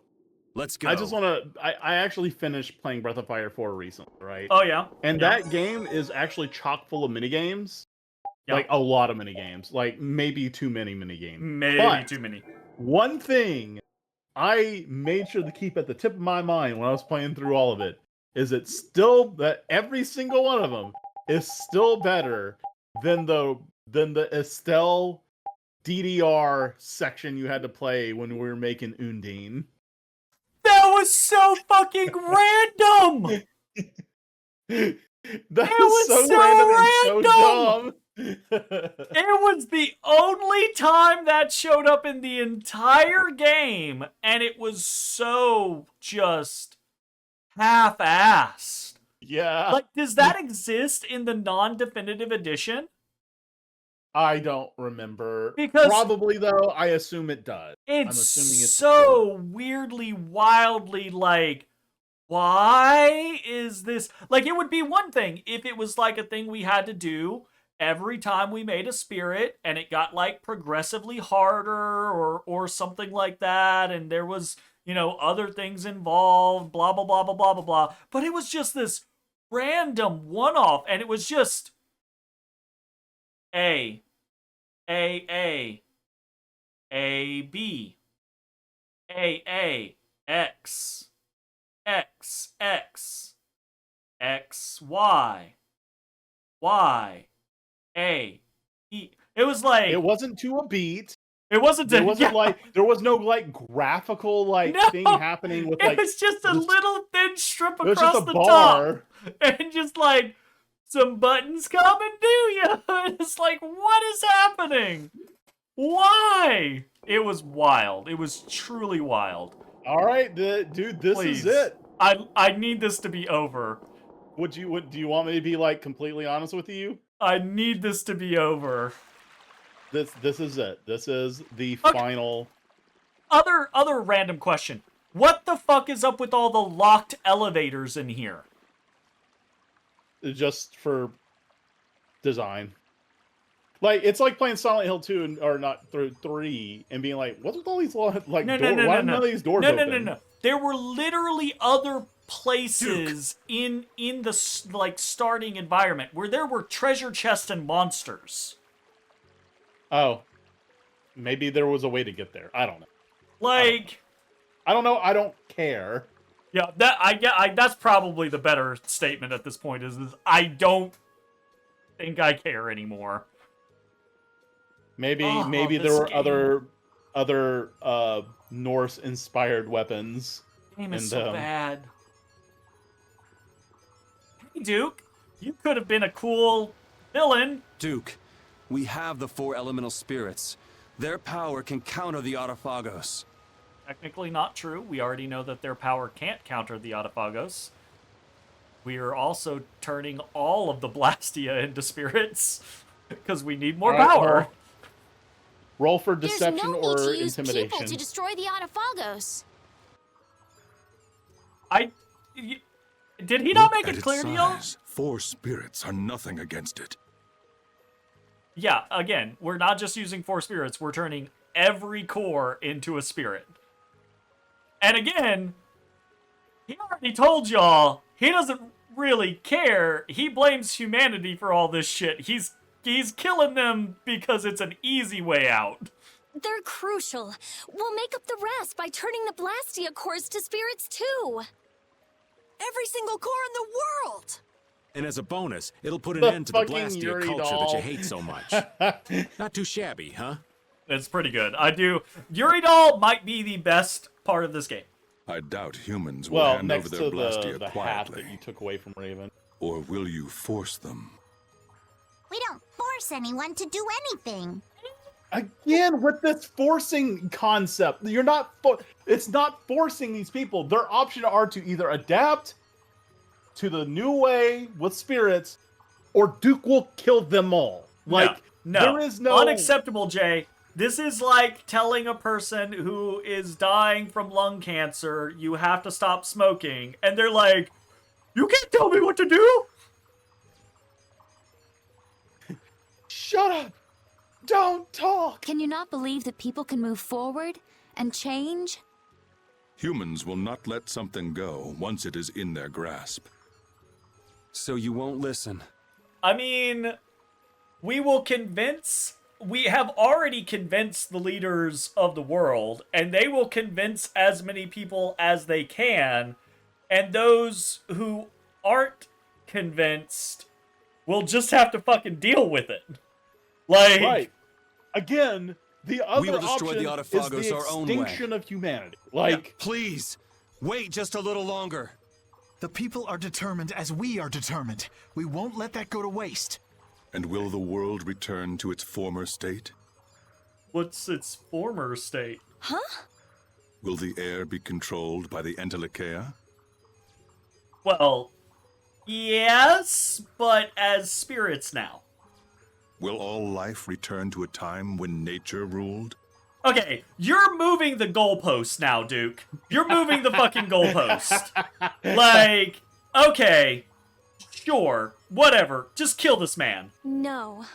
H: Let's go.
B: I just want to. I actually finished playing Breath of Fire 4 recently, right?
A: oh yeah.
B: And
A: Yeah.
B: that game is actually chock full of minigames.
A: Yeah.
B: Like a lot of minigames. Like maybe too many minigames.
A: Maybe
B: But
A: too many.
B: one thing I made sure to keep at the tip of my mind when I was playing through all of it is it's still that every single one of them is still better than the Estelle DDR section you had to play when we were making Undine.
A: That was so fucking random.
B: That
A: It
B: was
A: was
B: so
A: so
B: random and so
A: random!
B: dumb.
A: It was the only time that showed up in the entire game, and it was so just half-assed.
B: Yeah.
A: Like, does that exist in the non-definitive edition?
B: I don't remember.
A: Because-
B: Probably though, I assume it does. I'm
A: It's
B: assuming it's
A: so weirdly, wildly like, why is this? Like, it would be one thing if it was like a thing we had to do every time we made a spirit and it got like progressively harder or something like that, and there was, you know, other things involved, blah blah blah blah blah blah blah. But it was just this random one-off, and it was just A B A X X X X Y A E. It was like
B: It wasn't to a beat.
A: it wasn't.
B: There wasn't
A: yeah.
B: like there was no like graphical like
A: No!
B: thing happening with
A: It
B: like
A: was just a
B: this-
A: little thin strip
B: it was
A: across
B: just a
A: the
B: bar.
A: top, and just like some buttons come and do ya. And it's like, what is happening? Why? It was wild. It was truly wild.
B: All right, dude, this
A: Please.
B: is it.
A: I need this to be over.
B: Do you want me to be like completely honest with you?
A: I need this to be over.
B: This is it. This is the
A: Okay.
B: final.
A: Other random question. What the fuck is up with all the locked elevators in here?
B: Just for design. Like it's like playing Silent Hill 2 and, or not 3 and being like, what's with all these like
A: No,
B: doors? Why are none of these doors
A: no,
B: open?
A: No. There were literally other places in the like starting environment where there were treasure chests and monsters.
B: Oh, maybe there was a way to get there. I don't know.
A: Like,
B: I don't know. I don't care.
A: yeah, that's probably the better statement at this point. Is I don't think I care anymore.
B: Maybe
A: this
B: there were
A: game.
B: other Norse inspired weapons.
A: Game is
B: And,
A: so bad. Hey, Duke, you could have been a cool villain.
I: Duke, we have the 4 elemental spirits. Their power can counter the Autophagos.
A: Technically not true. We already know that their power can't counter the Autophagos. We are also turning all of the Blastia into spirits because we need more
B: Alright,
A: power.
B: well, roll for
G: There's
B: deception
G: no
B: or
G: need to use people
B: intimidation.
G: to destroy the Autophagos.
A: Did he not make
K: At
A: it
K: its
A: clear to y'all?
K: size, 4 spirits are nothing against it.
A: Yeah, again, we're not just using 4 spirits, we're turning every core into a spirit. And again, he already told y'all he doesn't really care. He blames humanity for all this shit. He's killing them because it's an easy way out.
G: They're crucial. We'll make up the rest by turning the Blastia cores to spirits too.
C: Every single core in the world!
H: And as a bonus, it'll put an
B: The
H: end to the
B: fucking
H: Blastia
B: Yuri
H: culture that
B: doll.
H: you hate so much. Not too shabby, huh?
A: It's pretty good. I do. Yuri Doll might be the best part of this game.
K: I doubt humans will
B: Well,
K: hand
B: next
K: over
B: to
K: their Blastia
B: the hat
K: quietly.
B: that you took away from Raven.
K: Or will you force them?
E: We don't force anyone to do anything.
B: Again, with this forcing concept, you're not. It's not forcing these people. Their option are to either adapt to the new way with spirits, or Duke will kill them all. Like,
A: no.
B: there is no
A: Unacceptable, Jay. This is like telling a person who is dying from lung cancer, you have to stop smoking, and they're like, you can't tell me what to do?
B: Shut up! Don't talk!
D: Can you not believe that people can move forward and change?
K: Humans will not let something go once it is in their grasp.
I: So you won't listen.
A: I mean, we have already convinced the leaders of the world, and they will convince as many people as they can, and those who aren't convinced will just have to fucking deal with it. Like,
B: Right. Again, the other
I: We will destroy
B: option
I: the Autophagos
B: is the
I: our own way.
B: extinction of humanity. Like,
I: Please, wait just a little longer.
F: The people are determined as we are determined. We won't let that go to waste.
K: And will the world return to its former state?
A: what's its former state?
G: Huh?
K: Will the air be controlled by the Entelekea?
A: Well, yes, but as spirits now.
K: Will all life return to a time when nature ruled?
A: Okay, you're moving the goalpost now, Duke. You're moving the fucking goalpost. Like, okay, sure, whatever. Just kill this man.
G: No.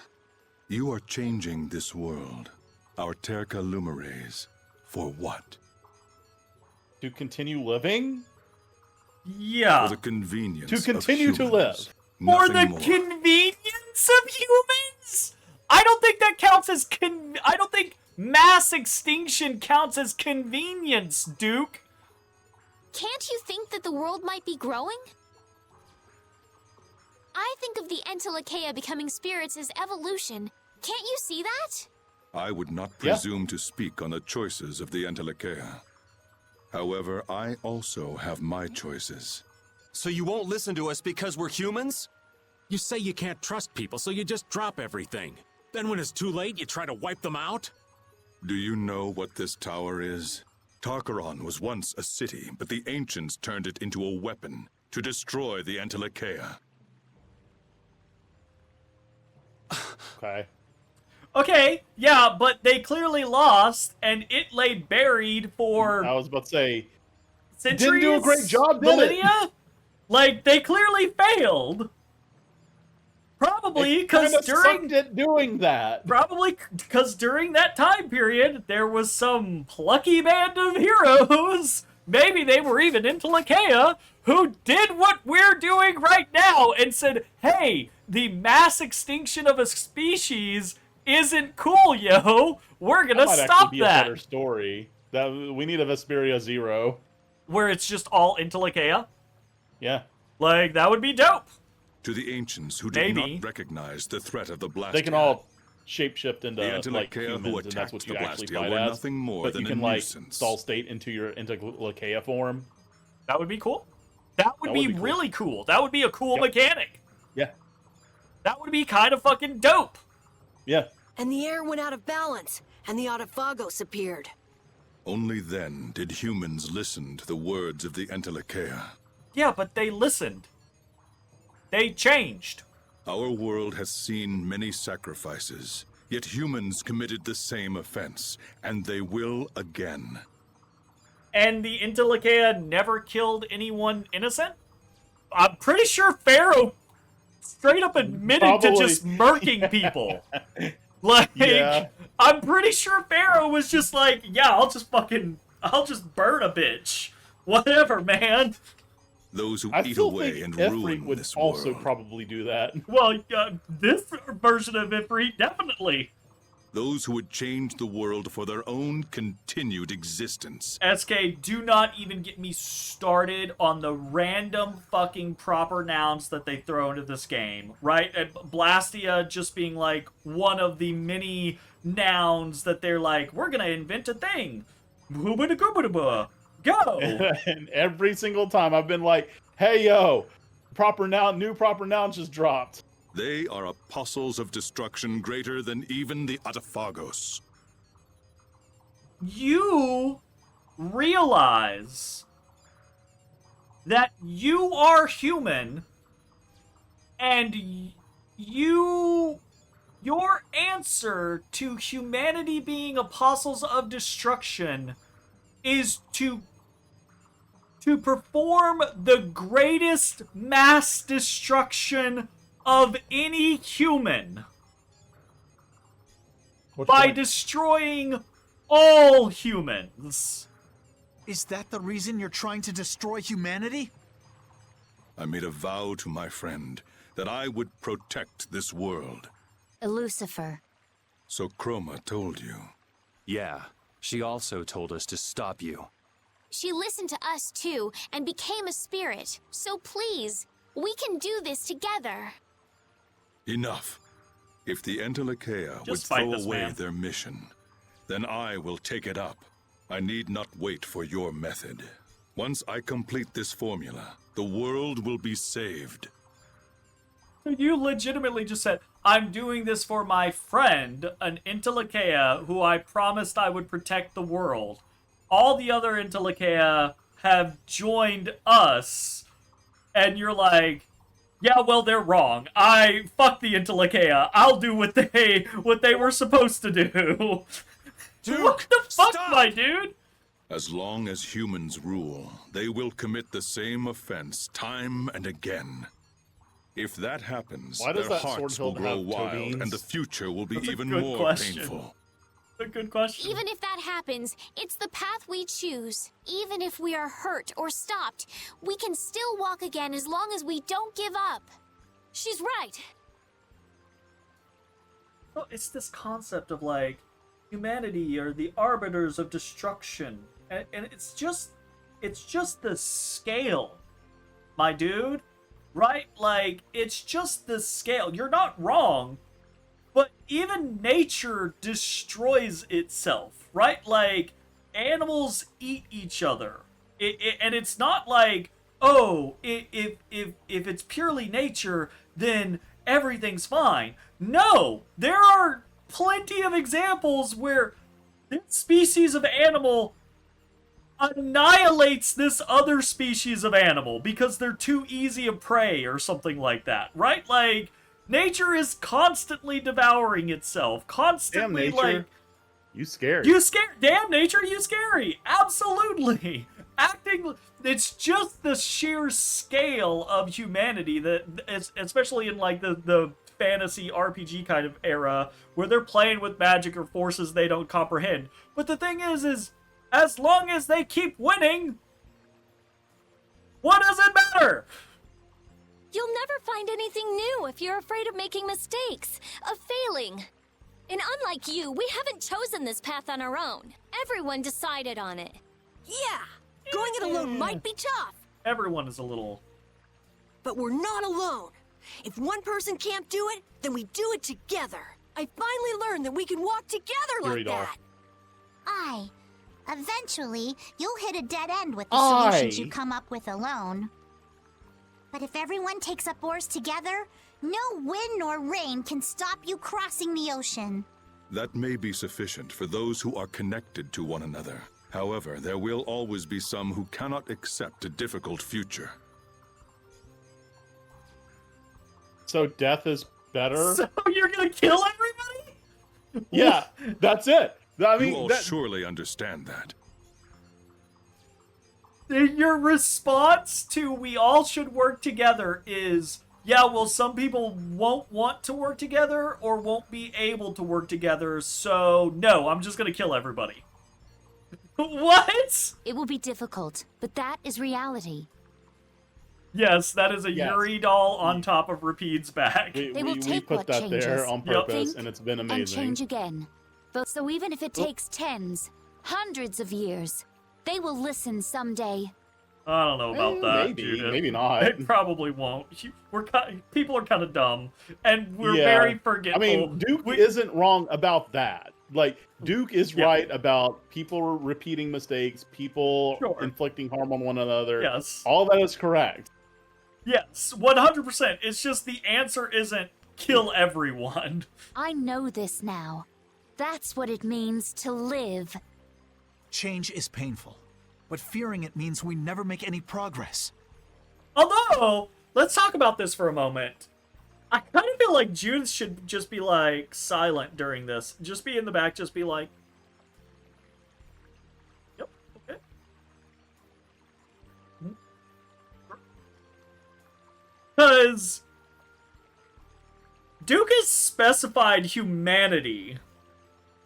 K: You are changing this world, our Terca Lumares, for what?
B: to continue living?
A: Yeah.
K: For the convenience
B: To continue
K: of
B: to
K: humans,
B: live.
A: For the
K: nothing more.
A: convenience of humans? I don't think that counts as I don't think mass extinction counts as convenience, Duke.
G: Can't you think that the world might be growing? I think of the Entelekea becoming spirits as evolution. Can't you see that?
K: I would not
B: Yeah.
K: presume to speak on the choices of the Entelekea. However, I also have my choices.
I: So you won't listen to us because we're humans?
H: You say you can't trust people, so you just drop everything. Then when it's too late, you try to wipe them out?
K: Do you know what this tower is? Tarkaron was once a city, but the ancients turned it into a weapon to destroy the Entelekea.
B: Okay.
A: Okay, yeah, but they clearly lost, and it lay buried for
B: I was about to say,
A: centuries.
B: didn't do a great job, did it?
A: millennia? Like, they clearly failed. Probably because during
B: it doing that.
A: Probably because during that time period, there was some plucky band of heroes maybe they were even into Lakeia, who did what we're doing right now and said, hey, the mass extinction of a species isn't cool, yo. We're gonna
B: That might
A: stop
B: actually be
A: that.
B: a better story. That we need a Vesperia 0.
A: Where it's just all into Lakeia.
B: Yeah.
A: Like, that would be dope.
K: To the ancients who did
A: Maybe.
K: not recognize the threat of the Blastia,
B: They can all shapeshift into
K: The
B: like
K: Antilochea who
B: humans, and that's
K: attacked
B: what you
K: the
B: actually
K: Blastia
B: fight
K: were
B: as.
K: nothing more
B: But
K: than
B: you
K: a
B: can like
K: nuisance.
B: stall state into Lakeia form.
A: That would be cool. That would be
B: would be cool.
A: really cool. That would be a cool mechanic.
B: Yeah.
A: That would be kind of fucking dope.
B: Yeah.
C: And the air went out of balance, and the Autophagos appeared.
K: Only then did humans listen to the words of the Antilochea.
A: Yeah, but they listened. They changed.
K: Our world has seen many sacrifices, yet humans committed the same offense, and they will again.
A: And the Intellicaea never killed anyone innocent? I'm pretty sure Pharaoh straight up admitted to just murking people. Like,
B: Yeah.
A: I'm pretty sure Pharaoh was just like, yeah, I'll just burn a bitch. Whatever, man.
K: Those who
B: I
K: eat
B: still
K: away
B: think
K: and
B: Ifrit
K: ruin
B: would
K: this
B: also
K: world.
B: probably do that.
A: Well, this version of Ifrit, definitely.
K: Those who would change the world for their own continued existence.
A: SK, do not even get me started on the random fucking proper nouns that they throw into this game, right? And Blastia just being like one of the many nouns that they're like, we're gonna invent a thing. Boobada-goobada-ba. Go!
B: And every single time I've been like, hey yo, new proper noun just dropped.
K: They are apostles of destruction greater than even the Autophagos.
A: You realize that you are human and your answer to humanity being apostles of destruction is to perform the greatest mass destruction of any human by destroying all humans.
F: Is that the reason you're trying to destroy humanity?
K: I made a vow to my friend that I would protect this world.
D: Lucifer.
K: So Chroma told you.
I: Yeah, she also told us to stop you.
E: She listened to us too and became a spirit. So please, we can do this together.
K: Enough. If the Antilochea would
A: Just fight
K: throw
A: this
K: away
A: man.
K: their mission, then I will take it up. I need not wait for your method. Once I complete this formula, the world will be saved.
A: You legitimately just said, I'm doing this for my friend, an Intellicaea, who I promised I would protect the world. All the other Intellicaea have joined us, and you're like, yeah, well, they're wrong. Fuck the Intellicaea. I'll do what they were supposed to do.
I: Duke,
A: what the fuck,
I: stop!
A: my dude?
K: As long as humans rule, they will commit the same offense time and again. If that happens,
B: Why does
K: their
B: that sword
K: hearts will
B: hilt
K: grow
B: have
K: wild,
B: turbines?
K: and the future will be
A: That's a
K: even
A: good
K: more
A: question.
K: painful.
A: A good question.
E: Even if that happens, it's the path we choose. Even if we are hurt or stopped, we can still walk again as long as we don't give up. She's right.
A: Well, it's this concept of like humanity are the arbiters of destruction, and it's just the scale, my dude, right? Like it's just the scale. You're not wrong, but even nature destroys itself, right? Like animals eat each other, and it's not like if it's purely nature, then everything's fine. No, there are plenty of examples where this species of animal annihilates this other species of animal because they're too easy a prey or something like that, right? Like, nature is constantly devouring itself, constantly,
B: Damn nature.
A: like...
B: You scared.
A: You scary. Damn nature, you scary. Absolutely. It's just the sheer scale of humanity that, especially in like the fantasy RPG kind of era, where they're playing with magic or forces they don't comprehend. But the thing is as long as they keep winning, What does it matter?
G: You'll never find anything new if you're afraid of making mistakes, of failing. And unlike you, we haven't chosen this path on our own. Everyone decided on it.
C: Yeah, going it alone might be tough,
A: Everyone is a little...
C: but we're not alone. If one person can't do it, then we do it together. I finally learned that we can walk together like that.
E: Aye. Eventually, you'll hit a dead end with the solutions you come up with alone. But if everyone takes up oars together, no wind nor rain can stop you crossing the ocean.
K: That may be sufficient for those who are connected to one another. However, there will always be some who cannot accept a difficult future.
B: So death is better?
A: So you're gonna kill everybody?
B: Yeah, that's it. I
K: You
B: mean,
K: all surely understand that.
A: Your response to we all should work together is, yeah, well, some people won't want to work together or won't be able to work together, so no, I'm just gonna kill everybody. What?
D: It will be difficult, but that is reality.
A: Yes, that is a
B: Yes.
A: Yuri doll on top of Rapide's back.
B: we put that there on purpose, and it's been amazing.
D: And change again. But so even if it takes tens, hundreds of years, they will listen someday.
A: I don't know about that.
B: Maybe,
A: Judith.
B: maybe not.
A: They probably won't. People are kind of dumb, and we're very forgetful.
B: I mean, Duke isn't wrong about that. Like, Duke is right about people repeating mistakes, people inflicting harm on one another.
A: Yes.
B: All that is correct.
A: Yes, 100%. It's just the answer isn't kill everyone.
D: I know this now. That's what it means to live.
F: Change is painful, but fearing it means we never make any progress.
A: Although, let's talk about this for a moment. I kind of feel like Judith should just be, like, silent during this. Just be in the back, just be like... Yep, okay. Because... Duke has specified humanity.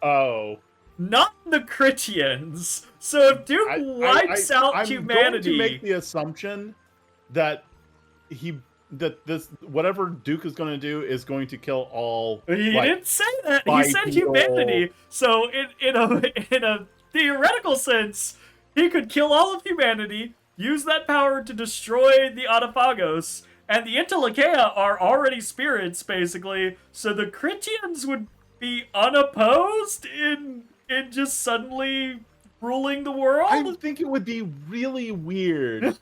B: Oh.
A: Not the Critians. So if Duke wipes out humanity...
B: I'm going to make the assumption that this whatever Duke is going to do is going to kill all.
A: He didn't say that. He said humanity. So in a theoretical sense, he could kill all of humanity, use that power to destroy the Autophagos, and the Interlachea are already spirits, basically. So the Critians would be unopposed in just suddenly ruling the world.
B: I think it would be really weird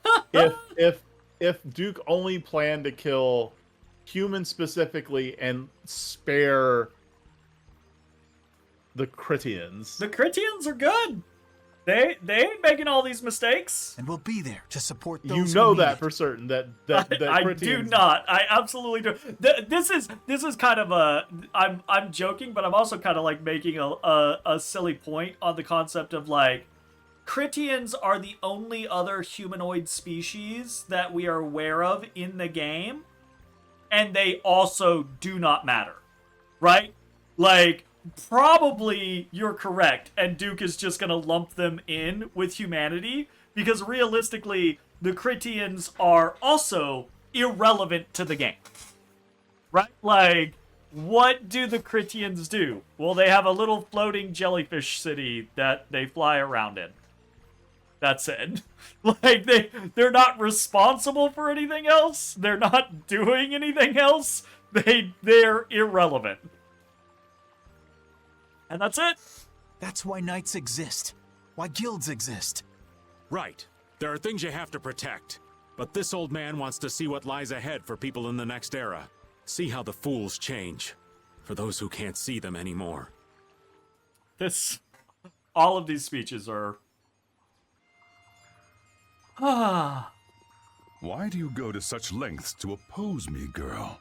B: if Duke only planned to kill humans specifically and spare the Critians.
A: The Critians are good. They ain't making all these mistakes.
F: And we'll be there to support those
B: You
F: who
B: know
F: need
B: that
F: it.
B: for certain. That
A: I
B: Critians...
A: do not. I absolutely do. This is kind of a. I'm joking, but I'm also kind of like making a silly point on the concept of like, Critians are the only other humanoid species that we are aware of in the game, and they also do not matter, right? Like, probably you're correct, and Duke is just gonna lump them in with humanity, because realistically, the Critians are also irrelevant to the game. Right? Like, what do the Critians do? Well, they have a little floating jellyfish city that they fly around in. That's it. Like, they're not responsible for anything else. They're not doing anything else. They're irrelevant. And that's it.
F: That's why knights exist. Why guilds exist.
H: Right. There are things you have to protect. But this old man wants to see what lies ahead for people in the next era. See how the fools change. For those who can't see them anymore.
A: All of these speeches are...
K: Why do you go to such lengths to oppose me, girl?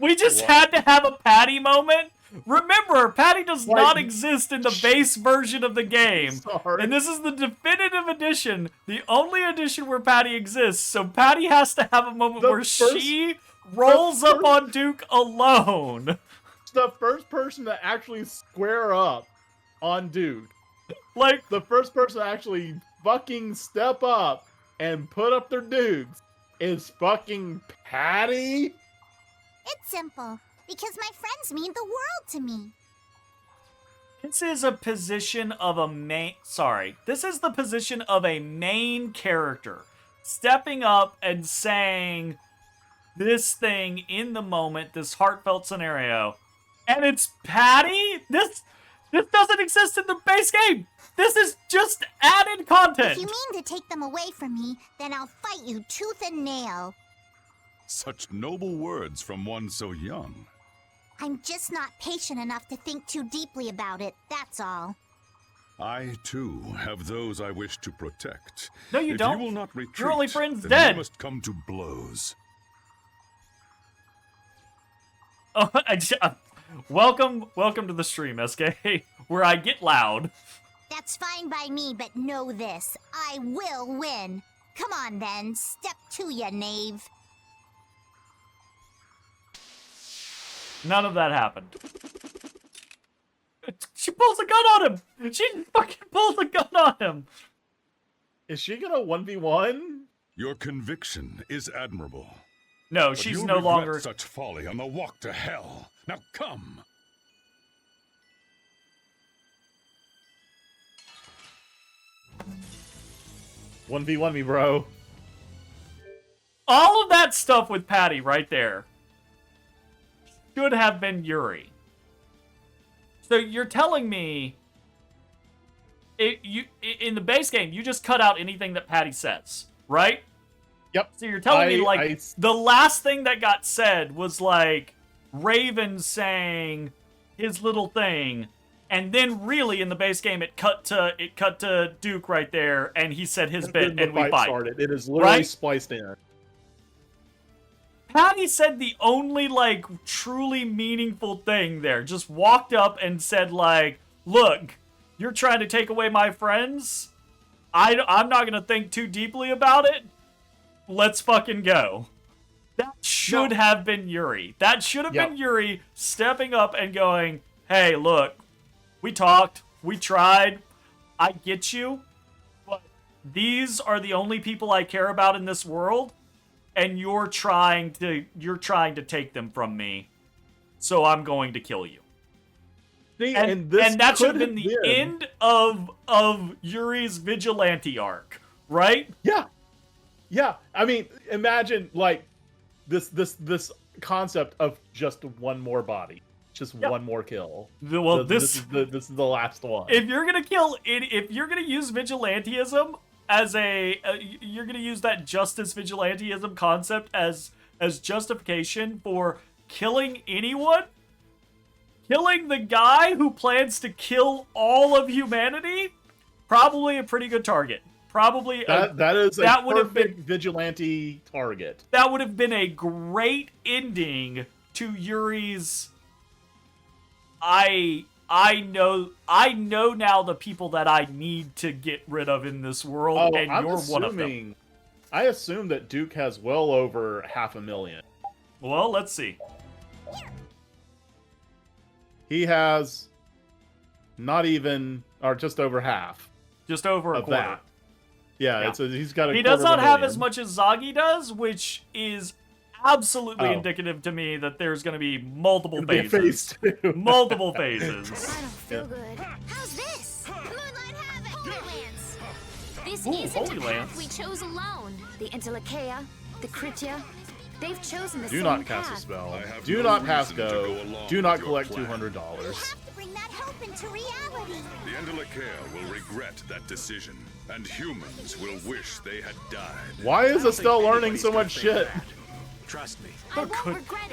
A: We just had to have a Patty moment. Remember, Patty does not exist in the base version of the game.
B: Sorry.
A: And this is the definitive edition, the only edition where Patty exists. So Patty has to have a moment where she rolls up on Duke alone.
B: The first person to actually square up on Duke.
A: Like,
B: the first person to actually fucking step up and put up their dukes is fucking Patty?
E: It's simple. Because my friends mean the world to me.
A: This is a position of a main... Sorry. This is the position of a main character. Stepping up and saying this thing in the moment, this heartfelt scenario. And it's Patty? This doesn't exist in the base game. This is just added content.
E: If you mean to take them away from me, then I'll fight you tooth and nail.
K: Such noble words from one so young.
E: I'm just not patient enough to think too deeply about it, that's all.
K: I, too, have those I wish to protect.
A: No, you don't.
K: If you will not retreat,
A: your only friend's
K: then
A: dead.
K: You must come to blows.
A: Oh, welcome to the stream, SK, where I get loud.
E: That's fine by me, but know this. I will win. Come on, then. Step to ya, knave.
A: None of that happened. She pulls a gun on him! She fucking pulls a gun on him!
B: Is she gonna 1v1?
K: Your conviction is admirable.
A: No,
K: but
A: she's
K: you'll
A: no
K: regret
A: longer...
K: such folly on the walk to hell. Now come!
B: One v one me, bro.
A: All of that stuff with Patty right there should have been Yuri. So you're telling me in the base game, you just cut out anything that Patty says, right?
B: Yep.
A: So you're telling me, like, the last thing that got said was, like, Raven saying his little thing, and then really in the base game it cut to Duke right there, and he said his bit, and we fight.
B: Started. It is literally
A: right?
B: spliced in.
A: Patty said the only, like, truly meaningful thing there. Just walked up and said, like, look, you're trying to take away my friends? I'm not gonna think too deeply about it. Let's fucking go. That should have been Yuri. That should have been Yuri stepping up and going, hey, look, we talked, we tried, I get you, but these are the only people I care about in this world, and you're trying to take them from me, so I'm going to kill you.
B: See,
A: and that should have been the end of Yuri's vigilante arc, right?
B: Yeah. Yeah, I mean, imagine like this concept of just one more body, just one more kill.
A: Well, this
B: is the last one.
A: If you're gonna use vigilantism as you're gonna use that justice vigilantism concept as justification for killing anyone, killing the guy who plans to kill all of humanity, probably a pretty good target. Probably
B: that would have been vigilante target.
A: That would have been a great ending to Yuri's. I know now the people that I need to get rid of in this world, and you're one of them.
B: I assume that Duke has well over 500,000.
A: Well, let's see.
B: He has not even, or just over half.
A: Just over a quarter.
B: That. Yeah, he's got a
A: He does not have as much as Zagi does, which is absolutely indicative to me that there's going to be multiple phases. Multiple phases.
D: I don't feel good.
G: How's this? Moonlight Havoc! Holy Lance! This
A: Ooh,
G: isn't
A: Holy
G: a
A: Lance.
G: path we chose alone.
D: The Interlakeia, the Cryptia, they've chosen the
B: Do
D: same
B: not
D: path.
B: cast a spell. Do not pass go. Do not collect $200.
E: You have to bring that hope into reality.
K: The Interlakeia will regret that decision, and humans will wish they had died.
B: Why is Estelle learning so much shit?
H: Trust me.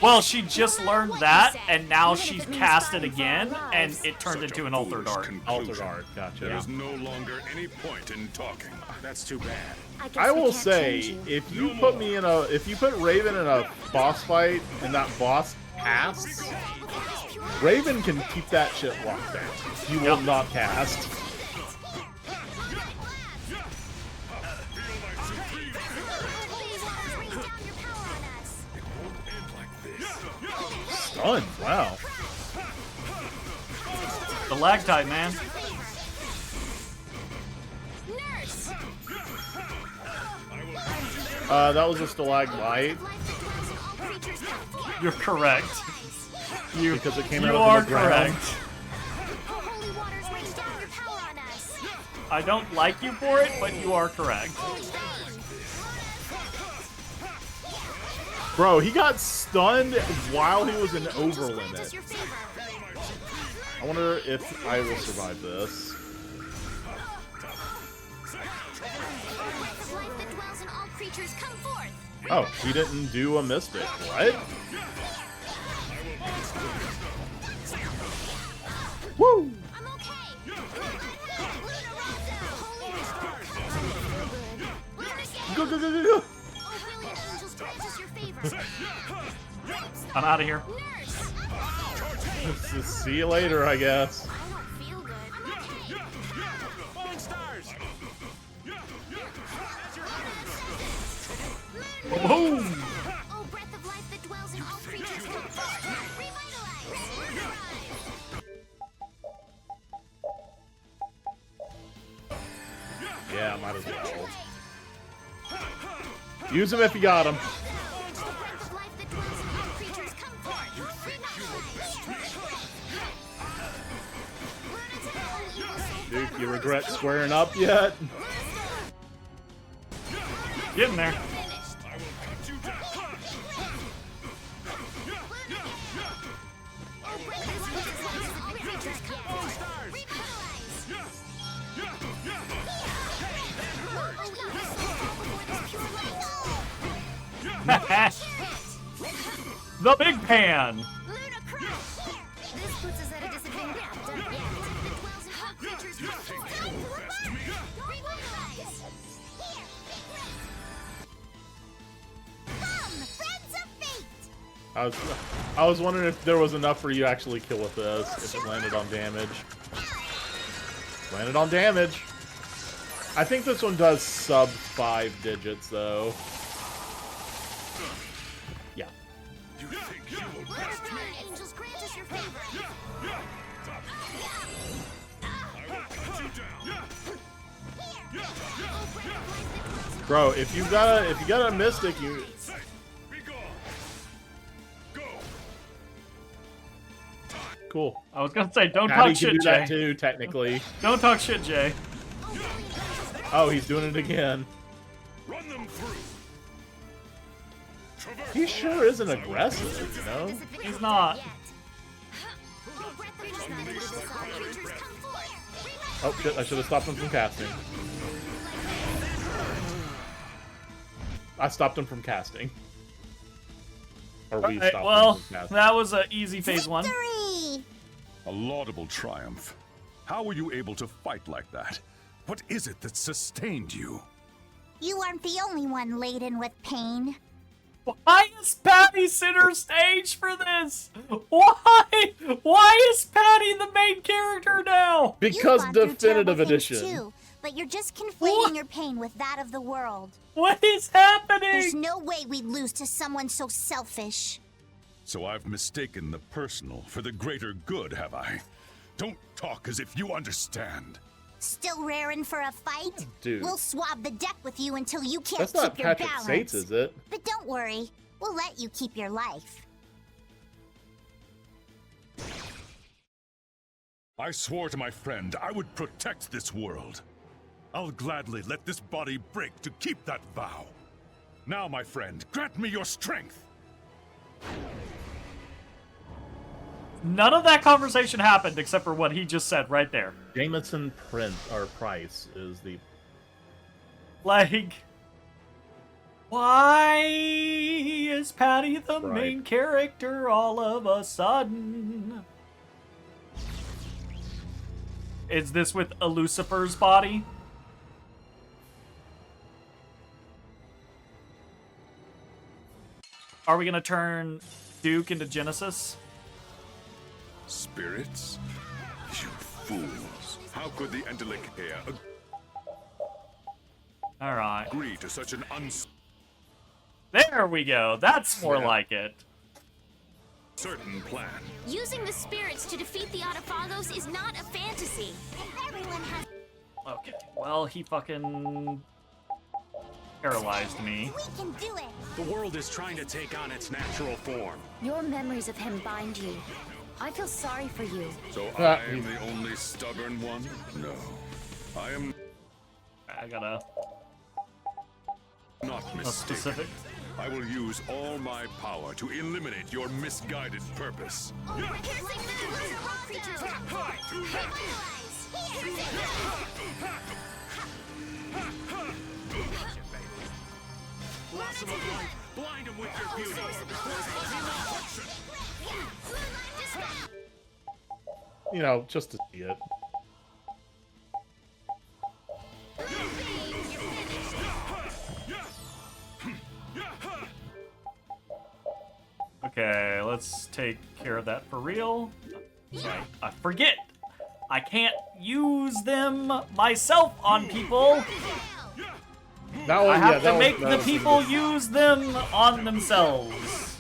A: Well, she just learned that, and now she's cast it again, and it turned into an altered art.
B: Altered art, gotcha.
K: There is no longer any point in talking.
H: That's too bad.
B: I will say, if you put Raven in a boss fight and that boss casts, Raven can keep that shit locked down. He will not cast. Stun, wow.
A: The lag time, man.
G: Nurse!
B: That was a stalagmite.
A: You're correct.
B: Because it came
A: you
B: out
A: are
B: of the ground.
A: correct. I don't like you for it, but you are correct.
B: Bro, he got stunned while he was in over limit. I wonder if I will survive this. Oh, he didn't do a mystic. What? Woo! Go, go, go, go, go!
A: I'm out of here.
B: See you later, I guess.
A: Boom!
B: Yeah, might as well. Use him if you got him. Duke, you regret squaring up yet?
A: Getting there. The big pan.
B: I was wondering if there was enough for you to actually kill with this, if it landed on damage. Landed on damage. I think this one does sub 5 digits, though. Yeah. Bro, if you got a mystic, you. Cool.
A: I was gonna say, don't
B: Patty
A: talk shit,
B: can do
A: Jay.
B: that too, technically.
A: Don't talk shit, Jay.
B: Oh, he's doing it again.
K: Run them through.
B: He sure isn't aggressive, you know?
A: He's not.
B: Oh shit, I should have stopped him from casting. I stopped him from casting. Or we
A: Right,
B: stopped
A: well,
B: him from casting.
A: that was an easy phase 1.
K: A laudable triumph. How were you able to fight like that? What is it that sustained you?
E: You aren't the only one laden with pain.
A: Why is Patty center stage for this? Why? Why is Patty the main character now?
B: Because
E: You've gone through
B: definitive
E: terrible things
B: edition.
E: Too, but you're just conflating your pain with that of the world.
A: What is happening?
E: There's no way we'd lose to someone so selfish.
K: So I've mistaken the personal for the greater good, have I? Don't talk as if you understand.
E: Still raring for a fight?
B: Dude.
E: We'll swab the deck with you until you can't
B: That's
E: keep
B: not
E: your
B: Patrick
E: balance.
B: Sates, is it?
E: But don't worry, we'll let you keep your life.
K: I swore to my friend I would protect this world. I'll gladly let this body break to keep that vow. Now, my friend, grant me your strength.
A: None of that conversation happened except for what he just said right there.
B: Jameson Price is the.
A: Like, why is Patty the
B: Right.
A: main character all of a sudden? Is this with a Lucifer's body? Are we gonna turn Duke into Genesis?
K: Spirits? You fools. How could the Entelecare
A: Alright.
K: agree to such an
A: There we go. That's more like it.
K: uncertain plan?
G: Using the spirits to defeat the Autophagos is not a fantasy.
E: Everyone has
A: Okay. Well, he fucking paralyzed me.
E: We can do it.
H: The world is trying to take on its natural form.
D: Your memories of him bind you. I feel sorry for you.
K: So I am the only stubborn one? No. I am
A: I gotta...
K: not mistaken.
A: specific.
K: I will use all my power to eliminate your misguided purpose.
H: Blossom of light, blind him with your beauty.
B: You know, just to see it.
A: Okay, let's take care of that for real. Sorry, I forget. I can't use them myself on people. I have to make the people use them on themselves.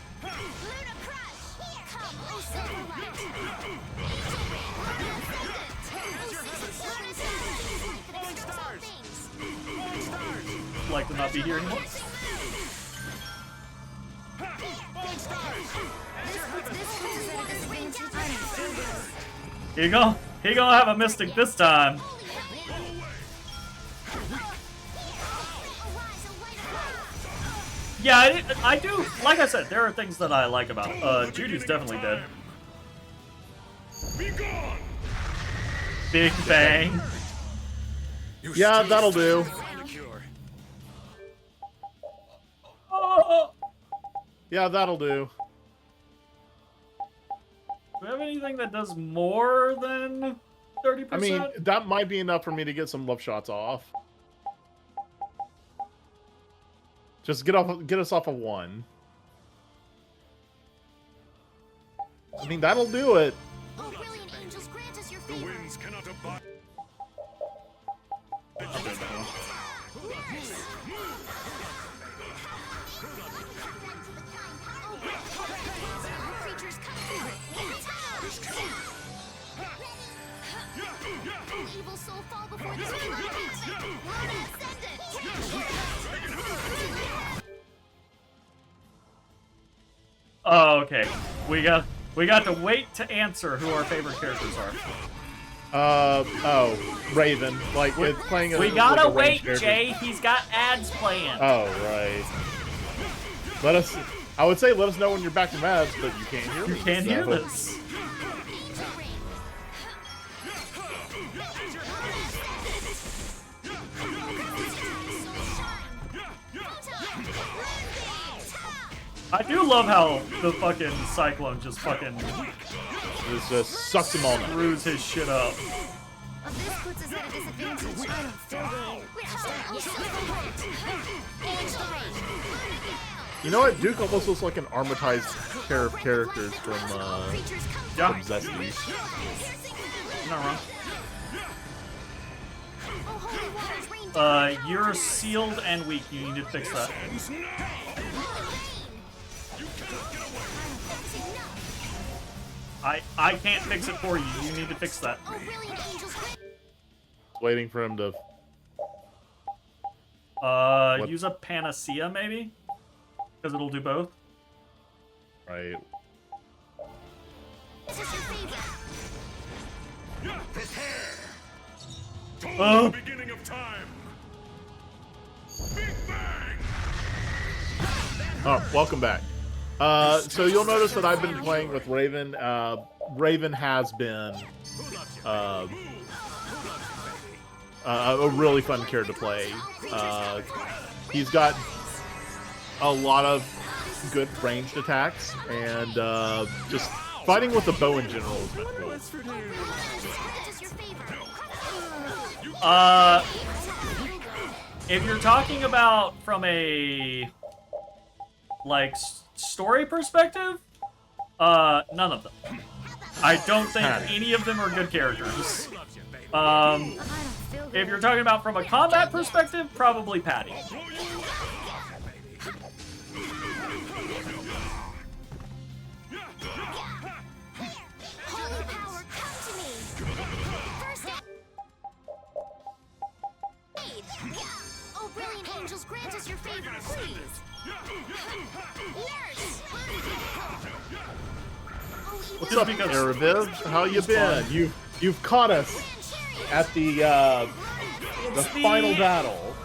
A: Like to not be here anymore. Here you go. He gonna have a mystic this time. Yeah, I do. Like I said, there are things that I like about. Judy's definitely dead. Big Bang.
B: Yeah, that'll do. Yeah, that'll do.
A: Do we have anything that does more than 30%?
B: I mean, that might be enough for me to get some love shots off. Just get us off of 1. I mean, that'll do it.
E: Oh, brilliant angels, grant us your
K: The
E: favor.
K: winds cannot abide.
E: Creatures come forth. Evil soul fall before this
A: Oh, okay. We got to wait to answer who our favorite characters are.
B: Raven. Like, it's playing as
A: We
B: like
A: gotta
B: a
A: wait,
B: ranged character.
A: Jay. He's got ads planned.
B: Oh, right. I would say let us know when you're back from ads, but you can't hear me.
A: You can't hear this. I do love how the fucking Cyclone just fucking
B: just sucks him all night.
A: screws his shit up.
E: This puts us at a disadvantage. I don't feel
B: You know what? Duke almost looks like an armatized pair of characters from Zesty.
A: Not wrong. You're sealed and weak. You need to fix that. I can't fix it for you. You need to fix that.
B: Waiting for him to.
A: Use a panacea maybe, because it'll do both.
B: Right.
K: The beginning of time. Big Bang.
B: Oh, welcome back. So you'll notice that I've been playing with Raven. Raven has been a really fun character to play. He's got a lot of good ranged attacks, and just fighting with the bow in general has been cool.
A: If you're talking about from a like story perspective, none of them. I don't think any of them are good characters. If you're talking about from a combat perspective, probably Patty.
E: angels, grant us your favor, please. Nurse!
B: What's up, Araviv? How you been? You've caught us at the final battle.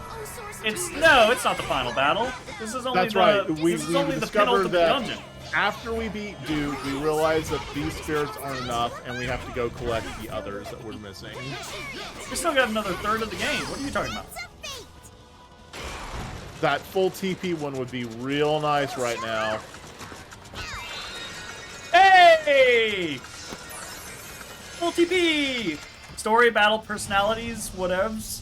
A: It's not the final battle. This is only
B: That's right. We
A: this is only the
B: discovered
A: penultimate
B: that
A: dungeon.
B: after we beat Duke, we realized that these spirits aren't enough, and we have to go collect the others that we're missing.
A: We still got another third of the game. What are you talking about?
B: That full TP one would be real nice right now.
A: Hey! Full TP! Story, battle, personalities, whatevs.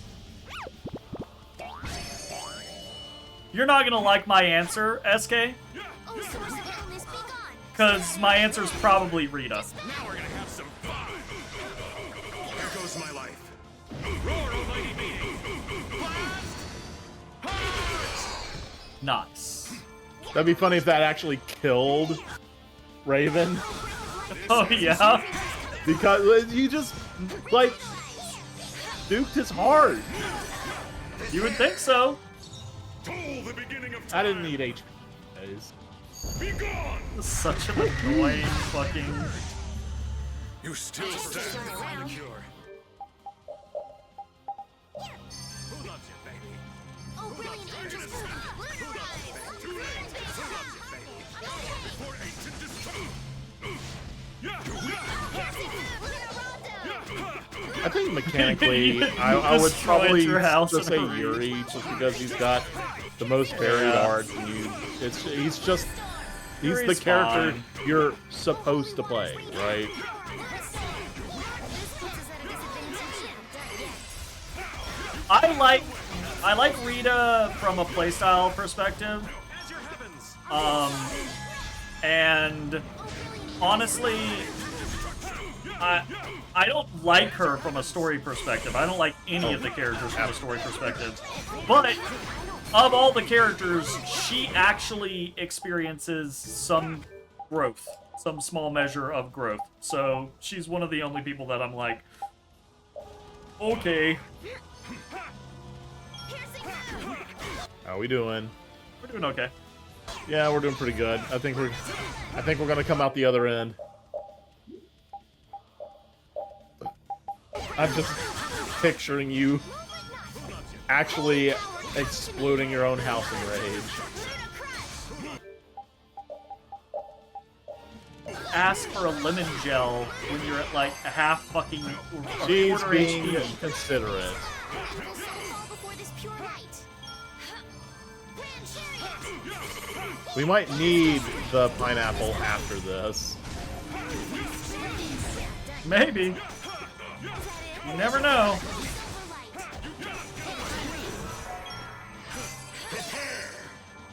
A: You're not gonna like my answer, SK. Because my answer is probably Rita.
H: Now we're gonna have some fun. Here goes my life. Roar, almighty being.
A: Nice.
B: That'd be funny if that actually killed Raven.
A: Oh, yeah?
B: Because you just, like, duked his heart.
A: You would think so.
H: The beginning of
B: I didn't need HP.
H: Be gone!
A: Such an annoying fucking...
H: You still stand to find a cure. Who loves you, baby?
E: Oh, brilliant angels,
H: Who loves you, baby? Too late. Who loves you, baby? Before ancient destruction.
B: I think mechanically, I would
A: destroyed
B: probably
A: your house
B: just
A: in
B: say
A: a hurry.
B: Yuri, just because he's got the most varied art. And he's the
A: Yuri's
B: character
A: fine.
B: you're supposed to play, right?
A: I like Rita from a playstyle perspective. And honestly, I don't like her from a story perspective. I don't like any of the characters from a story perspective. But of all the characters, she actually experiences some growth, some small measure of growth. So she's one of the only people that I'm like, okay.
B: How we doing?
A: We're doing okay.
B: Yeah, we're doing pretty good. I think we're gonna come out the other end. I'm just picturing you actually exploding your own house in rage.
A: Ask for a lemon gel when you're at like a half fucking or
B: She's
A: quarter
B: being
A: HP.
B: considerate. We might need the pineapple after this.
A: Maybe. You never know.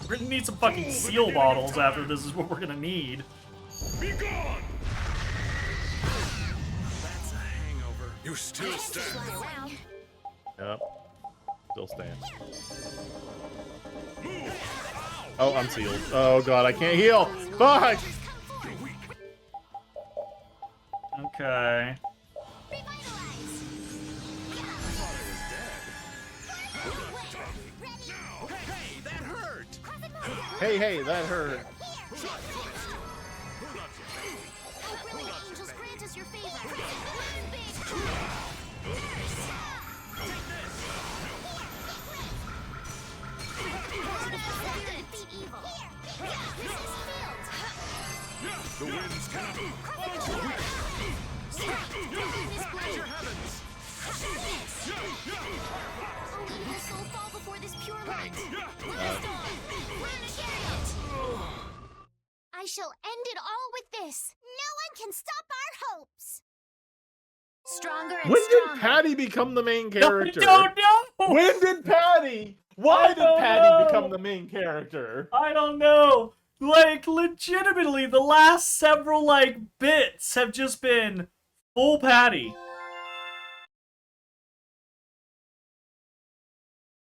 A: We're gonna need some fucking seal bottles after this is what we're gonna need.
H: Be gone! That's a hangover. You still stand.
B: Yep. Still stand. Oh, I'm sealed. Oh god, I can't heal! Fuck!
A: Okay.
B: Hey, that hurt.
E: Angels, grant us your favor.
H: The winds cannot move. Your heavens.
E: Evil soul, fall before this pure light. I shall end it all with this. No one can stop our hopes.
G: Stronger and
B: When
G: stronger.
B: did Patty become the main character?
A: I don't know!
B: When did Patty? Why did Patty become the main character?
A: I don't know. Like, legitimately, the last several, like, bits have just been full Patty.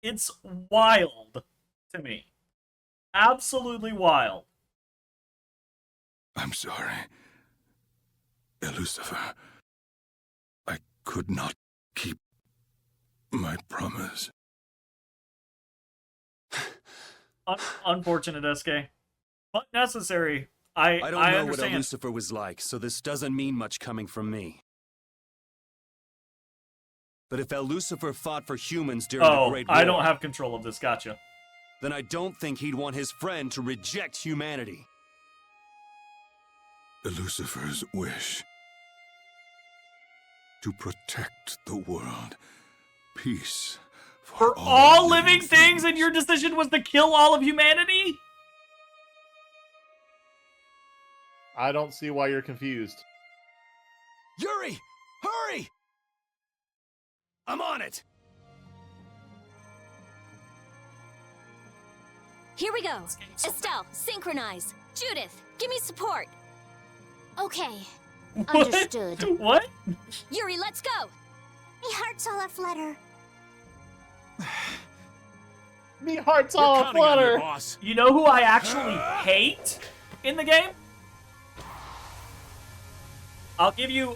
A: It's wild to me. Absolutely wild.
K: I'm sorry, Lucifer. I could not keep my promise.
A: Unfortunate, SK. But necessary. I
I: don't know
A: understand.
I: what Lucifer was like, so this doesn't mean much coming from me. But if Lucifer fought for humans during the Great War...
A: I don't have control of this, gotcha.
I: Then I don't think he'd want his friend to reject humanity.
K: Lucifer's wish to protect the world. Peace
A: for all living things, and your decision was to kill all of humanity?
B: I don't see why you're confused.
I: Yuri! Hurry! I'm on it!
G: Here we go. Estelle, synchronize. Judith, give me support.
D: Okay.
A: What?
D: Understood.
A: What?
G: Yuri, let's go.
E: Me heart's all aflutter.
B: Me heart's all aflutter.
A: You know who I actually hate in the game? I'll give you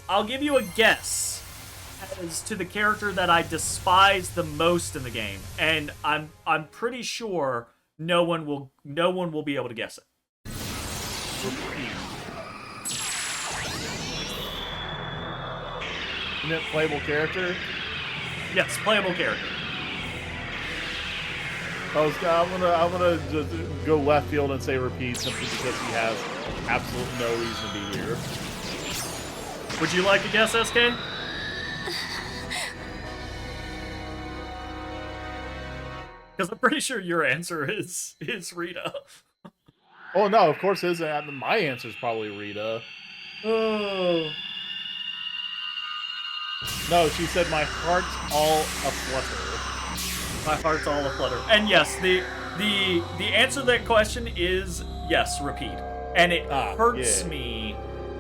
A: a guess as to the character that I despise the most in the game, and I'm pretty sure no one will be able to guess it.
B: Isn't it playable character?
A: Yes, playable character.
B: I'm gonna just go left field and say repeat simply because he has absolutely no reason to be here.
A: Would you like to guess, SK? Because I'm pretty sure your answer is Rita.
B: Oh no, of course my answer is probably Rita.
A: Oh.
B: No, she said my heart's all aflutter.
A: My heart's all aflutter. And yes, the answer to that question is yes, repeat. And it hurts me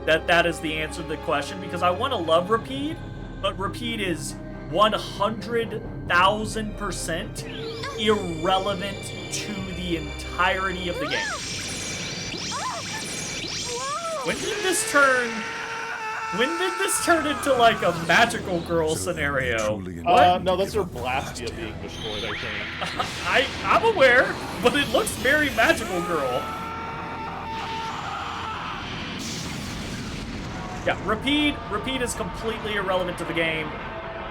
A: that is the answer to the question because I want to love repeat, but repeat is 100,000% irrelevant to the entirety of the game. When did this turn into like a magical girl scenario?
B: No, that's her Blastia being destroyed, I think.
A: I'm aware, but it looks very magical girl. Yeah, repeat is completely irrelevant to the game.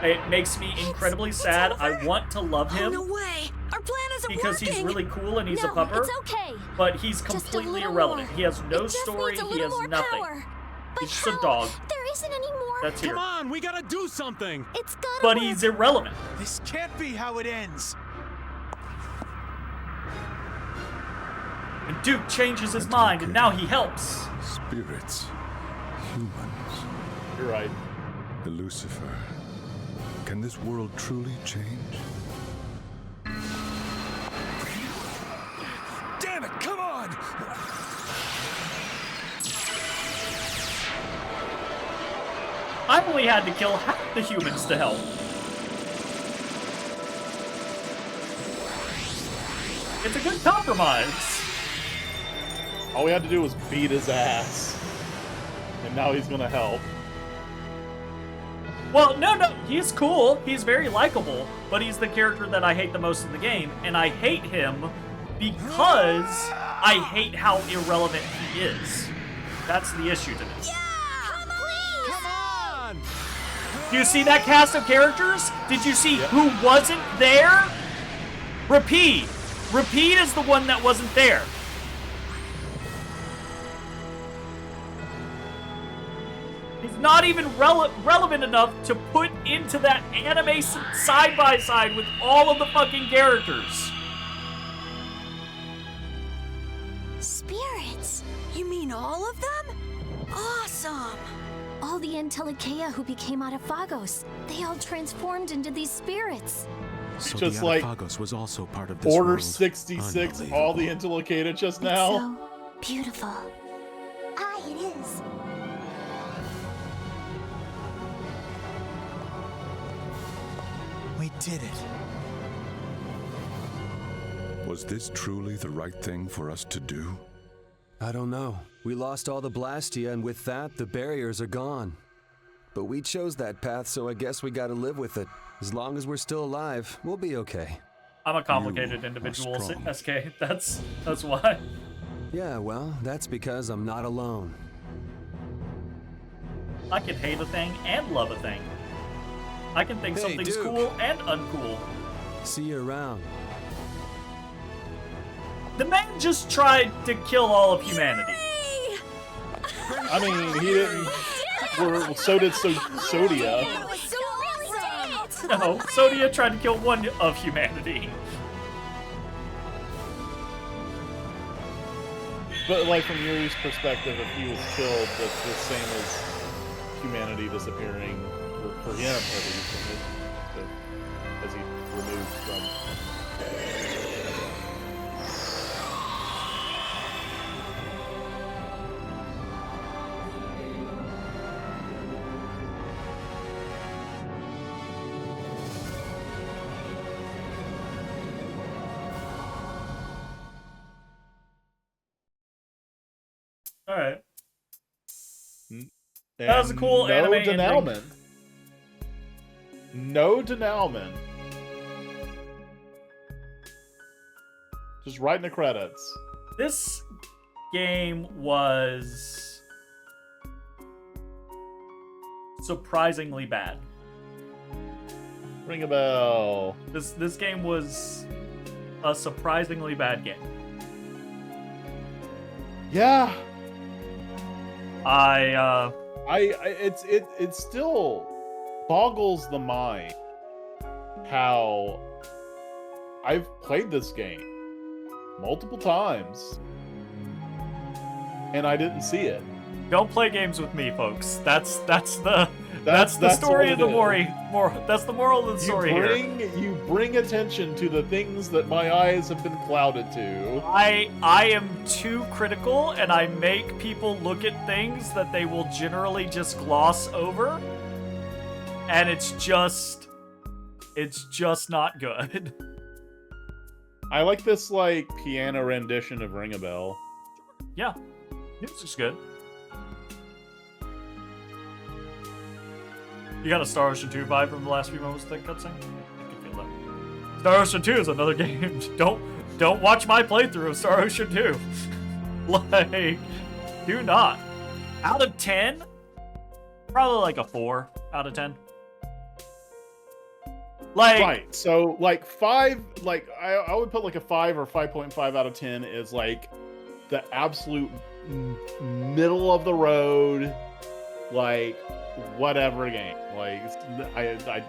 A: It makes me incredibly sad. I want to love him.
C: Oh, no way! Our plan isn't
A: because
C: working.
A: he's really cool and he's a pupper.
G: It's okay.
A: But he's completely irrelevant. He has no story. He has nothing. He's just a dog.
E: There isn't any more.
A: That's here.
H: Come on, we gotta do something.
E: It's gotta
A: But
E: work.
A: he's irrelevant.
F: This can't be how it ends.
A: And Duke changes his mind, and now he helps.
K: Spirits, humans.
B: You're right.
K: Lucifer. Can this world truly change?
F: Damn it, come on!
A: I only had to kill half the humans to help. It's a good compromise.
B: All we had to do was beat his ass. And now he's gonna help.
A: Well, no, he's cool. He's very likable, but he's the character that I hate the most in the game, and I hate him because I hate how irrelevant he is. That's the issue to me.
H: Come on!
A: Do you see that cast of characters? Did you see who wasn't there? Repeat. Repeat is the one that wasn't there. He's not even relevant enough to put into that anime side by side with all of the fucking characters.
C: Spirits? You mean all of them? Awesome!
G: All the Entelikeia who became Autophagos, they all transformed into these spirits.
H: So
B: just
H: the
B: like
H: Autophagos was also part of this
B: Order
H: world.
B: 66, all the interlocated just now.
E: So beautiful. It is.
F: We did it.
K: Was this truly the right thing for us to do?
I: I don't know. We lost all the Blastia, and with that, the barriers are gone. But we chose that path, so I guess we gotta live with it. As long as we're still alive, we'll be okay.
A: I'm a complicated individual, SK. That's why.
I: Yeah, well, that's because I'm not alone.
A: I can hate a thing and love a thing. I can think something's
I: Duke.
A: cool and uncool.
I: See you around.
A: The man just tried to kill all of humanity.
B: I mean, he didn't. So did Sodia.
A: No, Sodia tried to kill one of humanity.
B: But like from Yuri's perspective, if he was killed, that's the same as humanity disappearing for him, at least, as he removed from.
A: All right. That was a cool anime
B: denouement. No denouement. Just right in the credits.
A: This game was surprisingly bad.
B: Ring a bell.
A: This game was a surprisingly bad game.
B: Yeah.
A: It
B: still boggles the mind how I've played this game multiple times and I didn't see it.
A: Don't play games with me, folks. That's the story of the that's the moral of the story here.
B: You bring attention to the things that my eyes have been clouded to.
A: I am too critical, and I make people look at things that they will generally just gloss over, and it's just not good.
B: I like this like piano rendition of Ring a Bell.
A: Yeah, music's good. You got a Star Ocean 2 vibe from the last few moments of that cutscene? I can feel that. Star Ocean 2 is another game. Don't watch my playthrough of Star Ocean 2. Like, do not. Out of 10, probably like a 4 out of 10. Like,
B: right. So like 5, like I would put like a 5 or 5.5 out of 10 is like the absolute middle of the road, like whatever game. Like I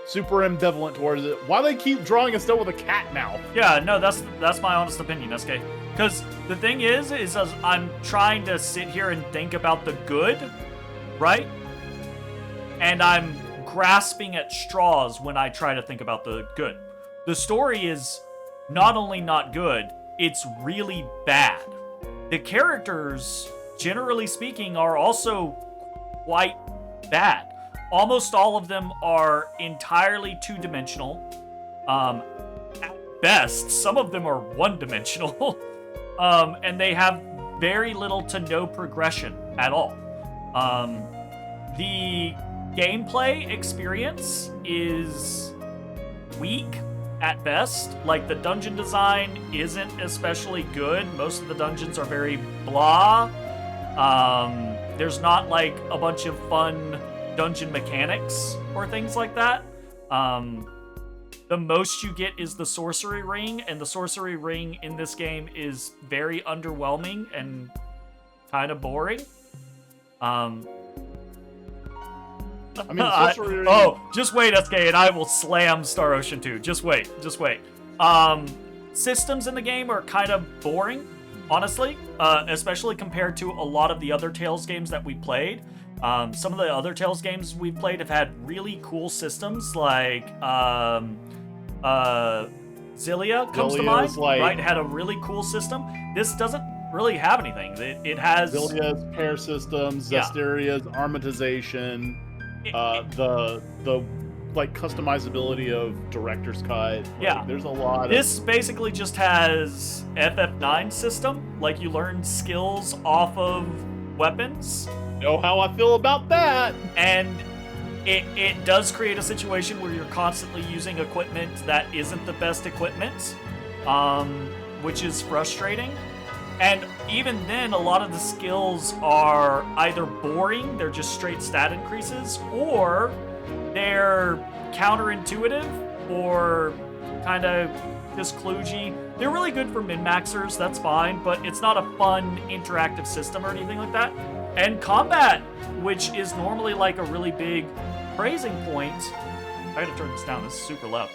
B: super ambivalent towards it. Why they keep drawing us still with a cat mouth?
A: Yeah, no, that's my honest opinion, SK. Because the thing is as I'm trying to sit here and think about the good, right? And I'm grasping at straws when I try to think about the good. The story is not only not good, it's really bad. The characters, generally speaking, are also quite bad. Almost all of them are entirely two-dimensional. At best, some of them are one-dimensional. And they have very little to no progression at all. The gameplay experience is weak at best. Like, the dungeon design isn't especially good. Most of the dungeons are very blah. There's not like a bunch of fun dungeon mechanics or things like that. The most you get is the sorcery ring, and the sorcery ring in this game is very underwhelming and kind of boring. I
B: mean, the sorcery ring...
A: Oh, just wait, SK, and I will slam Star Ocean 2. Just wait. Systems in the game are kind of boring, honestly, especially compared to a lot of the other Tales games that we played. Some of the other Tales games we've played have had really cool systems, like Zillia comes to mind, right? It had a really cool system. This doesn't really have anything. It has
B: Zillia's pair systems, Zesteria's armatization, the like customizability of director's cut. Like, there's a lot.
A: This basically just has FF9 system. Like, you learn skills off of weapons.
B: Know how I feel about that.
A: And it does create a situation where you're constantly using equipment that isn't the best equipment, which is frustrating. And even then, a lot of the skills are either boring, they're just straight stat increases, or they're counterintuitive, or kind of just kludgy. They're really good for min-maxers, that's fine, but it's not a fun interactive system or anything like that. And combat, which is normally like a really big praising point. I gotta turn this down, this is super loud.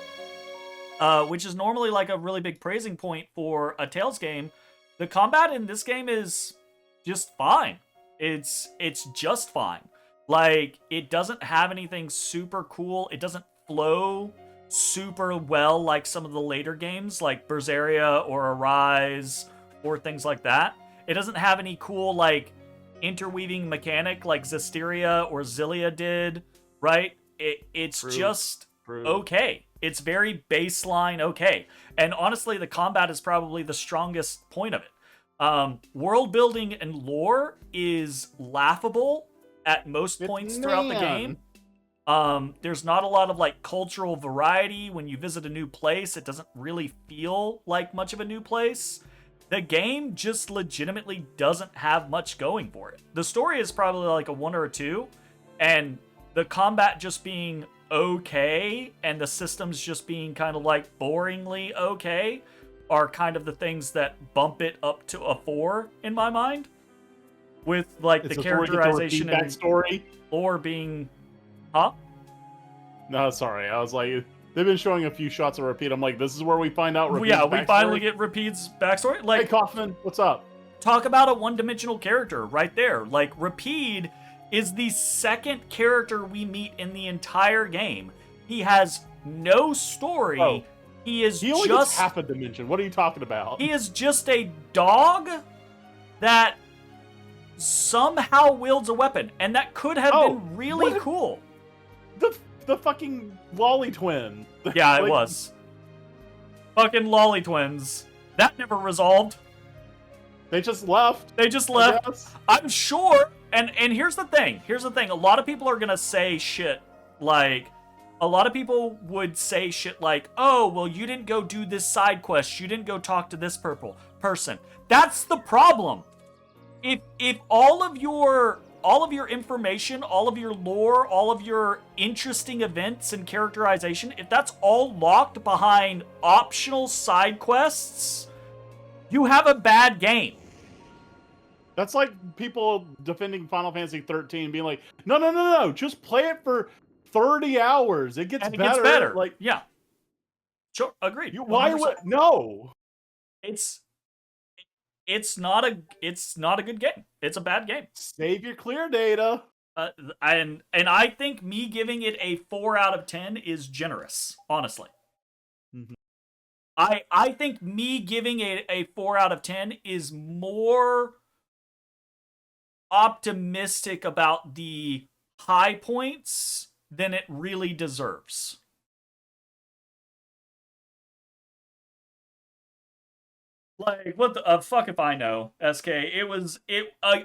A: Which is normally like a really big praising point for a Tales game. The combat in this game is just fine. It's just fine. Like, it doesn't have anything super cool. It doesn't flow super well like some of the later games, like Berseria or Arise or things like that. It doesn't have any cool, like, interweaving mechanic like Zestiria or Zillia did, right? It's just okay. It's very baseline okay. And honestly, the combat is probably the strongest point of it. World building and lore is laughable at most points throughout the game. There's not a lot of like cultural variety. When you visit a new place, it doesn't really feel like much of a new place. The game just legitimately doesn't have much going for it. The story is probably like a 1 or a 2, and the combat just being okay and the systems just being kind of like boringly okay are kind of the things that bump it up to a 4 in my mind. With like the characterization and
B: backstory
A: lore being, huh?
B: No, sorry. I was like, they've been showing a few shots of Repeat. I'm like, this is where we find out Repeat's
A: yeah, we
B: backstory?
A: finally get Repeat's backstory. Like,
B: hey, Kaufman, what's up?
A: Talk about a one-dimensional character right there. Like, Repeat is the second character we meet in the entire game. He has no story.
B: Oh,
A: he
B: only gets half a dimension. What are you talking about?
A: He is just a dog that somehow wields a weapon, and that could have been really cool.
B: The fucking Lolly twin.
A: Yeah, it was. Fucking Lolly twins. That never resolved.
B: They just left.
A: They just left. I'm sure. And here's the thing. Here's the thing. A lot of people are gonna say shit like, a lot of people would say shit like, oh, well, you didn't go do this side quest. You didn't go talk to this person. That's the problem. If all of your information, all of your lore, all of your interesting events and characterization, if that's all locked behind optional side quests, you have a bad game.
B: That's like people defending Final Fantasy 13 being like, no, just play it for 30 hours. It gets better. Like,
A: yeah. Sure, agreed.
B: Why would no?
A: It's not a good game. It's a bad game.
B: Save your clear data.
A: And I think me giving it a 4 out of 10 is generous, honestly.
B: Mm-hmm.
A: I think me giving it a 4 out of 10 is more optimistic about the high points than it really deserves. Like, what the fuck if I know, SK?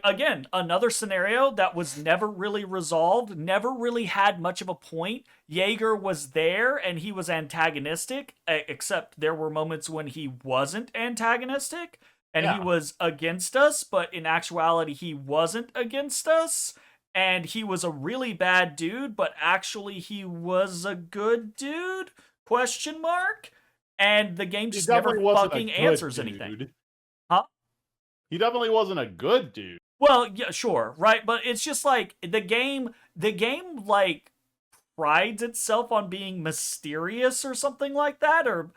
A: Again, another scenario that was never really resolved, never really had much of a point. Jaeger was there, and he was antagonistic, except there were moments when he wasn't antagonistic, and he was against us, but in actuality, he wasn't against us, and he was a really bad dude, but actually he was a good dude? Question mark? And the game just never fucking answers anything. Huh?
B: He definitely wasn't a good dude.
A: Well, yeah, sure, right? But it's just like the game like prides itself on being mysterious or something like that, or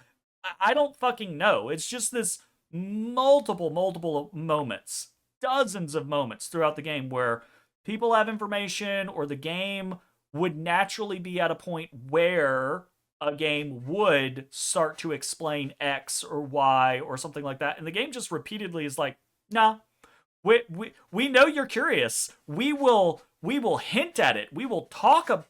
A: I don't fucking know. It's just this multiple moments, dozens of moments throughout the game where people have information or the game would naturally be at a point where a game would start to explain X or Y or something like that, and the game just repeatedly is like, nah, we know you're curious. We will hint at it. We will talk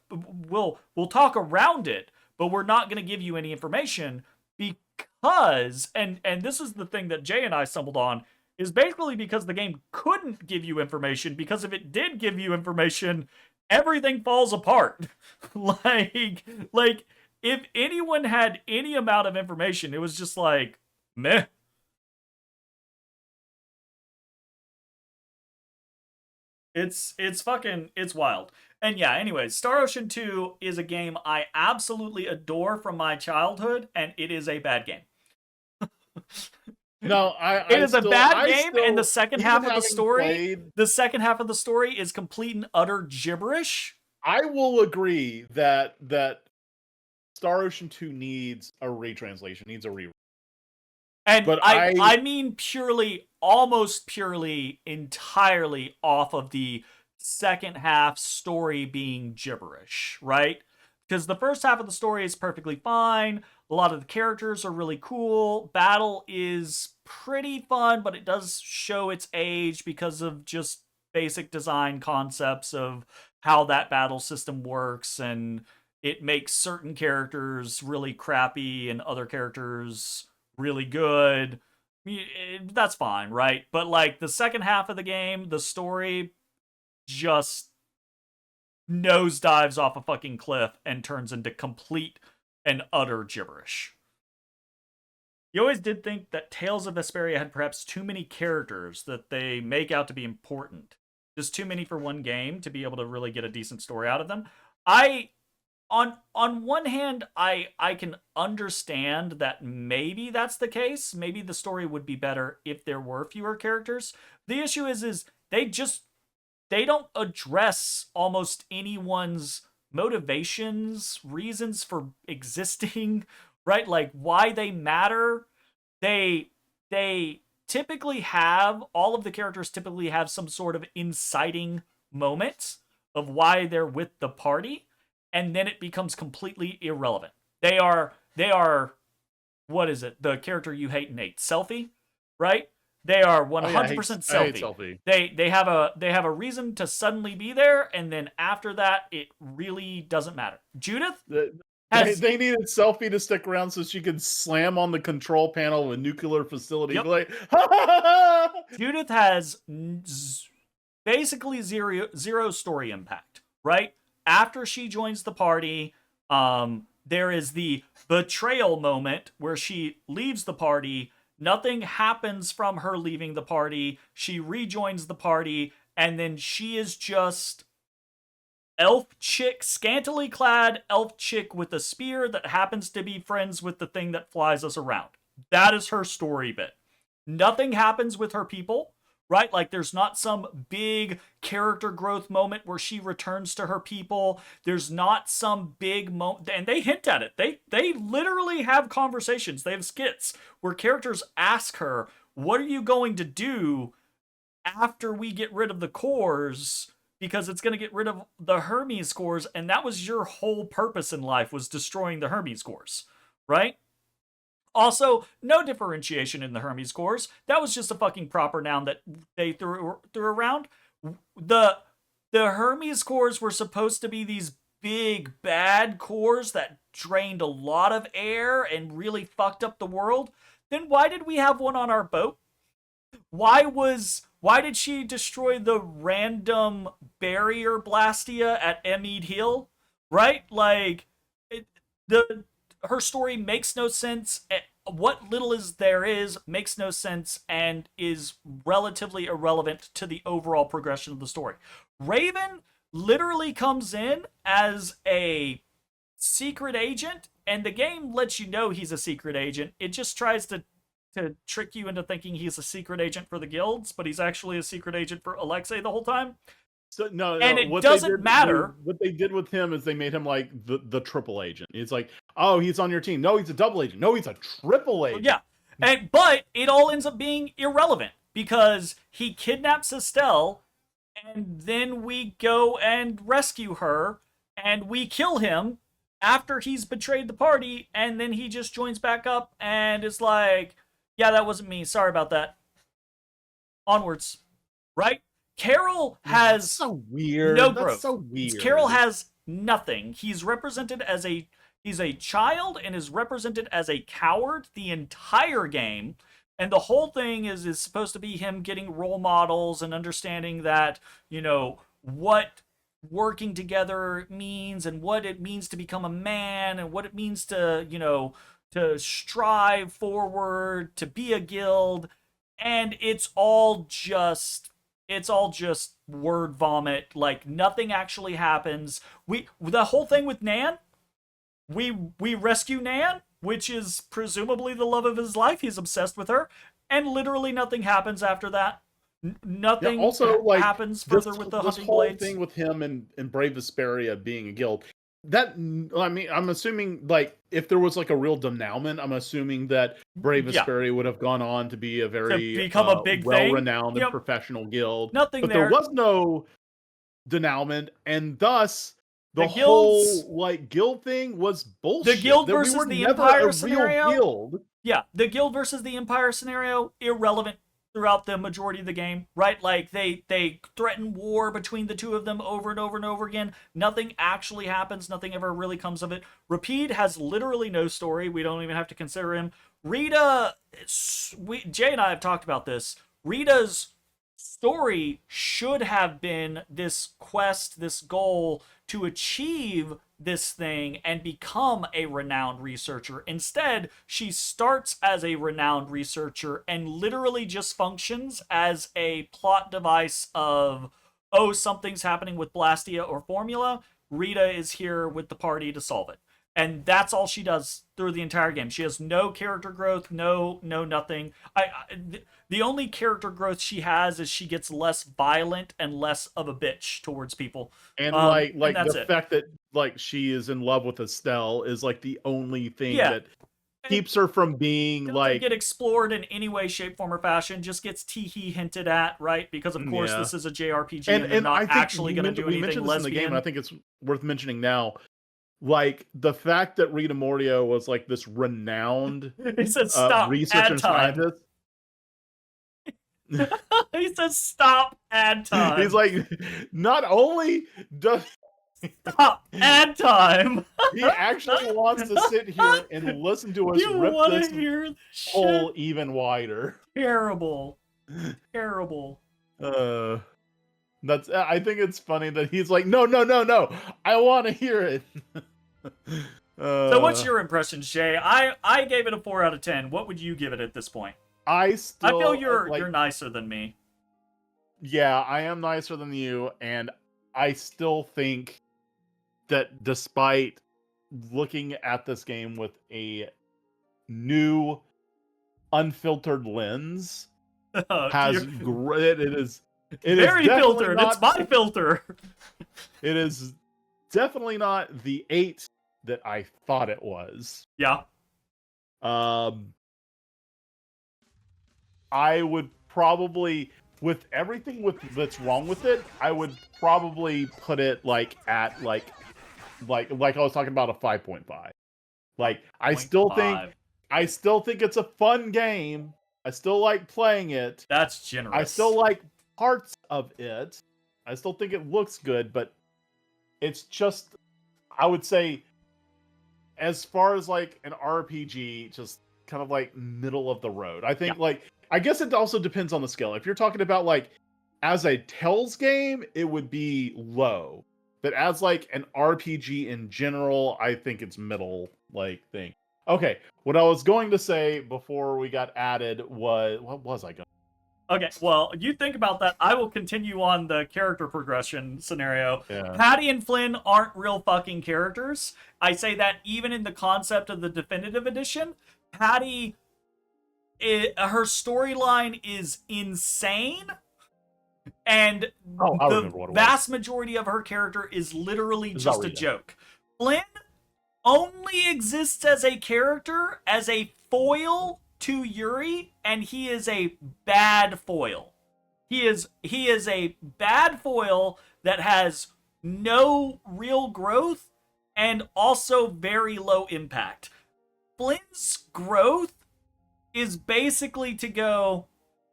A: we'll talk around it, but we're not going to give you any information because and this is the thing that Jay and I stumbled on, is basically because the game couldn't give you information, because if it did give you information, everything falls apart. like if anyone had any amount of information, it was just like meh. It's fucking it's wild. And yeah, anyways, Star Ocean 2 is a game I absolutely adore from my childhood, and it is a bad game.
B: No,
A: it is a bad game, and the
B: even
A: second half of the story,
B: played,
A: the second half of the story is complete and utter gibberish.
B: I will agree that Star Ocean 2 needs a retranslation, needs a re.
A: And
B: But
A: I mean purely, almost purely, entirely off of the second half story being gibberish, right? Because the first half of the story is perfectly fine. A lot of the characters are really cool. Battle is pretty fun, but it does show its age because of just basic design concepts of how that battle system works, and it makes certain characters really crappy and other characters really good. That's fine, right? But like the second half of the game, the story just nosedives off a fucking cliff and turns into complete and utter gibberish. You always did think that Tales of Vesperia had perhaps too many characters that they make out to be important. Just too many for one game to be able to really get a decent story out of them. On one hand, I can understand that maybe that's the case. Maybe the story would be better if there were fewer characters. The issue is they don't address almost anyone's motivations, reasons for existing, right? Like why they matter. They typically have, all of the characters typically have some sort of inciting moment of why they're with the party, and then it becomes completely irrelevant. They are what is it? The character you hate, Nate, Selfie, right? They are 100% Selfie.
B: I hate Selfie.
A: They have a reason to suddenly be there, and then after that, it really doesn't matter. Judith
B: they needed Selfie to stick around so she could slam on the control panel of a nuclear facility.
A: Yep.
B: Like,
A: Judith has basically zero story impact, right? After she joins the party, there is the betrayal moment where she leaves the party. Nothing happens from her leaving the party. She rejoins the party, and then she is just elf chick, scantily clad elf chick with a spear that happens to be friends with the thing that flies us around. That is her story bit. Nothing happens with her people, right? Like there's not some big character growth moment where she returns to her people. There's not some big moment, and they hint at it. They literally have conversations. They have skits where characters ask her, "What are you going to do after we get rid of the cores?" Because it's going to get rid of the Hermes cores, and that was your whole purpose in life, was destroying the Hermes cores, right? Also, no differentiation in the Hermes cores. That was just a fucking proper noun that they threw around. The Hermes cores were supposed to be these big bad cores that drained a lot of air and really fucked up the world. Then why did we have one on our boat? Why did she destroy the random barrier Blastia at Emmead Hill? Right? Like her story makes no sense. What little there is makes no sense and is relatively irrelevant to the overall progression of the story. Raven literally comes in as a secret agent, and the game lets you know he's a secret agent. It just tries to trick you into thinking he's a secret agent for the guilds, but he's actually a secret agent for Alexei the whole time.
B: So no,
A: and it doesn't matter.
B: What they did with him is they made him like the triple agent. It's like, oh, he's on your team. No, he's a double agent. No, he's a triple agent.
A: Yeah, but it all ends up being irrelevant because he kidnaps Estelle, and then we go and rescue her, and we kill him after he's betrayed the party, and then he just joins back up and is like, yeah, that wasn't me. Sorry about that. Onwards. Right? Carol has
B: so weird.
A: No growth.
B: That's so weird.
A: Carol has nothing. He's represented as he's a child and is represented as a coward the entire game. And the whole thing is supposed to be him getting role models and understanding that, what working together means and what it means to become a man and what it means to, to strive forward, to be a guild, and it's all just word vomit. Like nothing actually happens. The whole thing with Nan, we rescue Nan, which is presumably the love of his life. He's obsessed with her, and literally nothing happens after that. Nothing happens further with the hunting blades.
B: This whole thing with him and Brave Vesperia being a guild, that, I mean, I'm assuming, like, if there was, like, a real denouement, I'm assuming that Brave Vesperia would have gone on to be a very
A: become a big
B: well-renowned
A: thing.
B: and professional guild.
A: Nothing
B: but
A: there
B: was no denouement, and thus the
A: guilds,
B: whole, like, guild thing was bullshit.
A: The guild
B: that
A: versus
B: we were
A: the
B: never
A: Empire
B: a
A: scenario.
B: Real guild.
A: Yeah, the guild versus the Empire scenario, irrelevant throughout the majority of the game, right? Like, they threaten war between the two of them over and over and over again. Nothing actually happens. Nothing ever really comes of it. Rapide has literally no story. We don't even have to consider him. Rita, Jay and I have talked about this. Rita's story should have been this quest, this goal to achieve this thing and become a renowned researcher. Instead, she starts as a renowned researcher and literally just functions as a plot device of, oh, something's happening with Blastia or Formula. Rita is here with the party to solve it. And that's all she does through the entire game. She has no character growth, no nothing. The only character growth she has is she gets less violent and less of a bitch towards people.
B: And and the fact that like she is in love with Estelle is like the only thing that keeps her from being
A: doesn't get explored in any way, shape, form, or fashion. Just gets tee-hee hinted at, right? Because of course this is a JRPG and they're not actually going to do anything lesbian.
B: In the game, and I think it's worth mentioning now. Like, the fact that Rita Mordio was, like, this renowned
A: he says, stop,
B: researcher and scientist.
A: He says, stop, ad time.
B: He's like, not only does...
A: Stop, ad time.
B: He actually wants to sit here and listen to us rip this hole even wider.
A: Terrible. Terrible.
B: I think it's funny that he's like, no, I want to hear it.
A: So what's your impression, Shay? I gave it a 4 out of 10. What would you give it at this point?
B: I
A: feel you're nicer than me.
B: Yeah, I am nicer than you, and I still think that despite looking at this game with a new, unfiltered lens, it is
A: very filtered. It's my filter.
B: It is definitely not the 8 that I thought it was.
A: Yeah.
B: I would probably, with everything that's wrong with it, I would probably put it like at like I was talking about a 5.5. Like I still think it's a fun game. I still like playing it.
A: That's generous.
B: I still like parts of it. I still think it looks good, but it's just, I would say, as far as like an RPG, just kind of like middle of the road. I think I guess it also depends on the scale. If you're talking about like as a Tales game, it would be low. But as like an RPG in general, I think it's middle like thing. Okay, what I was going to say before we got added was, what was I going?
A: Okay, well, you think about that. I will continue on the character progression scenario.
B: Yeah.
A: Patty and Flynn aren't real fucking characters. I say that even in the concept of the definitive edition. Patty, her storyline is insane. And the vast majority of her character is literally just a joke. Flynn only exists as a character, as a foil to Yuri, and he is a bad foil. He is a bad foil that has no real growth and also very low impact. Flynn's growth is basically to go,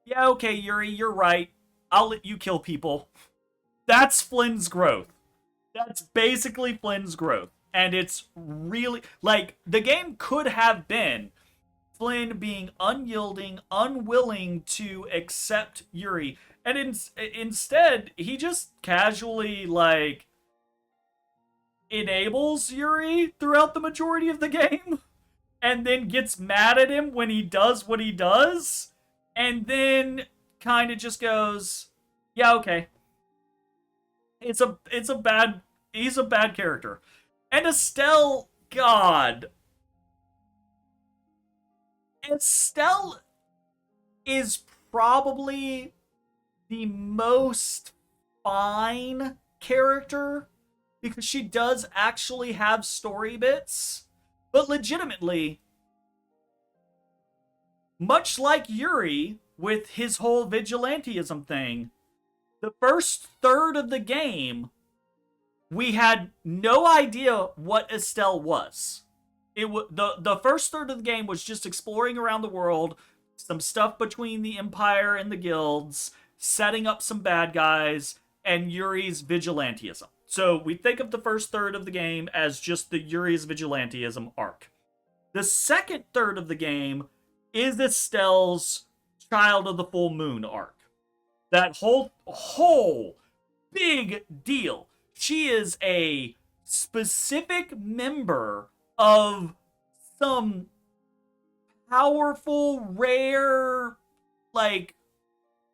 A: yeah, okay, Yuri, you're right. I'll let you kill people. That's Flynn's growth. That's basically Flynn's growth. And it's really, like, the game could have been Flynn being unyielding, unwilling to accept Yuri. And instead, he just casually, like, enables Yuri throughout the majority of the game, and then gets mad at him when he does what he does, and then kind of just goes, yeah, okay. He's a bad character. And Estelle, God. Estelle is probably the most fine character because she does actually have story bits. But legitimately, much like Yuri with his whole vigilantism thing, the first third of the game, we had no idea what Estelle was. The first third of the game was just exploring around the world, some stuff between the Empire and the guilds, setting up some bad guys, and Yuri's vigilantism. So we think of the first third of the game as just the Yuri's vigilantism arc. The second third of the game is Estelle's Child of the Full Moon arc. That whole big deal. She is a specific member of some powerful, rare, like,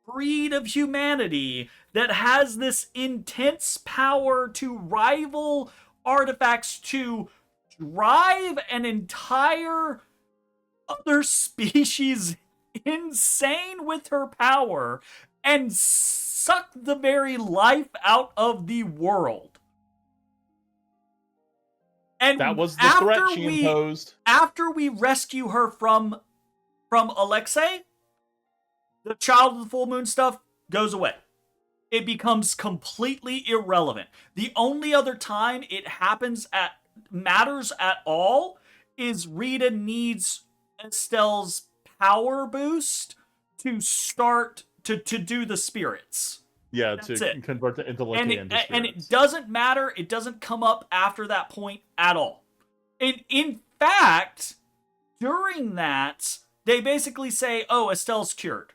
A: breed of humanity that has this intense power to rival artifacts, to drive an entire other species insane with her power and suck the very life out of the world. And
B: that was the threat she imposed.
A: After we rescue her from Alexei, the Child of the Full Moon stuff goes away. It becomes completely irrelevant. The only other time it matters at all is Rita needs Estelle's power boost to start to do the spirits.
B: Yeah,
A: That's
B: to
A: it.
B: convert the intellect into spirits.
A: And it doesn't matter. It doesn't come up after that point at all. In fact, during that, they basically say, "Oh, Estelle's cured,"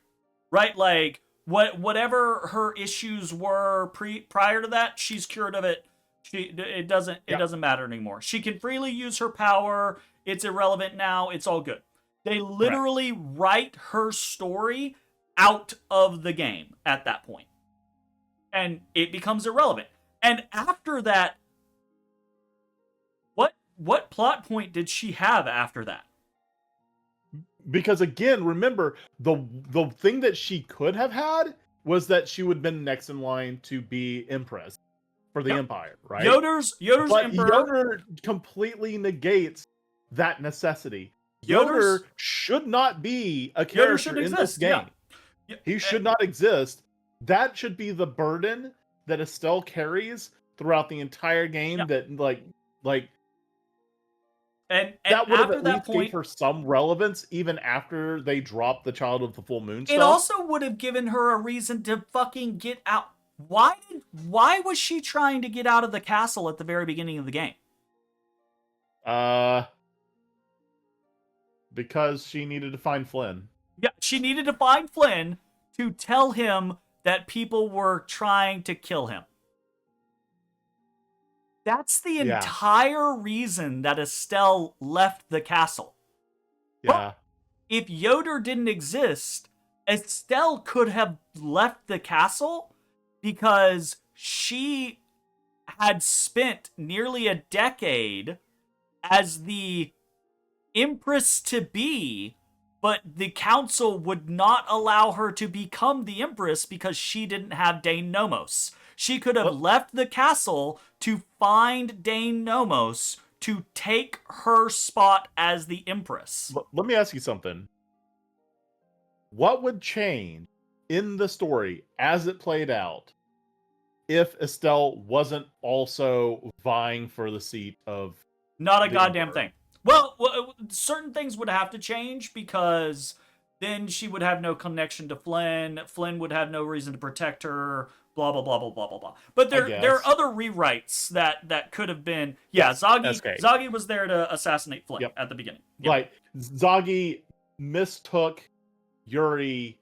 A: right? Like whatever her issues were prior to that, she's cured of it. It doesn't matter anymore. She can freely use her power. It's irrelevant now. It's all good. They literally write her story out of the game at that point. And it becomes irrelevant. And after that, what plot point did she have after that?
B: Because again, remember, the thing that she could have had was that she would have been next in line to be Empress for the Empire, right?
A: Yoder's
B: but
A: Emperor.
B: Yoder completely negates that necessity. Yoder should not be a character in this game.
A: Yeah.
B: He should not exist. That should be the burden that Estelle carries throughout the entire game.
A: Yeah.
B: That
A: and
B: that would have at least
A: point,
B: gave her some relevance, even after they dropped the Child of the Full Moon stuff.
A: It also would have given her a reason to fucking get out. Why was she trying to get out of the castle at the very beginning of the game?
B: Because she needed to find Flynn.
A: Yeah, she needed to find Flynn to tell him that people were trying to kill him. That's the entire reason that Estelle left the castle.
B: Yeah.
A: But if Yoder didn't exist, Estelle could have left the castle because she had spent nearly a decade as the Empress-to-be, but the council would not allow her to become the Empress because she didn't have Dane Nomos. She could have left the castle to find Dane Nomos to take her spot as the Empress.
B: Let me ask you something. What would change in the story as it played out if Estelle wasn't also vying for the seat of...
A: Not a goddamn thing. Well, certain things would have to change because then she would have no connection to Flynn. Flynn would have no reason to protect her. Blah blah blah blah blah blah blah. But there are other rewrites that could have been. Yeah, Zagi was there to assassinate Flynn at the beginning. Yep.
B: Like Zagi mistook Yuri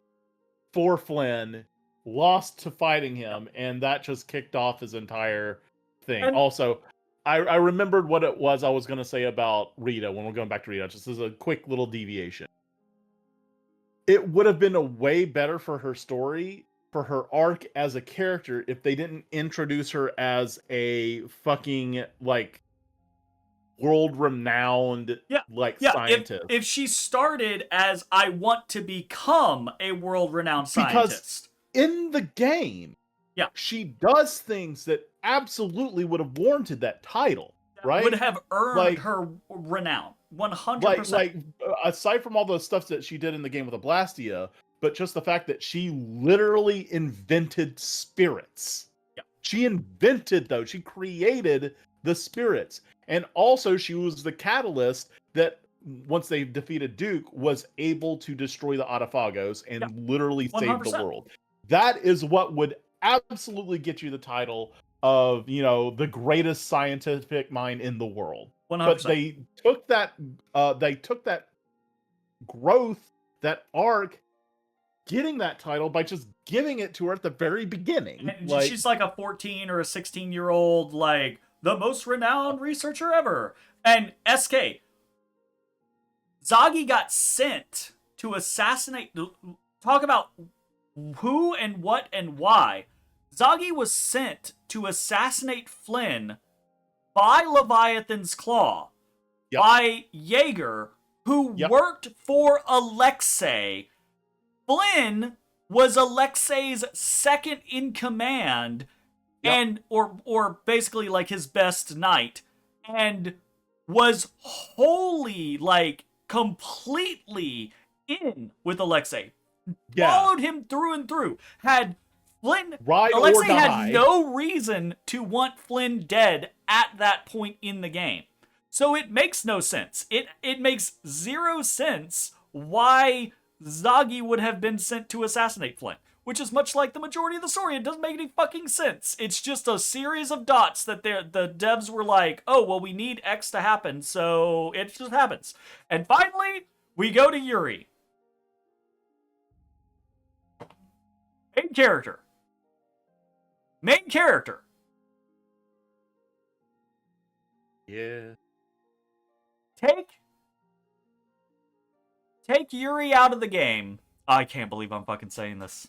B: for Flynn, lost to fighting him, and that just kicked off his entire thing. Also, I remembered what it was I was going to say about Rita when we're going back to Rita. Just as a quick little deviation. It would have been a way better for her story, for her arc as a character, if they didn't introduce her as a fucking, like, world-renowned, scientist.
A: If she started as, I want to become a world-renowned scientist.
B: Because in the game, she does things that absolutely would have warranted that title, right?
A: Would have earned her renown. 100%.
B: Like, aside from all the stuff that she did in the game with Ablastia, but just the fact that she literally invented spirits.
A: Yeah.
B: She created the spirits. And also she was the catalyst that, once they defeated Duke, was able to destroy the Autophagos and literally
A: 100%.
B: save the world. That is what would absolutely get you the title of, the greatest scientific mind in the world.
A: 100%.
B: But they took that growth, that arc, getting that title by just giving it to her at the very beginning.
A: And she's like a 14 or a 16-year-old, like, the most renowned researcher ever. And SK, Zagi got sent to assassinate. Talk about who and what and why. Zagi was sent to assassinate Flynn by Leviathan's Claw, by Jaeger, who worked for Alexei. Flynn was Alexei's second in command, and or basically like his best knight, and was wholly, like, completely in with Alexei. Followed him through and through. Had Flynn, Alexei had no reason to want Flynn dead at that point in the game. So it makes no sense. It makes zero sense why Zagi would have been sent to assassinate Flynn, which is much like the majority of the story. It doesn't make any fucking sense. It's just a series of dots that the devs were like, oh, well, we need X to happen, so it just happens. And finally, we go to Yuri. Main character.
B: Yeah.
A: Take Yuri out of the game. I can't believe I'm fucking saying this.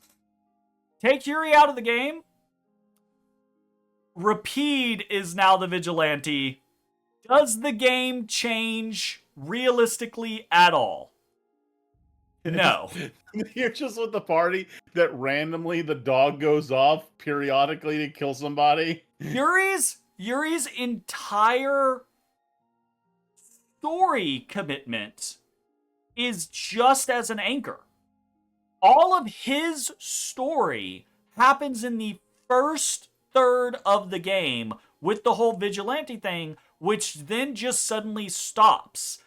A: Take Yuri out of the game. Rapide is now the vigilante. Does the game change realistically at all? No.
B: You're just with the party that randomly the dog goes off periodically to kill somebody.
A: Yuri's entire story commitment is just as an anchor. All of his story happens in the first third of the game with the whole vigilante thing, which then just suddenly stops.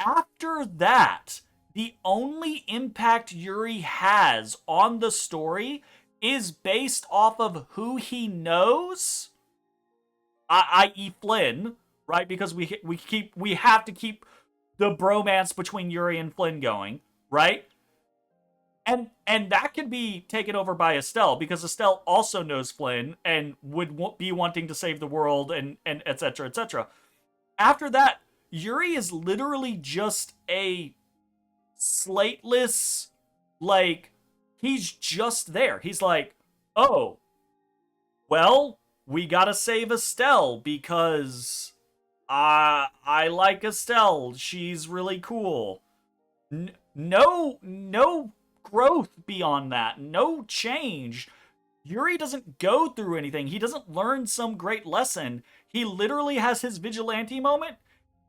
A: After that, the only impact Yuri has on the story is based off of who he knows, i.e. Flynn, right? Because we have to keep the bromance between Yuri and Flynn going, right? And that can be taken over by Estelle, because Estelle also knows Flynn and would be wanting to save the world, and et cetera, et cetera. After that, Yuri is literally just a slateless, like, he's just there. He's like, oh, well, we gotta save Estelle because I like Estelle. She's really cool. No growth beyond that. No change. Yuri doesn't go through anything. He doesn't learn some great lesson. He literally has his vigilante moment,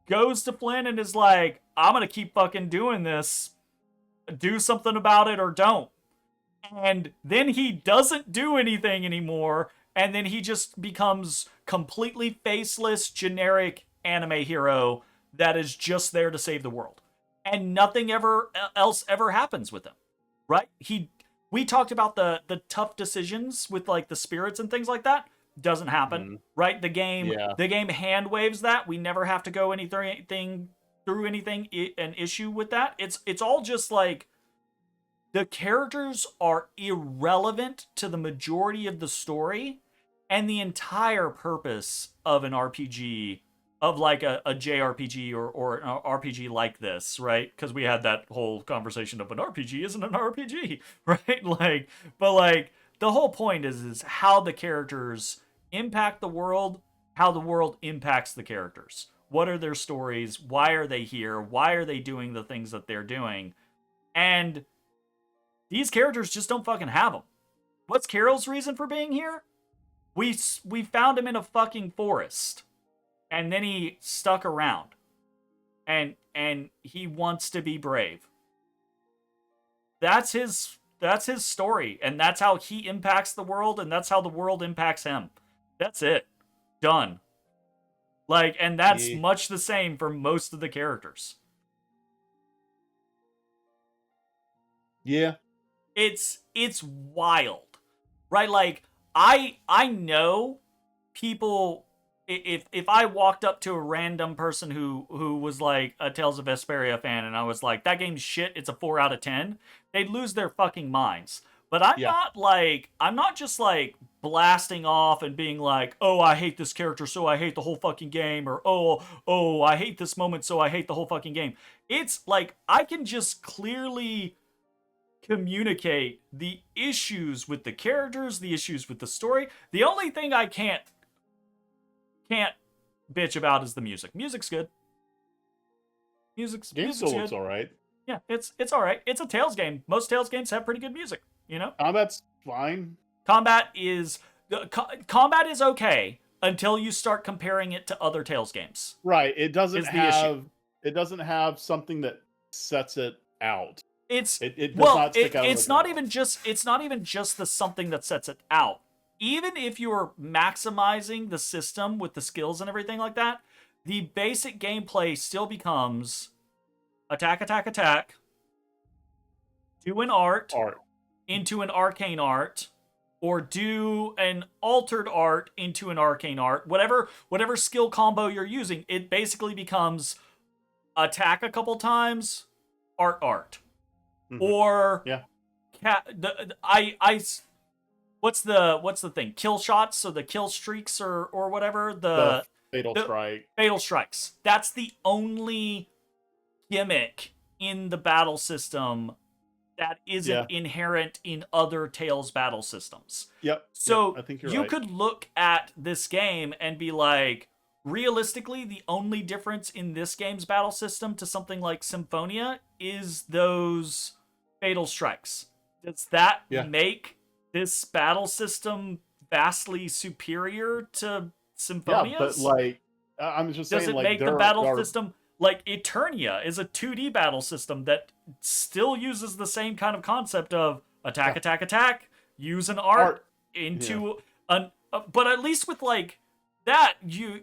A: goes to Flynn and is like, I'm gonna keep fucking doing this. Do something about it or don't. And then he doesn't do anything anymore, and then he just becomes completely faceless, generic anime hero that is just there to save the world. And nothing else ever happens with him. Right? We talked about the tough decisions with, like, the spirits and things like that. Doesn't happen, right? The game hand waves that. We never have to go through anything an issue with that. It's all just like the characters are irrelevant to the majority of the story, And the entire purpose of an RPG, of like a JRPG or an RPG like this, right? Because we had that whole conversation of an RPG isn't an RPG, right? Like, but like the whole point is how the characters impact the world, how the world impacts the characters. What are their stories? Why are they here? Why are they doing the things that they're doing? And these characters just don't fucking have them. What's Carol's reason for being here? We found him in a fucking forest, and then he stuck around, and he wants to be brave. That's his story, and that's how he impacts the world, and that's how the world impacts him. That's it. Done. Like, and that's much the same for most of the characters.
B: Yeah.
A: It's wild. Right? Like, I know people, if I walked up to a random person who was like a Tales of Vesperia fan and I was like, that game's shit, it's a 4 out of 10, they'd lose their fucking minds. But I'm not just like blasting off and being like, oh, I hate this character, so I hate the whole fucking game, or oh, I hate this moment, so I hate the whole fucking game. It's like, I can just clearly communicate the issues with the characters, the issues with the story. The only thing I can't bitch about is the music. Music's good. Music's
B: still looks all right.
A: Yeah, it's all right. It's a Tales game. Most Tales games have pretty good music, you know?
B: Combat's fine.
A: Combat is okay until you start comparing it to other Tales games.
B: Right. It doesn't have something that sets it out.
A: It's
B: not
A: even just the something that sets it out. Even if you're maximizing the system with the skills and everything like that, the basic gameplay still becomes attack, do an art into an arcane art, or do an altered art into an arcane art. Whatever skill combo you're using, it basically becomes attack a couple times, art. Or what's the thing? Kill shots, so the kill streaks or whatever, the fatal strikes. That's the only gimmick in the battle system that isn't inherent in other Tales battle systems.
B: Yep.
A: So
B: I think you're
A: you
B: right.
A: could look at this game and be like, realistically, the only difference in this game's battle system to something like Symphonia is those fatal strikes. Does that make this battle system vastly superior to Symphonia's?
B: Yeah, but like, I'm just saying,
A: does it
B: like,
A: make the battle system like Eternia is a 2D battle system that still uses the same kind of concept of attack, use an art into an. But at least with like that, you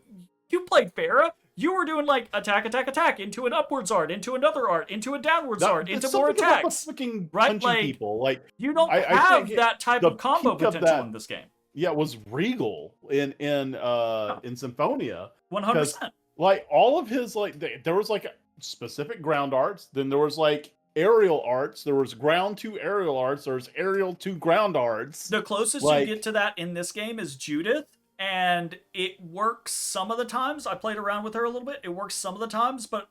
A: played Farah. You were doing like attack into an upwards art, into another art, into a downwards art, into more attacks.
B: Right? Like, people. Like,
A: you don't have that type of combo potential in this game.
B: Yeah, it was regal in Symphonia.
A: 100%.
B: Like all of his there was like specific ground arts, then there was like aerial arts, there was ground to aerial arts, there was aerial to ground arts.
A: The closest you get to that in this game is Judith. And it works some of the times. I played around with her a little bit. It works some of the times, but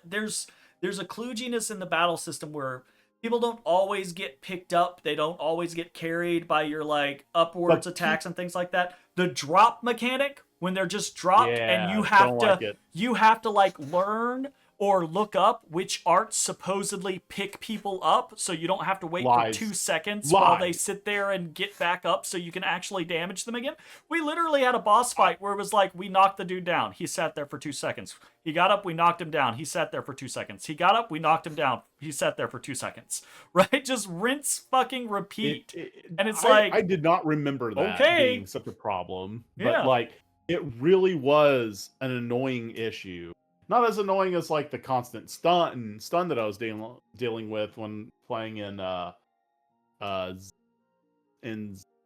A: there's a kludginess in the battle system where people don't always get picked up. They don't always get carried by your like upwards attacks and things like that. The drop mechanic, when they're just dropped and you have to like learn or look up which arts supposedly pick people up, so you don't have to wait for 2 seconds while they sit there and get back up so you can actually damage them again. We literally had a boss fight where it was like, we knocked the dude down. He sat there for 2 seconds. He got up, we knocked him down. He sat there for 2 seconds. He got up, we knocked him down. He sat there for 2 seconds. Right? Just rinse, fucking repeat. And it's
B: I did not remember that being such a problem. But like, it really was an annoying issue. Not as annoying as like the constant stun that I was dealing with when playing in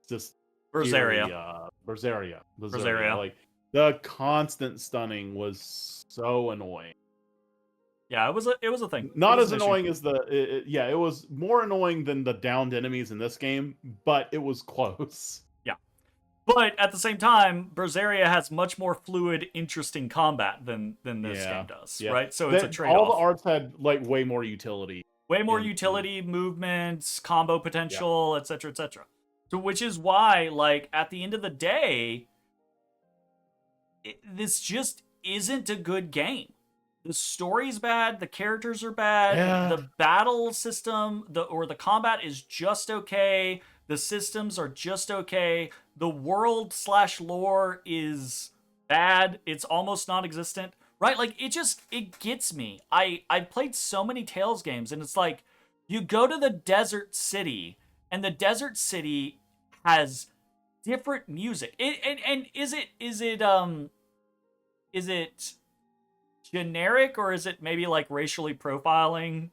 B: just Berseria. Like the constant stunning was so annoying.
A: Yeah, it was a thing.
B: Not as annoying as it was more annoying than the downed enemies in this game, but it was close.
A: Yeah. But at the same time, Berseria has much more fluid, interesting combat than this game does, right? So it's a trade-off.
B: All the arts had like way more utility.
A: Way more utility, movements, combo potential, etc., etc. So which is why, like, at the end of the day, this just isn't a good game. The story's bad, the characters are bad, the battle system, the combat is just okay. The systems are just okay. The world/lore is bad. It's almost non-existent. Right? Like, it gets me. I've played so many Tales games, and it's like, you go to the desert city, and the desert city has different music. And is it generic, or is it maybe like racially profiling?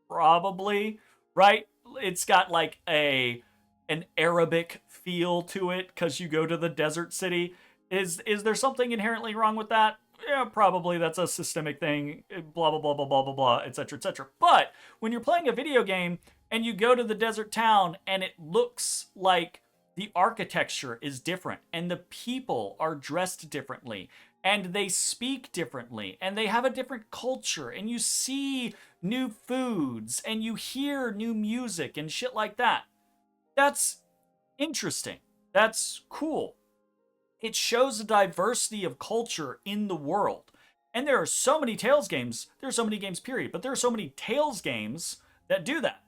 A: Probably, right? It's got like an Arabic feel to it because you go to the desert city. Is there something inherently wrong with that? Yeah, probably. That's a systemic thing. Blah blah blah blah blah blah blah, etc. etc. But when you're playing a video game and you go to the desert town and it looks like the architecture is different and the people are dressed differently and they speak differently and they have a different culture and you see new foods and you hear new music and shit like that. That's interesting. That's cool. It shows the diversity of culture in the world. And there are so many Tales games. There are so many games, period. But there are so many Tales games that do that.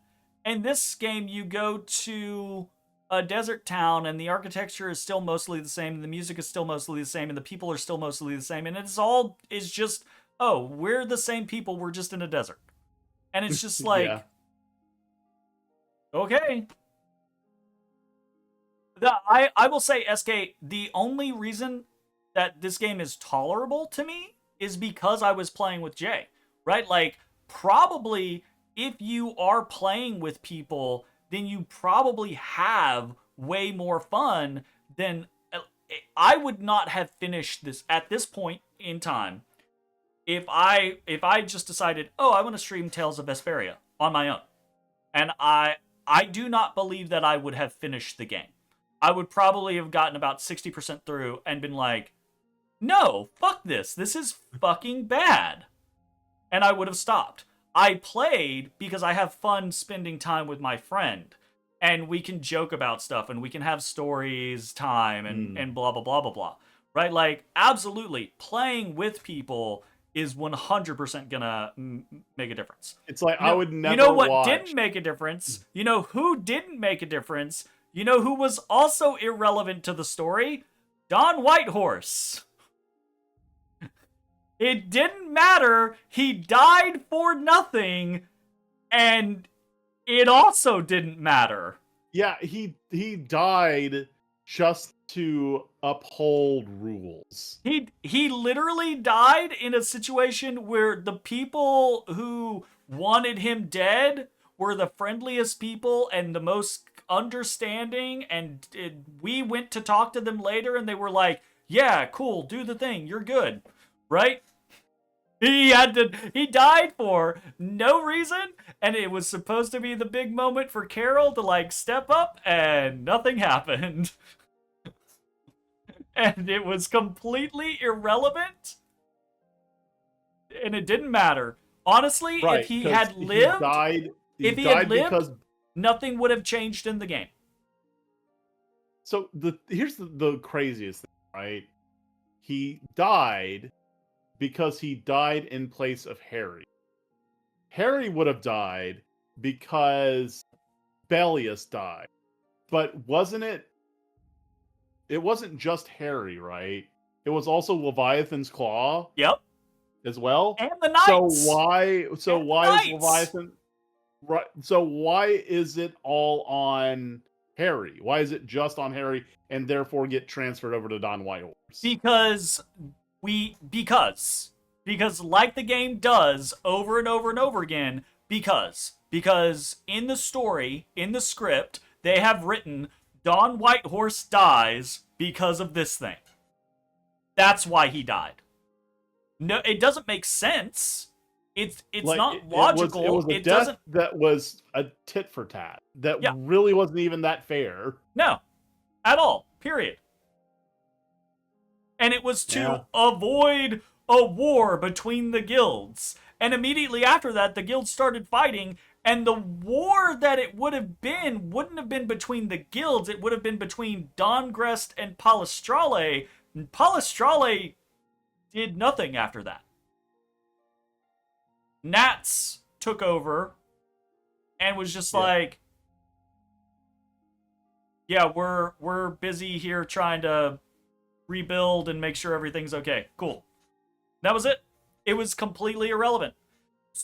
A: And this game, you go to a desert town and the architecture is still mostly the same. And the music is still mostly the same. And the people are still mostly the same. And it's just, oh, we're the same people. We're just in a desert. And it's just like, okay. I will say, SK, the only reason that this game is tolerable to me is because I was playing with Jay, right? Like, probably if you are playing with people, then you probably have way more fun than... I would not have finished this at this point in time if I just decided, oh, I want to stream Tales of Vesperia on my own. And I do not believe that I would have finished the game. I would probably have gotten about 60% through and been like, no, fuck this. This is fucking bad. And I would have stopped. I played because I have fun spending time with my friend. And we can joke about stuff and we can have stories time and blah, blah, blah, blah, blah. Right? Like, absolutely. Playing with people is 100% gonna make a difference.
B: It's like, I would never
A: You know what
B: watch...
A: didn't make a difference? You know who didn't make a difference? You know who was also irrelevant to the story? Don Whitehorse. It didn't matter. He died for nothing, and it also didn't matter.
B: Yeah, he died just to uphold rules.
A: He literally died in a situation where the people who wanted him dead were the friendliest people and the most understanding, and we went to talk to them later and they were like, yeah, cool, do the thing, you're good, right? He died for no reason, and it was supposed to be the big moment for Carol to like step up, and nothing happened. And it was completely irrelevant, and it didn't matter. Honestly,
B: right,
A: if he had lived,
B: he died because
A: nothing would have changed in the game.
B: So here's the craziest thing, right? He died because he died in place of Harry. Harry would have died because Bellius died. But it wasn't just Harry, right? It was also Leviathan's Claw.
A: Yep.
B: As well.
A: And the Knights.
B: So why is Leviathan... Right. So why is it all on Harry? Why is it just on Harry and therefore get transferred over to Don Whitehorse?
A: Because like the game does over and over and over again, because in the story, in the script, they have written Don Whitehorse dies because of this thing. That's why he died. No, it doesn't make sense. It's like, not logical.
B: It was a death that was a tit for tat. That really wasn't even that fair.
A: No, at all. Period. And it was to avoid a war between the guilds. And immediately after that, the guilds started fighting, and the war that it would have been wouldn't have been between the guilds, it would have been between Dongrest and Palestrale. And Palestrale did nothing after that. Nats took over and was just like, yeah, we're busy here trying to rebuild and make sure everything's okay. Cool. That was it. It was completely irrelevant.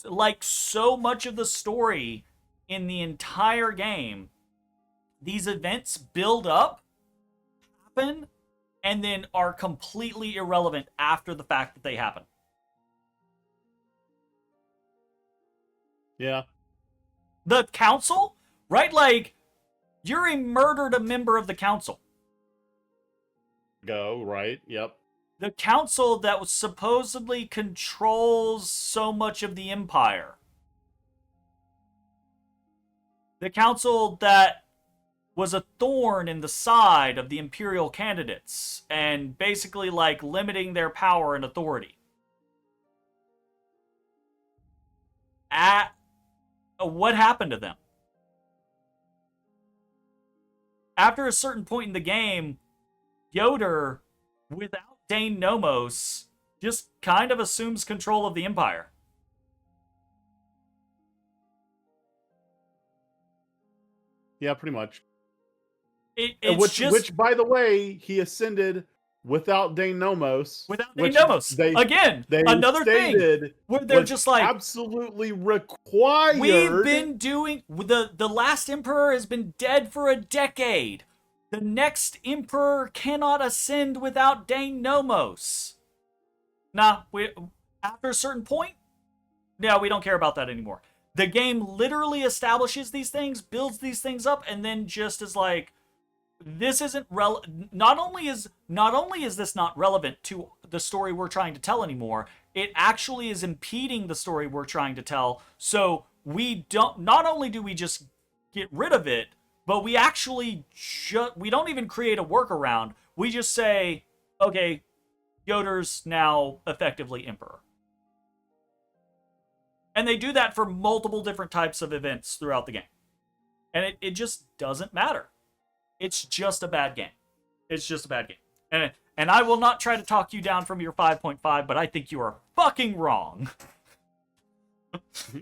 A: Like so much of the story in the entire game, these events build up, happen, and then are completely irrelevant after the fact that they happen.
B: Yeah.
A: The council, right? Like, Yuri murdered a member of the council.
B: Right, yep.
A: The council that was supposedly controls so much of the empire. The council that was a thorn in the side of the imperial candidates and basically like limiting their power and authority. What happened to them? After a certain point in the game, Yoder, without Dane Nomos, just kind of assumes control of the Empire.
B: Yeah, pretty much.
A: Which,
B: by the way, he ascended without Dane Nomos.
A: Without Dane Nomos. Again, another thing where they're just like,
B: absolutely required.
A: We've been doing... The last Emperor has been dead for a decade. The next Emperor cannot ascend without Dane Nomos. Nah, after a certain point, yeah, we don't care about that anymore. The game literally establishes these things, builds these things up, and then just is like, this isn't not only is this not relevant to the story we're trying to tell anymore, it actually is impeding the story we're trying to tell. So we don't, not only do we just get rid of it, but we actually we don't even create a workaround. We just say, okay, Yoder's now effectively Emperor. And they do that for multiple different types of events throughout the game. And it just doesn't matter. It's just a bad game. It's just a bad game. And I will not try to talk you down from your 5.5, but I think you are fucking wrong.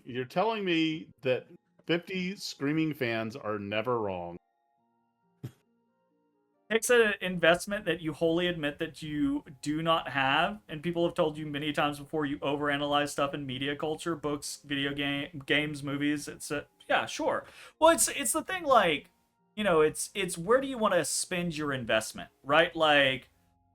B: You're telling me that 50 screaming fans are never wrong.
A: Takes an investment that you wholly admit that you do not have, and people have told you many times before you overanalyze stuff in media culture, books, video games, movies. It's yeah, sure. Well, it's the thing, like, you know, it's where do you want to spend your investment, right? Like,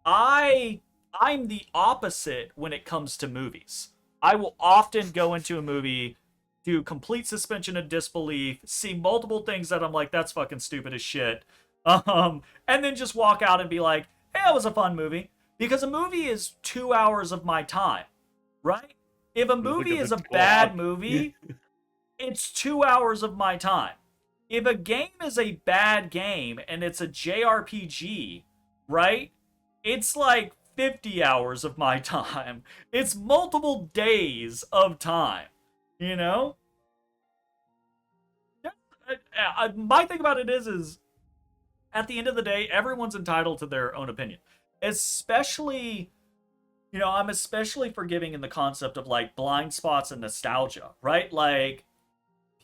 A: I'm the opposite when it comes to movies. I will often go into a movie, do complete suspension of disbelief, see multiple things that I'm like, that's fucking stupid as shit. And then just walk out and be like, hey, that was a fun movie. Because a movie is 2 hours of my time, right? If a movie is a bad movie, it's 2 hours of my time. If a game is a bad game and it's a JRPG, right? It's like 50 hours of my time. It's multiple days of time, you know? My thing about it is at the end of the day, everyone's entitled to their own opinion. Especially, you know, I'm especially forgiving in the concept of like blind spots and nostalgia, right? Like,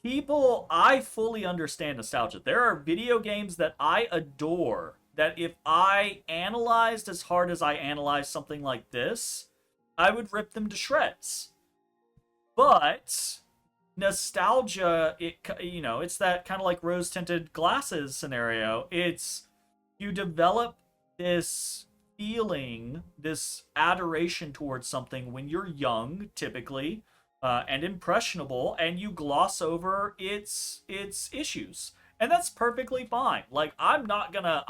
A: I fully understand nostalgia. There are video games that I adore that if I analyzed as hard as I analyzed something like this, I would rip them to shreds. But nostalgia, it's that kind of like rose-tinted glasses scenario. It's, you develop this feeling, this adoration towards something when you're young, typically, and impressionable, and you gloss over its issues. And that's perfectly fine. Like, I'm not gonna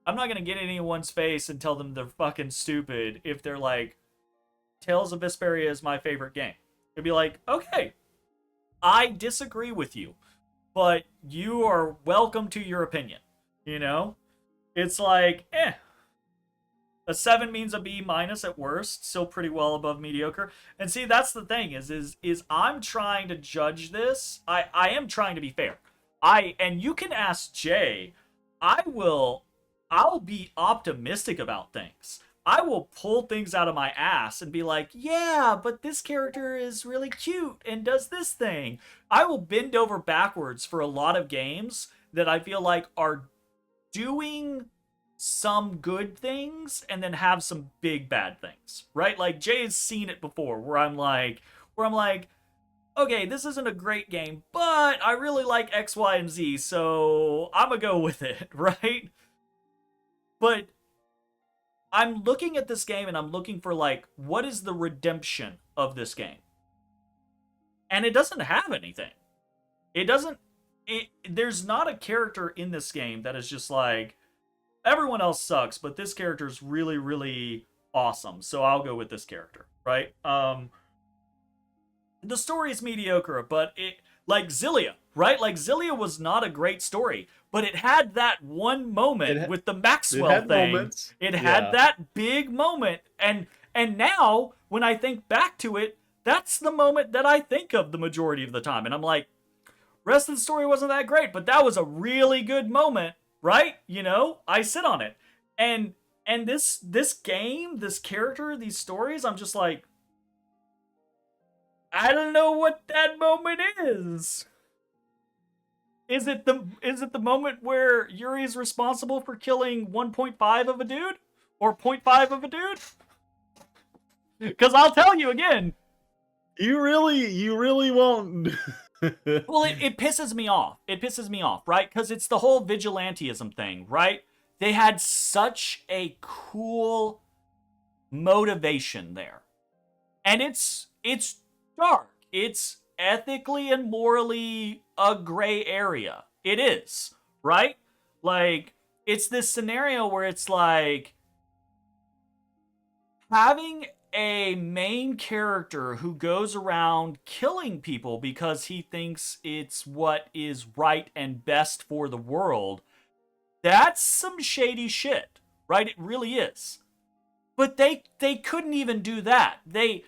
A: get in anyone's face and tell them they're fucking stupid if they're like, Tales of Vesperia is my favorite game. It'd be like, okay, I disagree with you, but you are welcome to your opinion, you know? It's like, A 7 means a B minus at worst, still pretty well above mediocre. And see, that's the thing is I'm trying to judge this. I am trying to be fair. And you can ask Jay. I'll be optimistic about things. I will pull things out of my ass and be like, yeah, but this character is really cute and does this thing. I will bend over backwards for a lot of games that I feel like are doing some good things and then have some big bad things, right? Like Jay's seen it before where I'm like, okay, this isn't a great game, but I really like X, Y, and Z, so I'm gonna go with it, right? But I'm looking at this game and I'm looking for, like, what is the redemption of this game? And it doesn't have anything. There's not a character in this game that is just like, everyone else sucks, but this character is really, really awesome, so I'll go with this character, right? The story is mediocre, but like Zillia, right? Like Zillia was not a great story, but it had that one moment with the Maxwell thing. Moments. It had that big moment, and now when I think back to it, that's the moment that I think of the majority of the time, and I'm like, rest of the story wasn't that great, but that was a really good moment, right? You know, I sit on it, and this game, this character, these stories, I'm just like, I don't know what that moment is. Is it the moment where Yuri's responsible for killing 1.5 of a dude? Or 0.5 of a dude? Because I'll tell you again.
B: You really won't.
A: Well, it pisses me off. It pisses me off, right? Because it's the whole vigilantism thing, right? They had such a cool motivation there. And it's dark. It's ethically and morally a gray area. It is, right? Like, it's this scenario where it's like having a main character who goes around killing people because he thinks it's what is right and best for the world. That's some shady shit, right? It really is. But they couldn't even do that. They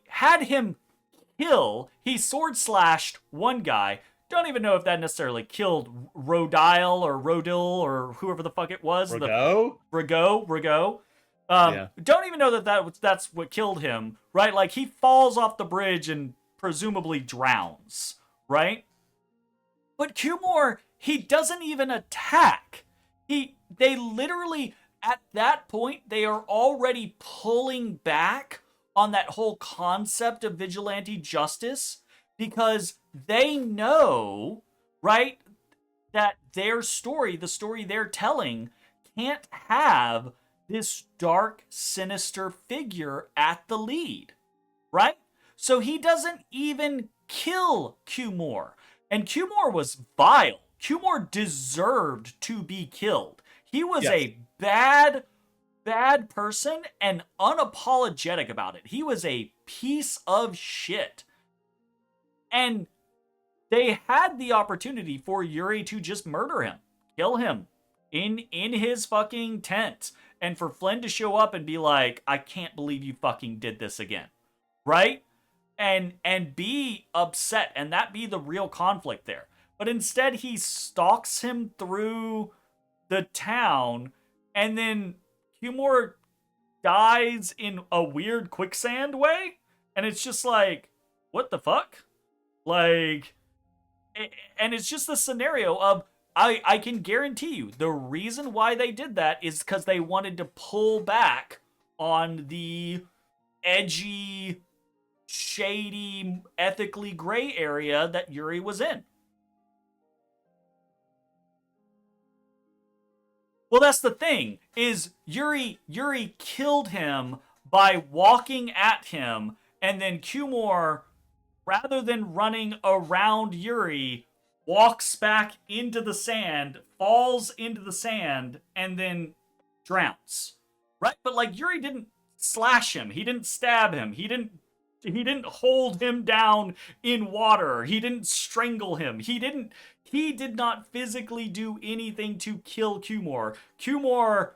A: had him kill. He sword slashed one guy. Don't even know if that necessarily killed Rodile or Rodil or whoever the fuck it was. Rago. Don't even know that's what killed him, right? Like, he falls off the bridge and presumably drowns, right? But Cumore, he doesn't even attack. They literally, at that point, they are already pulling back on that whole concept of vigilante justice because they know, right, that their story, the story they're telling, can't have this dark, sinister figure at the lead, right? So he doesn't even kill Cumore. And Cumore was vile. Cumore deserved to be killed. He was a bad person and unapologetic about it. He was a piece of shit. And they had the opportunity for Yuri to just murder him, kill him in his fucking tent, and for Flynn to show up and be like, I can't believe you fucking did this again, right? And be upset, and that be the real conflict there. But instead, he stalks him through the town, and then Cumore dies in a weird quicksand way, and it's just like, what the fuck? Like, and it's just the scenario of, I can guarantee you, the reason why they did that is because they wanted to pull back on the edgy, shady, ethically gray area that Yuri was in. Well, that's the thing, is Yuri killed him by walking at him, and then Cumore, rather than running around Yuri, walks back into the sand, falls into the sand, and then drowns. Right? But, like, Yuri didn't slash him. He didn't stab him. He didn't hold him down in water. He didn't strangle him. He did not physically do anything to kill Cumore. Cumore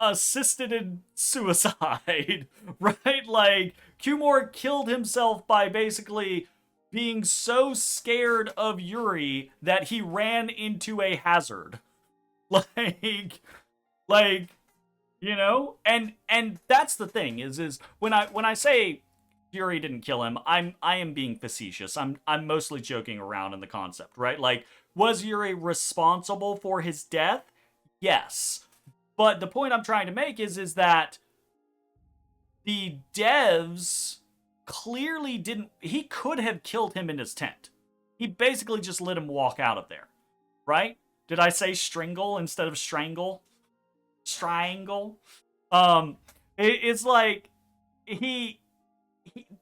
A: assisted suicide, right? Like, Cumore killed himself by basically being so scared of Yuri that he ran into a hazard. Like, you know? And that's the thing is when I say Yuri didn't kill him, I am being facetious. I'm mostly joking around in the concept, right? Like, was Yuri responsible for his death? Yes. But the point I'm trying to make is that the devs clearly didn't. He could have killed him in his tent. He basically just let him walk out of there, right? Did I say strangle instead of strangle? Strangle. It's like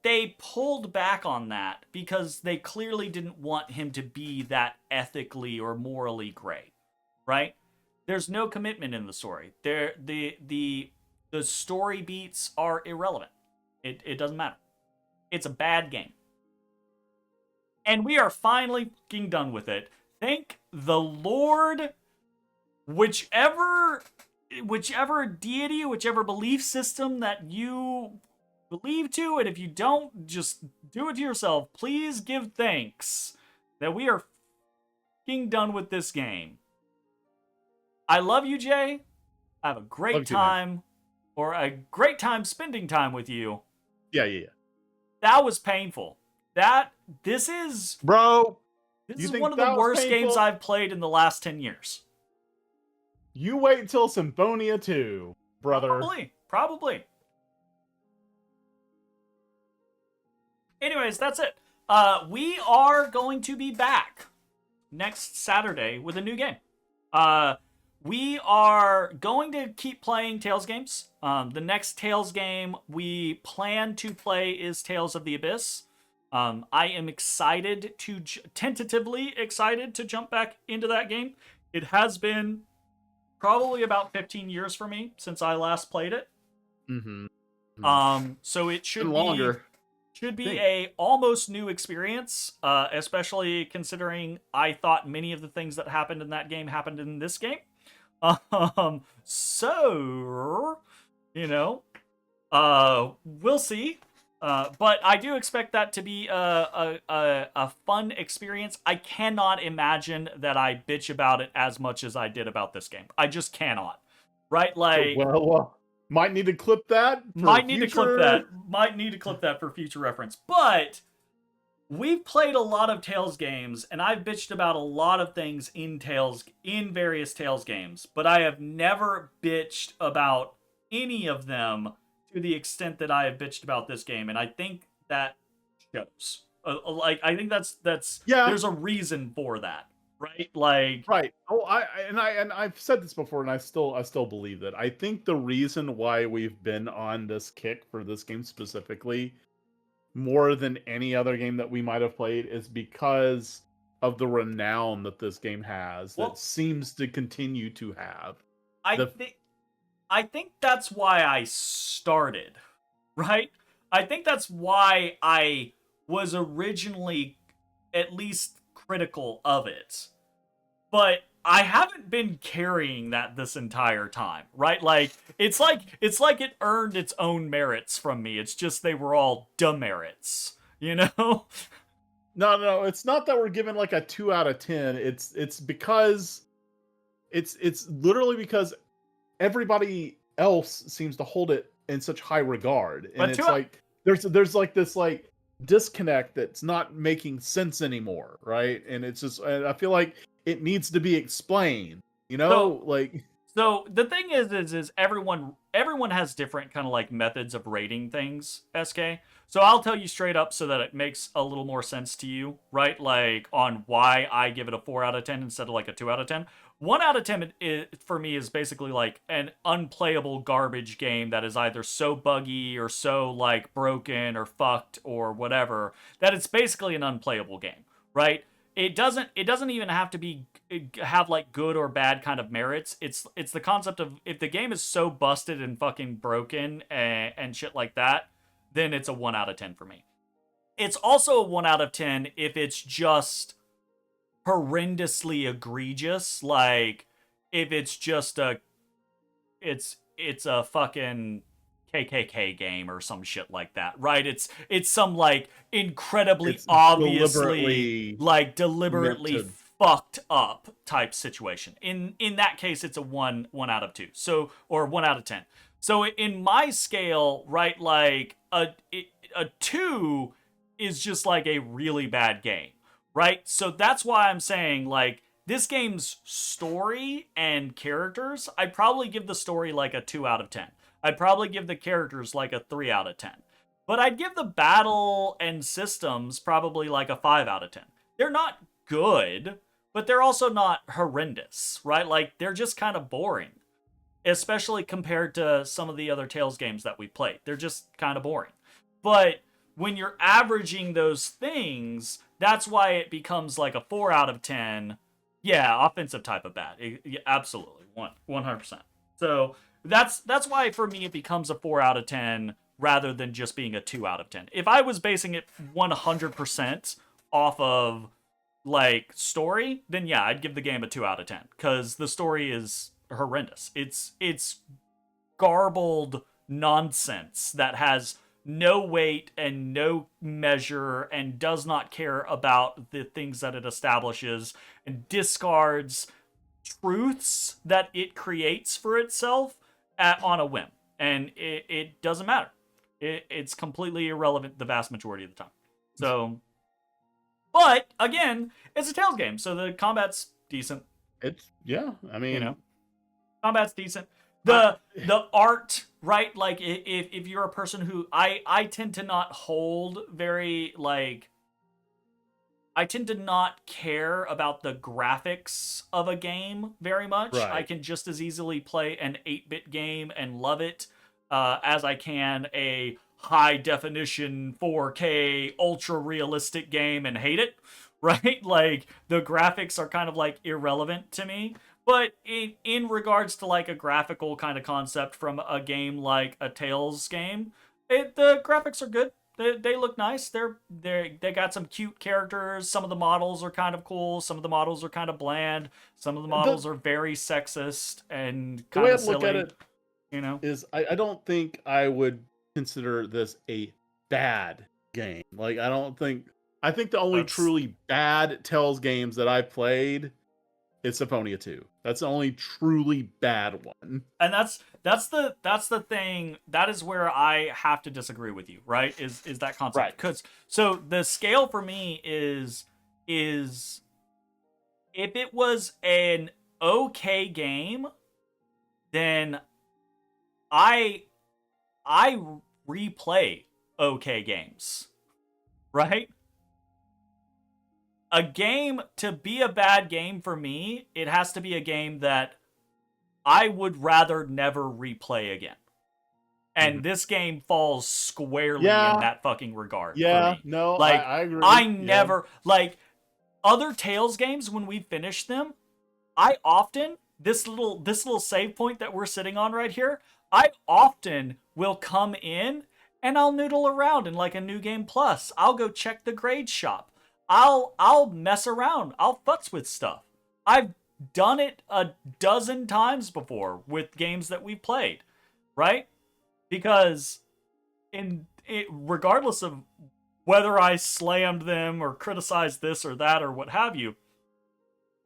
A: they pulled back on that because they clearly didn't want him to be that ethically or morally gray, right? There's no commitment in the story. The story beats are irrelevant. It doesn't matter. It's a bad game. And we are finally fucking done with it. Thank the Lord. Whichever deity, whichever belief system that you believe to, and if you don't, just do it to yourself. Please give thanks that we are fucking done with this game. I love you, Jay. I have a great time, or a great time spending time with you.
B: Yeah.
A: That was painful. This is
B: Bro,
A: this is one of the worst games I've played in the last 10 years.
B: You wait until Symphonia 2, brother.
A: Probably. Anyways, that's it. We are going to be back next Saturday with a new game. We are going to keep playing Tales games. The next Tales game we plan to play is Tales of the Abyss. I am tentatively excited to jump back into that game. It has been probably about 15 years for me since I last played it. So it should be a almost new experience, especially considering I thought many of the things that happened in that game happened in this game. So, you know, we'll see. But I do expect that to be a fun experience. I cannot imagine that I bitch about it as much as I did about this game. I just cannot. Right? Like,
B: well, might need to clip that.
A: Might need to clip that for future reference. But we've played a lot of Tales games, and I've bitched about a lot of things in various Tales games, but I have never bitched about any of them to the extent that I have bitched about this game, and I think that shows. I think that's there's a reason for that, right? Like,
B: right. Oh, I've said this before, and I still believe that. I think the reason why we've been on this kick for this game specifically, more than any other game that we might have played, is because of the renown that this game has, that seems to continue to have.
A: I think that's why I started, right? I think that's why I was originally at least critical of it. But I haven't been carrying that this entire time, right? Like it's like it earned its own merits from me. It's just they were all demerits, you know?
B: No, it's not that we're giving like a 2 out of 10. It's because it's literally because everybody else seems to hold it in such high regard, and it's like there's like this like disconnect that's not making sense anymore, right? And it's just, I feel like it needs to be explained, you know?
A: So the thing is everyone has different kind of like methods of rating things, SK. So I'll tell you straight up so that it makes a little more sense to you, right? Like on why I give it a 4 out of 10 instead of like a 2 out of 10. 1 out of 10 for me is basically like an unplayable garbage game that is either so buggy or so like broken or fucked or whatever that it's basically an unplayable game, right? It doesn't even have to have like good or bad kind of merits. It's the concept of if the game is so busted and fucking broken and shit like that, then it's a 1 out of 10 for me. It's also a 1 out of 10 if it's just horrendously egregious, like if it's just it's a fucking KKK game or some shit like that, right? It's some like incredibly
B: It's
A: obviously
B: meant
A: deliberately
B: to-
A: fucked up type situation. In that case, it's a 1 out of 2. So, or 1 out of 10. So in my scale, right, like a 2 is just like a really bad game, right? So that's why I'm saying like this game's story and characters, I'd probably give the story like a 2 out of 10. I'd probably give the characters like a 3 out of 10. But I'd give the battle and systems probably like a 5 out of 10. They're not good, but they're also not horrendous, right? Like they're just kind of boring, especially compared to some of the other Tales games that we played. They're just kind of boring. But when you're averaging those things, that's why it becomes like a 4 out of 10. Yeah, offensive type of bad. Absolutely. 100%. So that's why for me it becomes a 4 out of 10 rather than just being a 2 out of 10. If I was basing it 100% off of like story, then yeah, I'd give the game a 2 out of 10 cuz the story is horrendous. It's garbled nonsense that has no weight and no measure and does not care about the things that it establishes and discards truths that it creates for itself on a whim. And it doesn't matter. It's completely irrelevant the vast majority of the time. So, but again, it's a Tales game, so the combat's decent.
B: I mean,
A: combat's decent. The art, right? Like if you're a person who I tend to not hold very like I tend to not care about the graphics of a game very much.
B: Right.
A: I can just as easily play an 8-bit game and love it as I can a high definition 4K ultra realistic game and hate it, right? Like the graphics are kind of like irrelevant to me. But in regards to like a graphical kind of concept from a game like a Tales game, the graphics are good. They look nice. They got some cute characters. Some of the models are kind of cool. Some of the models are kind of bland. Some of the models are very sexist and kind of silly. The way I look at it,
B: is I don't think I would consider this a bad game. Like I think the only truly bad Tales games that I've played is Symphonia 2. That's the only truly bad one.
A: And that's the thing. That is where I have to disagree with you, right? Is that concept?
B: Right.
A: Because so the scale for me is if it was an okay game, then I replay okay games, right? A game, to be a bad game for me, it has to be a game that I would rather never replay again. And this game falls squarely in that fucking regard.
B: Yeah,
A: for me.
B: no,
A: like,
B: I agree.
A: I never, like, other Tales games, when we finish them, I often, this little save point that we're sitting on right here, I often will come in and I'll noodle around in like a New Game Plus. I'll go check the grade shop. I'll mess around. I'll futz with stuff. I've done it a dozen times before with games that we've played, right? Because regardless of whether I slammed them or criticized this or that or what have you,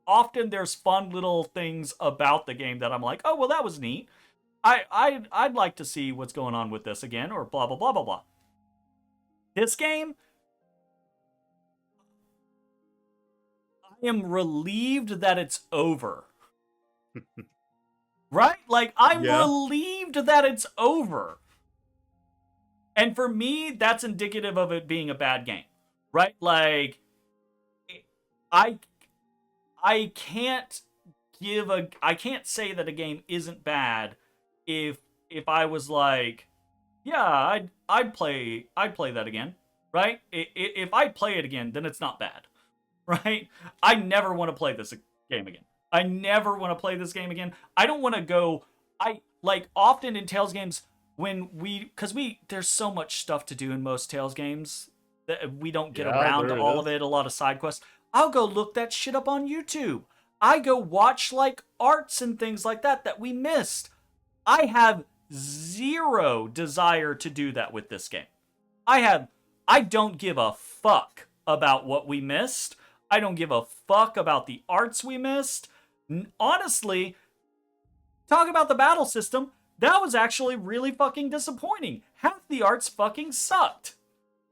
A: often there's fun little things about the game that I'm like, oh, well, that was neat. I'd like to see what's going on with this again, or blah, blah, blah, blah, blah. This game, I am relieved that it's over. Right? Like, I'm relieved that it's over. And for me, that's indicative of it being a bad game. Right? Like, I can't I can't say that a game isn't bad if I was like, yeah, I'd play that again. Right? If I play it again, then it's not bad. Right? I never want to play this game again. I never want to play this game again. I don't want to go. Often in Tales games, because there's so much stuff to do in most Tales games that we don't get around to all of it, a lot of side quests. I'll go look that shit up on YouTube. I go watch like arts and things like that we missed. I have zero desire to do that with this game. I don't give a fuck about what we missed. I don't give a fuck about the arts we missed. Honestly, talk about the battle system. That was actually really fucking disappointing. Half the arts fucking sucked.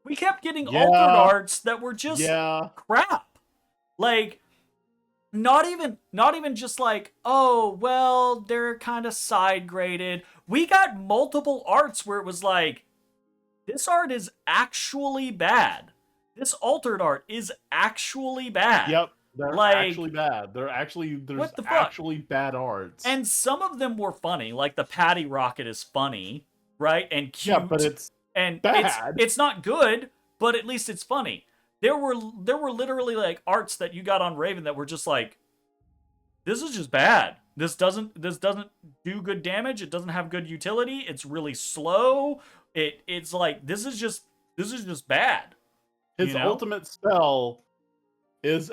A: We kept getting altered arts that were just crap. Like, not even just like, oh, well, they're kind of side graded. We got multiple arts where it was like, this art is actually bad. This altered art is actually bad.
B: Yep, they're actually bad. There's actually bad arts.
A: And some of them were funny, like the Patty Rocket is funny, right? And cute.
B: Yeah, but it's bad.
A: It's not good, but at least it's funny. There were literally like arts that you got on Raven that were just like, this is just bad. This doesn't do good damage. It doesn't have good utility. It's really slow. It's like this is just bad.
B: His ultimate spell is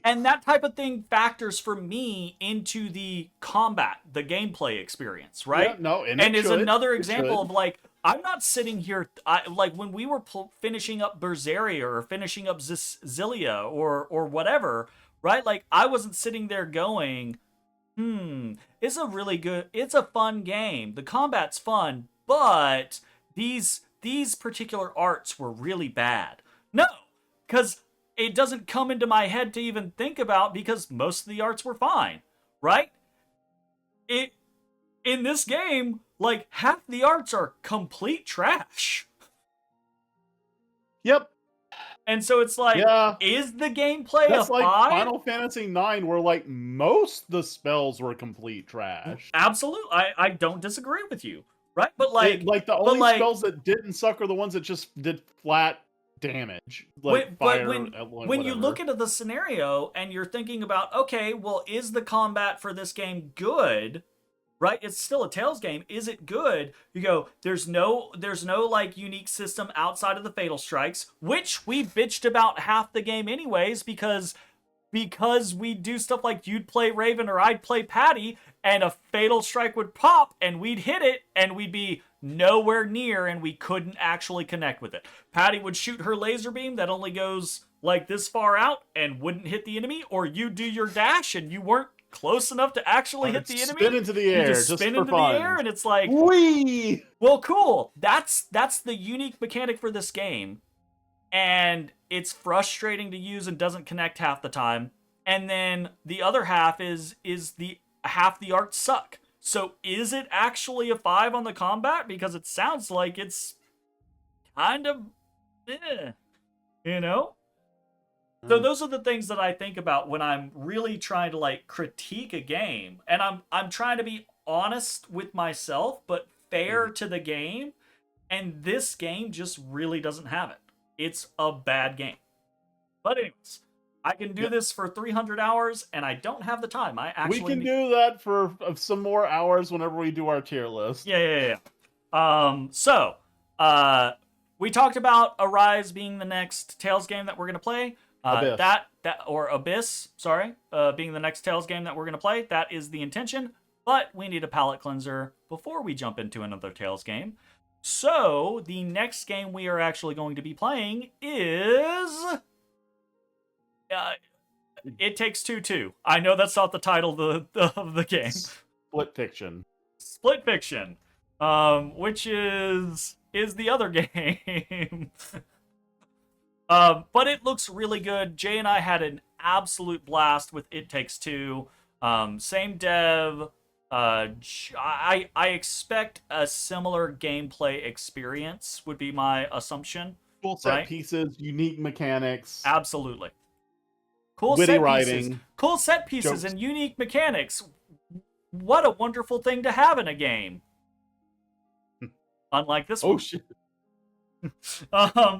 A: and that type of thing factors for me into the combat, the gameplay experience, right?
B: Yeah, no, and
A: is another example of like, I'm not sitting here like when we were finishing up Berseria or finishing up Zillia or whatever, right? Like I wasn't sitting there going, it's a fun game. The combat's fun, but these particular arts were really bad. No, because it doesn't come into my head to even think about because most of the arts were fine, right? In this game, like half the arts are complete trash.
B: Yep.
A: And so it's like, is the gameplay
B: That's
A: a
B: like
A: 5?
B: Final Fantasy IX, where like most the spells were complete trash.
A: Absolutely, I don't disagree with you, right? But like
B: the only spells that didn't suck are the ones that just did flat damage. Like
A: but when you look into the scenario and you're thinking about, okay, well, is the combat for this game good? Right? It's still a Tales game. Is it good? You go, there's no like unique system outside of the Fatal Strikes, which we bitched about half the game anyways, because we do stuff like you'd play Raven or I'd play Patty, and a Fatal Strike would pop and we'd hit it and we'd be nowhere near and we couldn't actually connect with it. Patty would shoot her laser beam that only goes like this far out and wouldn't hit the enemy, or you do your dash and you weren't close enough to actually hit the enemy.
B: Spin into the air,
A: you just spin into the air, and it's like,
B: whee!
A: Well, cool. That's the unique mechanic for this game, and it's frustrating to use and doesn't connect half the time. And then the other half is the half the arts suck. So is it actually a 5 on the combat? Because it sounds like it's kind of, you know. So those are the things that I think about when I'm really trying to like critique a game, and I'm trying to be honest with myself but fair to the game, and this game just really doesn't have it. It's a bad game. But anyways, I can do this for 300 hours and I don't have the time.
B: We can do that for some more hours whenever we do our tier list.
A: Yeah. So we talked about Arise being the next Tales game that we're going to play.
B: Abyss.
A: Abyss, being the next Tales game that we're going to play. That is the intention, but we need a palate cleanser before we jump into another Tales game. So, the next game we are actually going to be playing is... It Takes Two 2. I know that's not the title of the game.
B: Split Fiction.
A: Split Fiction, which is the other game. But it looks really good. Jay and I had an absolute blast with It Takes Two. Same dev. I expect a similar gameplay experience would be my assumption.
B: Cool set pieces, unique mechanics.
A: Absolutely. Cool
B: witty
A: set
B: writing.
A: Pieces. Cool set pieces
B: Jokes.
A: And unique mechanics. What a wonderful thing to have in a game. Unlike this one.
B: Oh shit.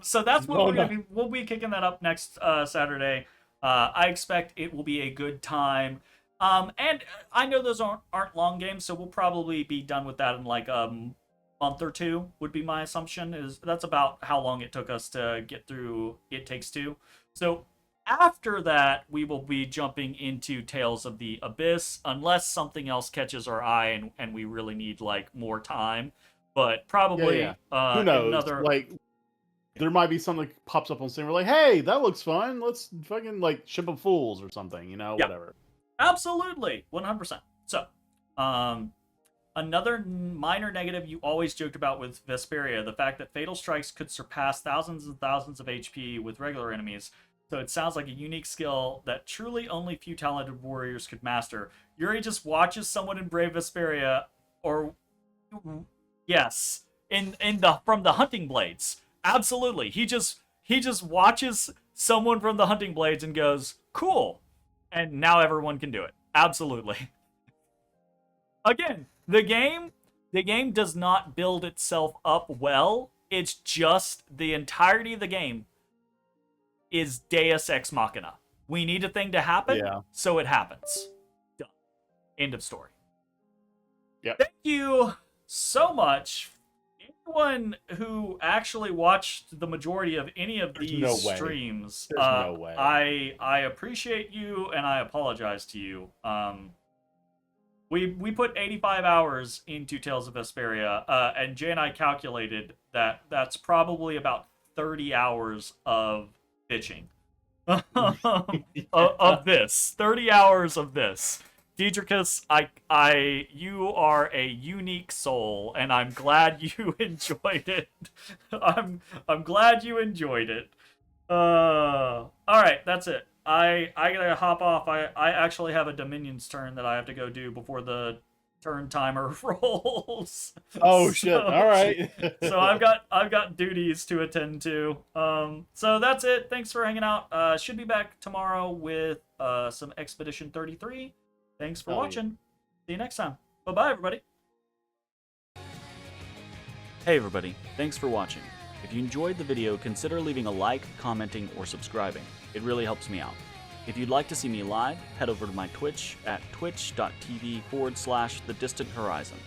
A: So that's what we'll be kicking that up next Saturday. I expect it will be a good time. And I know those aren't long games, so we'll probably be done with that in like a month or two, would be my assumption. That's about how long it took us to get through It Takes Two. So After that, we will be jumping into Tales of the Abyss, unless something else catches our eye and we really need like more time. But probably
B: Who knows?
A: another.
B: Like, there might be something that pops up on Steam. We're like, hey, that looks fun. Let's fucking like Ship of Fools or something, you know, whatever.
A: Absolutely, 100%. So, another minor negative you always joked about with Vesperia, the fact that Fatal Strikes could surpass thousands and thousands of HP with regular enemies. So it sounds like a unique skill that truly only few talented warriors could master. Yuri just watches someone in Brave Vesperia, or yes, from the Hunting Blades. Absolutely, he just watches someone from the Hunting Blades and goes, "Cool," and now everyone can do it. Absolutely. Again, the game does not build itself up well. It's just the entirety of the game is Deus Ex Machina. We need a thing to happen, so it happens. Done. End of story.
B: Yep.
A: Thank you so much. Anyone who actually watched the majority of any of these streams,
B: no way.
A: I appreciate you and I apologize to you. We put 85 hours into Tales of Vesperia, and Jay and I calculated that that's probably about 30 hours of bitching of this. 30 hours of this. Deidricus, you are a unique soul, and I'm glad you enjoyed it. I'm glad you enjoyed it. All right, that's it. I gotta hop off. I actually have a Dominion's turn that I have to go do before the turn timer rolls.
B: Oh shit! All right.
A: So I've got duties to attend to. So that's it. Thanks for hanging out. Should be back tomorrow with some Expedition 33. Thanks for watching. See you next time. Bye-bye, everybody. Hey, everybody. Thanks for watching. If you enjoyed the video, consider leaving a like, commenting, or subscribing. It really helps me out. If you'd like to see me live, head over to my Twitch at twitch.tv/thedistanthorizon.